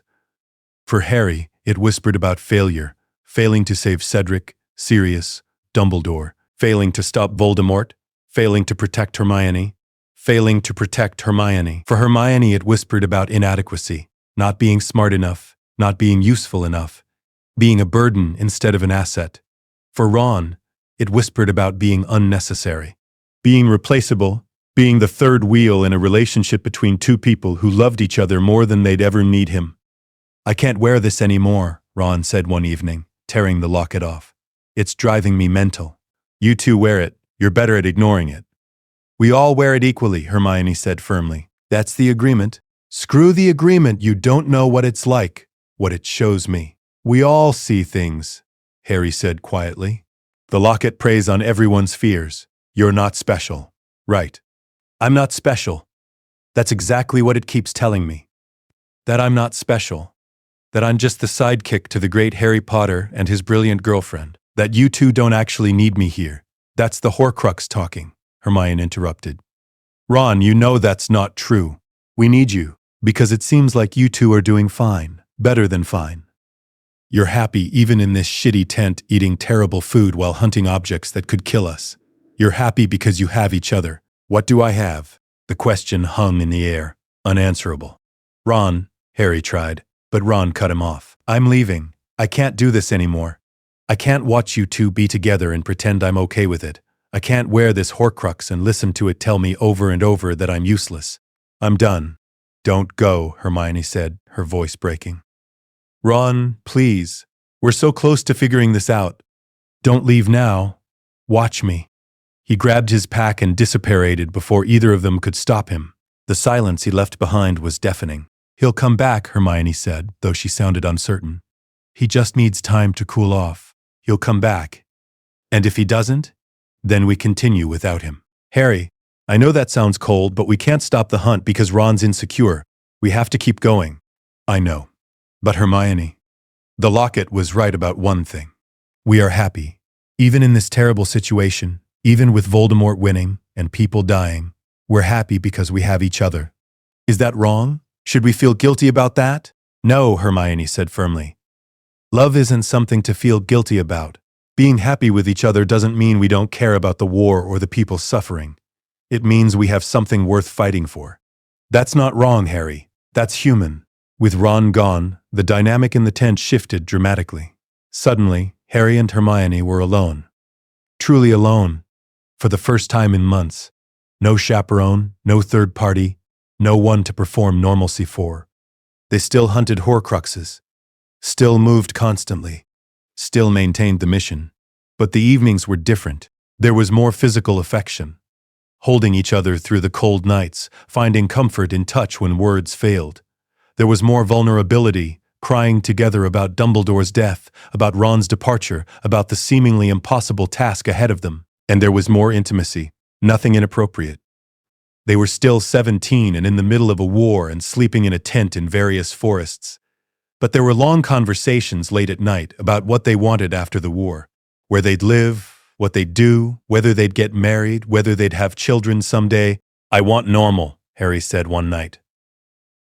For Harry, it whispered about failure, failing to save Cedric, Sirius, Dumbledore, failing to stop Voldemort, failing to protect Hermione, failing to protect Hermione. For Hermione, it whispered about inadequacy, Not being smart enough, not being useful enough, being a burden instead of an asset. For Ron, it whispered about being unnecessary, being replaceable, being the third wheel in a relationship between two people who loved each other more than they'd ever need him. "I can't wear this anymore," Ron said one evening, tearing the locket off. "It's driving me mental. You two wear it. You're better at ignoring it." "We all wear it equally," Hermione said firmly. "That's the agreement." "Screw the agreement. You don't know what it's like, what it shows me." "We all see things," Harry said quietly. "The locket preys on everyone's fears. You're not special." "Right. I'm not special. That's exactly what it keeps telling me. That I'm not special. That I'm just the sidekick to the great Harry Potter and his brilliant girlfriend. That you two don't actually need me here. That's the Horcrux talking," Hermione interrupted. "Ron, you know that's not true. We need you, because it seems like you two are doing fine, better than fine. You're happy even in this shitty tent eating terrible food while hunting objects that could kill us. You're happy because you have each other. What do I have?" The question hung in the air, unanswerable. "Ron," Harry tried, but Ron cut him off. "I'm leaving. I can't do this anymore. I can't watch you two be together and pretend I'm okay with it. I can't wear this Horcrux and listen to it tell me over and over that I'm useless. I'm done." "Don't go," Hermione said, her voice breaking. "Ron, please. We're so close to figuring this out. Don't leave now. Watch me." He grabbed his pack and disapparated before either of them could stop him. The silence he left behind was deafening. "He'll come back," Hermione said, though she sounded uncertain. "He just needs time to cool off. He'll come back. And if he doesn't, then we continue without him." "Harry, I know that sounds cold, but we can't stop the hunt because Ron's insecure. We have to keep going." "I know. But Hermione, the locket was right about one thing. We are happy. Even in this terrible situation, even with Voldemort winning and people dying, we're happy because we have each other. Is that wrong? Should we feel guilty about that?" "No," Hermione said firmly. "Love isn't something to feel guilty about. Being happy with each other doesn't mean we don't care about the war or the people suffering. It means we have something worth fighting for." "That's not wrong, Harry. That's human." With Ron gone, the dynamic in the tent shifted dramatically. Suddenly, Harry and Hermione were alone. Truly alone. For the first time in months. No chaperone, no third party, no one to perform normalcy for. They still hunted Horcruxes. Still moved constantly. Still maintained the mission. But the evenings were different. There was more physical affection. Holding each other through the cold nights, finding comfort in touch when words failed. There was more vulnerability, crying together about Dumbledore's death, about Ron's departure, about the seemingly impossible task ahead of them. And there was more intimacy, nothing inappropriate. They were still 17 and in the middle of a war and sleeping in a tent in various forests. But there were long conversations late at night about what they wanted after the war, where they'd live, what they'd do, whether they'd get married, whether they'd have children someday. "I want normal," Harry said one night.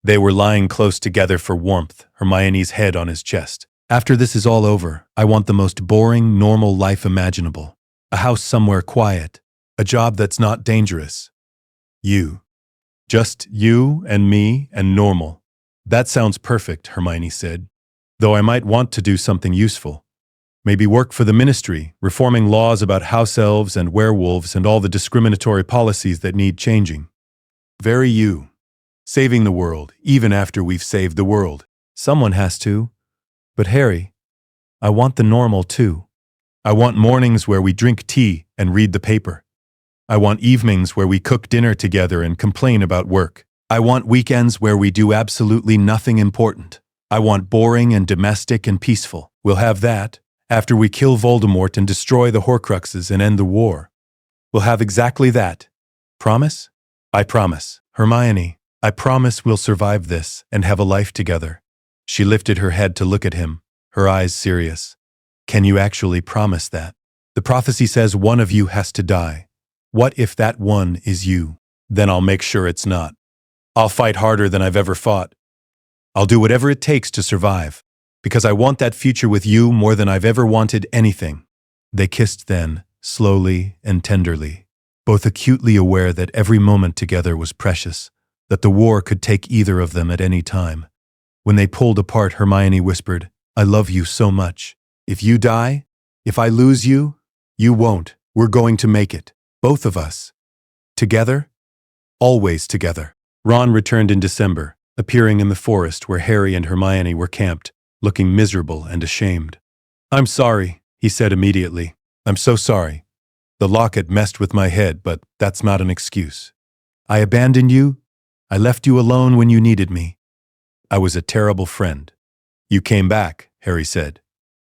They were lying close together for warmth, Hermione's head on his chest. "After this is all over, I want the most boring, normal life imaginable. A house somewhere quiet. A job that's not dangerous. You. Just you and me and normal." "That sounds perfect," Hermione said. "Though I might want to do something useful. Maybe work for the ministry, reforming laws about house elves and werewolves and all the discriminatory policies that need changing. Very you. Saving the world, even after we've saved the world. Someone has to. But Harry, I want the normal too. I want mornings where we drink tea and read the paper. I want evenings where we cook dinner together and complain about work. I want weekends where we do absolutely nothing important. I want boring and domestic and peaceful. We'll have that after we kill Voldemort and destroy the Horcruxes and end the war. We'll have exactly that. Promise?" "I promise." "Hermione, I promise we'll survive this and have a life together." She lifted her head to look at him, her eyes serious. "Can you actually promise that? The prophecy says one of you has to die. What if that one is you? Then I'll make sure it's not. I'll fight harder than I've ever fought. I'll do whatever it takes to survive, because I want that future with you more than I've ever wanted anything." They kissed then, slowly and tenderly, both acutely aware that every moment together was precious, that the war could take either of them at any time. When they pulled apart, Hermione whispered, "I love you so much. If you die, if I lose you, you won't. We're going to make it. Both of us. Together? Always together." Ron returned in December, appearing in the forest where Harry and Hermione were camped, looking miserable and ashamed. "I'm sorry," he said immediately. "I'm so sorry. The locket messed with my head, but that's not an excuse. I abandoned you. I left you alone when you needed me. I was a terrible friend." "You came back," Harry said.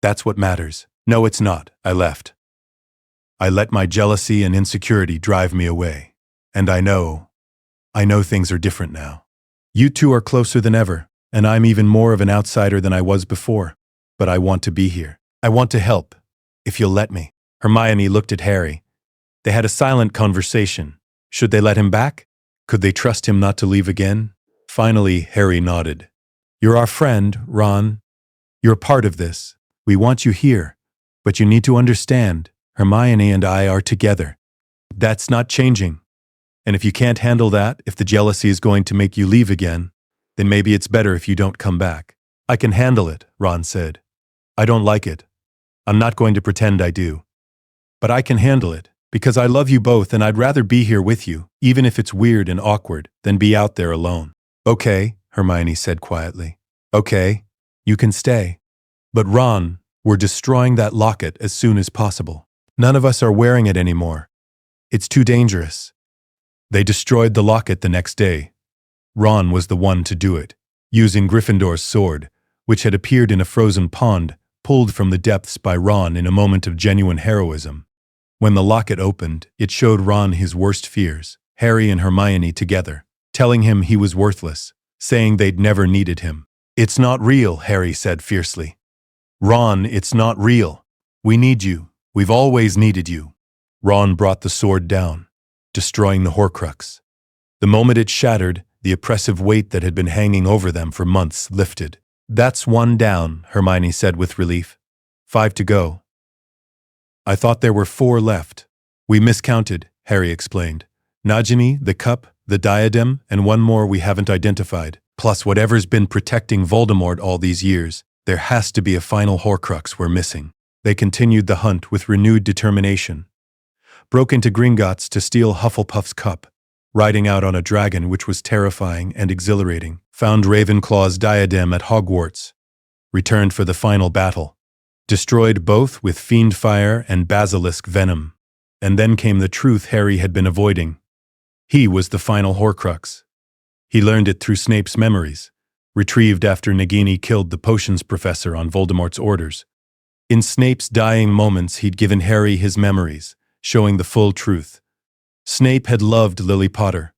"That's what matters." "No, it's not. I left. I let my jealousy and insecurity drive me away. And I know things are different now. You two are closer than ever, and I'm even more of an outsider than I was before. But I want to be here. I want to help, if you'll let me." Hermione looked at Harry. They had a silent conversation. Should they let him back? Could they trust him not to leave again? Finally, Harry nodded. "You're our friend, Ron. You're part of this. We want you here. But you need to understand, Hermione and I are together. That's not changing. And if you can't handle that, if the jealousy is going to make you leave again, then maybe it's better if you don't come back." "I can handle it," Ron said. "I don't like it. I'm not going to pretend I do. But I can handle it, because I love you both and I'd rather be here with you, even if it's weird and awkward, than be out there alone." "Okay," Hermione said quietly. "Okay, you can stay. But Ron, we're destroying that locket as soon as possible. None of us are wearing it anymore. It's too dangerous." They destroyed the locket the next day. Ron was the one to do it, using Gryffindor's sword, which had appeared in a frozen pond, pulled from the depths by Ron in a moment of genuine heroism. When the locket opened, it showed Ron his worst fears, Harry and Hermione together, telling him he was worthless, saying they'd never needed him. "It's not real," Harry said fiercely. "Ron, it's not real. We need you. We've always needed you." Ron brought the sword down, destroying the Horcrux. The moment it shattered, the oppressive weight that had been hanging over them for months lifted. "That's one down," Hermione said with relief. 5 to go." "I thought there were 4 left." "We miscounted," Harry explained. "Nagini, the cup, the diadem, and one more we haven't identified. Plus whatever's been protecting Voldemort all these years. There has to be a final Horcrux we're missing." They continued the hunt with renewed determination. Broke into Gringotts to steal Hufflepuff's cup, riding out on a dragon which was terrifying and exhilarating, found Ravenclaw's diadem at Hogwarts, returned for the final battle, destroyed both with fiend fire and basilisk venom, and then came the truth Harry had been avoiding. He was the final Horcrux. He learned it through Snape's memories, retrieved after Nagini killed the potions professor on Voldemort's orders. In Snape's dying moments, he'd given Harry his memories, showing the full truth. Snape had loved Lily Potter,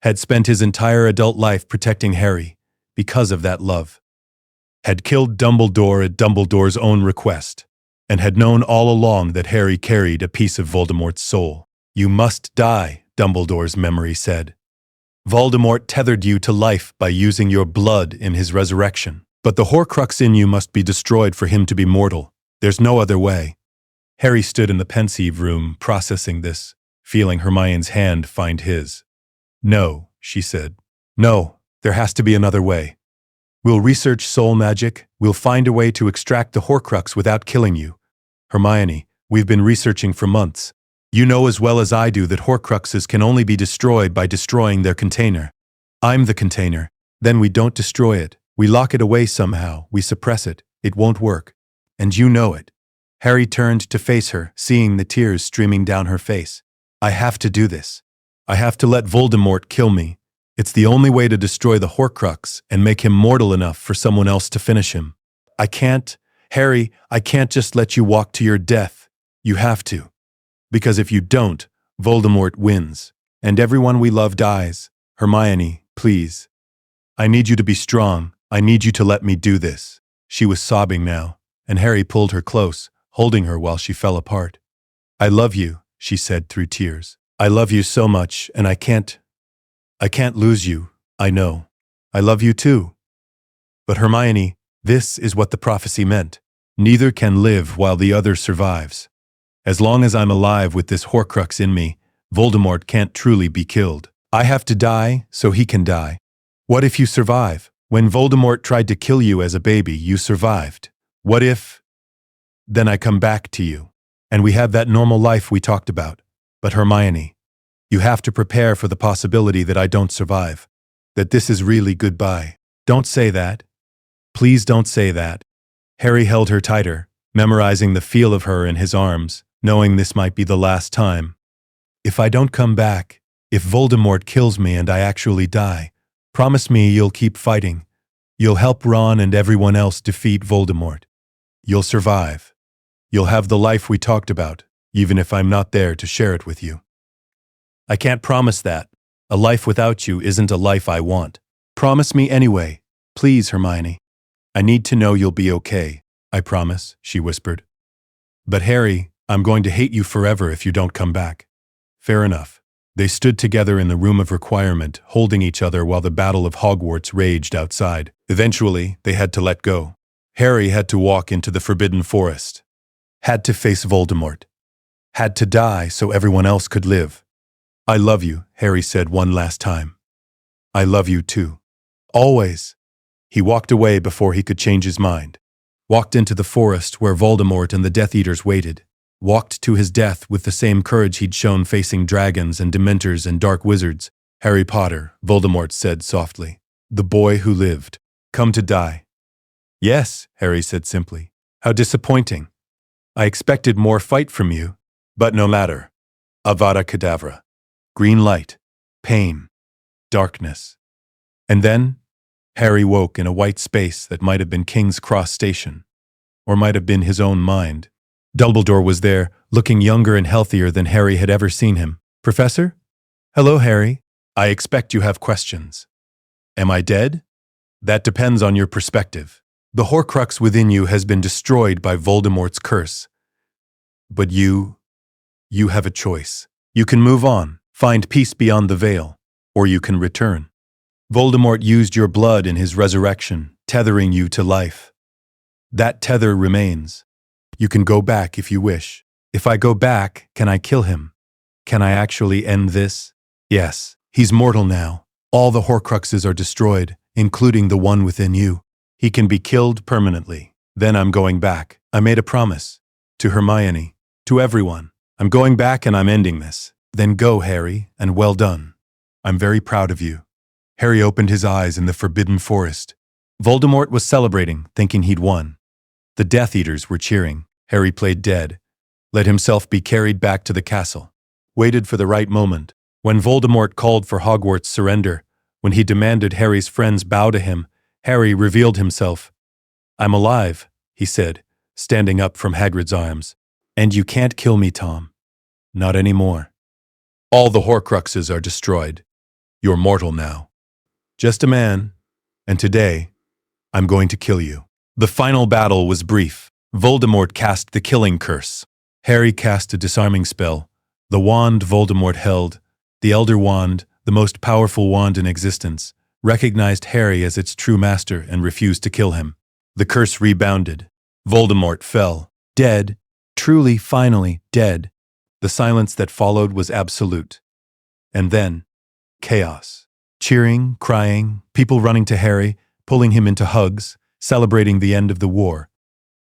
had spent his entire adult life protecting Harry because of that love, had killed Dumbledore at Dumbledore's own request, and had known all along that Harry carried a piece of Voldemort's soul. "You must die," Dumbledore's memory said. "Voldemort tethered you to life by using your blood in his resurrection. But the Horcrux in you must be destroyed for him to be mortal. There's no other way." Harry stood in the pensive room, processing this, feeling Hermione's hand find his. "No," she said. "No, there has to be another way. We'll research soul magic. We'll find a way to extract the Horcrux without killing you. Hermione, we've been researching for months. You know as well as I do that Horcruxes can only be destroyed by destroying their container. I'm the container. Then we don't destroy it. We lock it away somehow. We suppress it. It won't work. And you know it." Harry turned to face her, seeing the tears streaming down her face. "I have to do this. I have to let Voldemort kill me. It's the only way to destroy the Horcrux and make him mortal enough for someone else to finish him. I can't, Harry, I can't just let you walk to your death. You have to. Because if you don't, Voldemort wins, and everyone we love dies. Hermione, please. I need you to be strong. I need you to let me do this." She was sobbing now, and Harry pulled her close, holding her while she fell apart. "I love you," she said through tears. "I love you so much, and I can't lose you, I know. I love you too. But Hermione, this is what the prophecy meant. Neither can live while the other survives. As long as I'm alive with this Horcrux in me, Voldemort can't truly be killed. I have to die so he can die. What if you survive? When Voldemort tried to kill you as a baby, you survived. What if? Then I come back to you, and we have that normal life we talked about. But Hermione, you have to prepare for the possibility that I don't survive. That this is really goodbye. Don't say that. Please don't say that. Harry held her tighter, memorizing the feel of her in his arms, knowing this might be the last time. If I don't come back, if Voldemort kills me and I actually die, promise me you'll keep fighting. You'll help Ron and everyone else defeat Voldemort. You'll survive. You'll have the life we talked about, even if I'm not there to share it with you. I can't promise that. A life without you isn't a life I want. Promise me anyway. Please, Hermione. I need to know you'll be okay. I promise, she whispered. But Harry, I'm going to hate you forever if you don't come back. Fair enough. They stood together in the room of requirement, holding each other while the Battle of Hogwarts raged outside. Eventually, they had to let go. Harry had to walk into the Forbidden Forest. Had to face Voldemort. Had to die so everyone else could live. I love you, Harry said one last time. I love you too. Always. He walked away before he could change his mind. Walked into the forest where Voldemort and the Death Eaters waited. Walked to his death with the same courage he'd shown facing dragons and dementors and dark wizards. Harry Potter, Voldemort said softly. The boy who lived. Come to die. Yes, Harry said simply. How disappointing. I expected more fight from you. But no matter. Avada Kedavra. Green light. Pain. Darkness. And then, Harry woke in a white space that might have been King's Cross Station. Or might have been his own mind. Dumbledore was there, looking younger and healthier than Harry had ever seen him. Professor? Hello, Harry. I expect you have questions. Am I dead? That depends on your perspective. The Horcrux within you has been destroyed by Voldemort's curse. But you have a choice. You can move on, find peace beyond the veil, or you can return. Voldemort used your blood in his resurrection, tethering you to life. That tether remains. You can go back if you wish. If I go back, can I kill him? Can I actually end this? Yes, he's mortal now. All the Horcruxes are destroyed, including the one within you. He can be killed permanently. Then I'm going back. I made a promise. To Hermione. To everyone. I'm going back and I'm ending this. Then go, Harry, and well done. I'm very proud of you. Harry opened his eyes in the Forbidden Forest. Voldemort was celebrating, thinking he'd won. The Death Eaters were cheering. Harry played dead, let himself be carried back to the castle, waited for the right moment. When Voldemort called for Hogwarts' surrender, when he demanded Harry's friends bow to him, Harry revealed himself. I'm alive, he said, standing up from Hagrid's arms. And you can't kill me, Tom. Not anymore. All the Horcruxes are destroyed. You're mortal now. Just a man, and today, I'm going to kill you. The final battle was brief. Voldemort cast the killing curse. Harry cast a disarming spell. The wand Voldemort held, the Elder Wand, the most powerful wand in existence, recognized Harry as its true master and refused to kill him. The curse rebounded. Voldemort fell. Dead. Truly, finally, dead. The silence that followed was absolute. And then, chaos. Cheering, crying, people running to Harry, pulling him into hugs, celebrating the end of the war.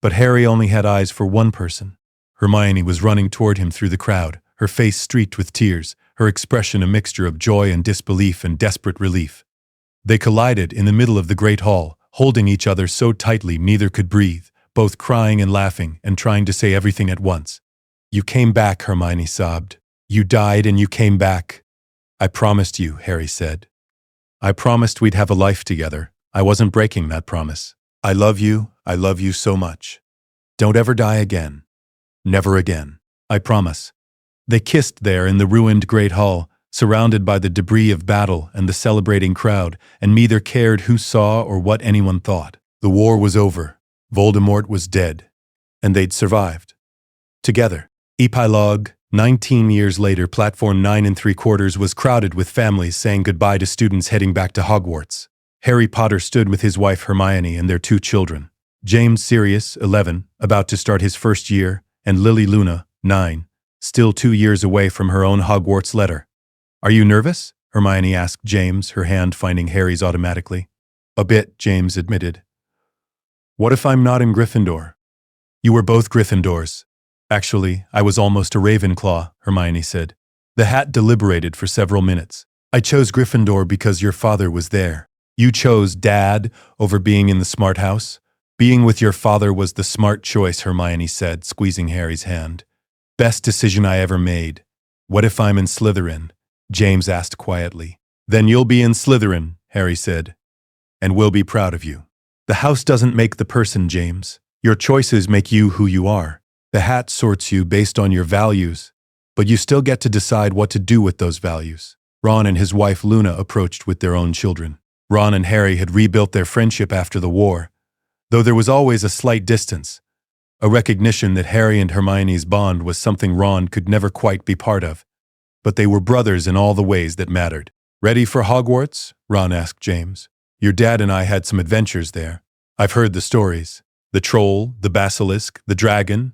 But Harry only had eyes for one person. Hermione was running toward him through the crowd, her face streaked with tears, her expression a mixture of joy and disbelief and desperate relief. They collided in the middle of the great hall, holding each other so tightly neither could breathe, both crying and laughing and trying to say everything at once. You came back, Hermione sobbed. You died and you came back. I promised you, Harry said. I promised we'd have a life together. I wasn't breaking that promise. I love you so much. Don't ever die again. Never again. I promise. They kissed there in the ruined Great Hall, surrounded by the debris of battle and the celebrating crowd, and neither cared who saw or what anyone thought. The war was over. Voldemort was dead. And they'd survived. Together. Epilogue. 19 years later, Platform 9 3/4 was crowded with families saying goodbye to students heading back to Hogwarts. Harry Potter stood with his wife Hermione and their 2 children. James Sirius, 11, about to start his first year, and Lily Luna, 9, still 2 years away from her own Hogwarts letter. Are you nervous? Hermione asked James, her hand finding Harry's automatically. A bit, James admitted. What if I'm not in Gryffindor? You were both Gryffindors. Actually, I was almost a Ravenclaw, Hermione said. The hat deliberated for several minutes. I chose Gryffindor because your father was there. You chose Dad over being in the smart house. Being with your father was the smart choice, Hermione said, squeezing Harry's hand. Best decision I ever made. What if I'm in Slytherin? James asked quietly. Then you'll be in Slytherin, Harry said. And we'll be proud of you. The house doesn't make the person, James. Your choices make you who you are. The hat sorts you based on your values, but you still get to decide what to do with those values. Ron and his wife Luna approached with their own children. Ron and Harry had rebuilt their friendship after the war, though there was always a slight distance, a recognition that Harry and Hermione's bond was something Ron could never quite be part of. But they were brothers in all the ways that mattered. Ready for Hogwarts? Ron asked James. Your dad and I had some adventures there. I've heard the stories. The troll, the basilisk, the dragon.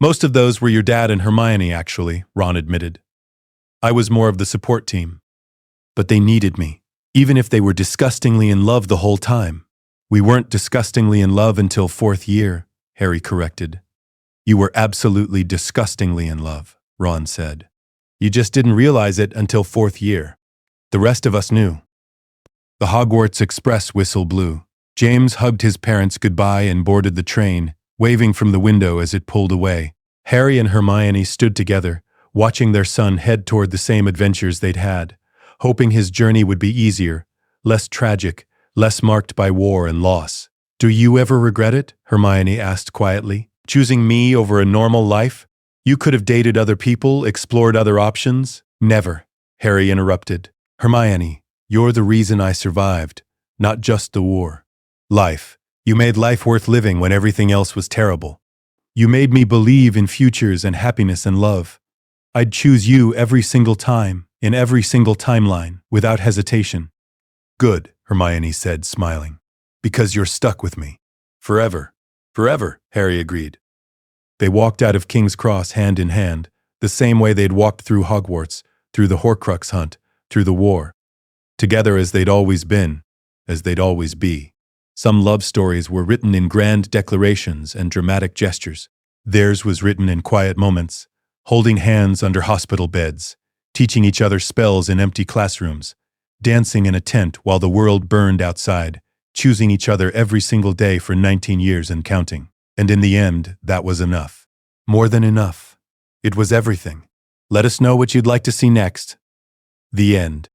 Most of those were your dad and Hermione, actually, Ron admitted. I was more of the support team. But they needed me, even if they were disgustingly in love the whole time. We weren't disgustingly in love until 4th year, Harry corrected. You were absolutely disgustingly in love, Ron said. You just didn't realize it until 4th year. The rest of us knew. The Hogwarts Express whistle blew. James hugged his parents goodbye and boarded the train, waving from the window as it pulled away. Harry and Hermione stood together, watching their son head toward the same adventures they'd had, hoping his journey would be easier, less tragic, less marked by war and loss. Do you ever regret it? Hermione asked quietly. Choosing me over a normal life? You could have dated other people, explored other options. Never, Harry interrupted. Hermione, you're the reason I survived, not just the war. Life. You made life worth living when everything else was terrible. You made me believe in futures and happiness and love. I'd choose you every single time, in every single timeline, without hesitation. Good, Hermione said, smiling. Because you're stuck with me. Forever. Forever, Harry agreed. They walked out of King's Cross hand in hand, the same way they'd walked through Hogwarts, through the Horcrux hunt, through the war. Together as they'd always been, as they'd always be. Some love stories were written in grand declarations and dramatic gestures. Theirs was written in quiet moments, holding hands under hospital beds, teaching each other spells in empty classrooms, dancing in a tent while the world burned outside, choosing each other every single day for 19 years and counting. And in the end, that was enough. More than enough. It was everything. Let us know what you'd like to see next. The end.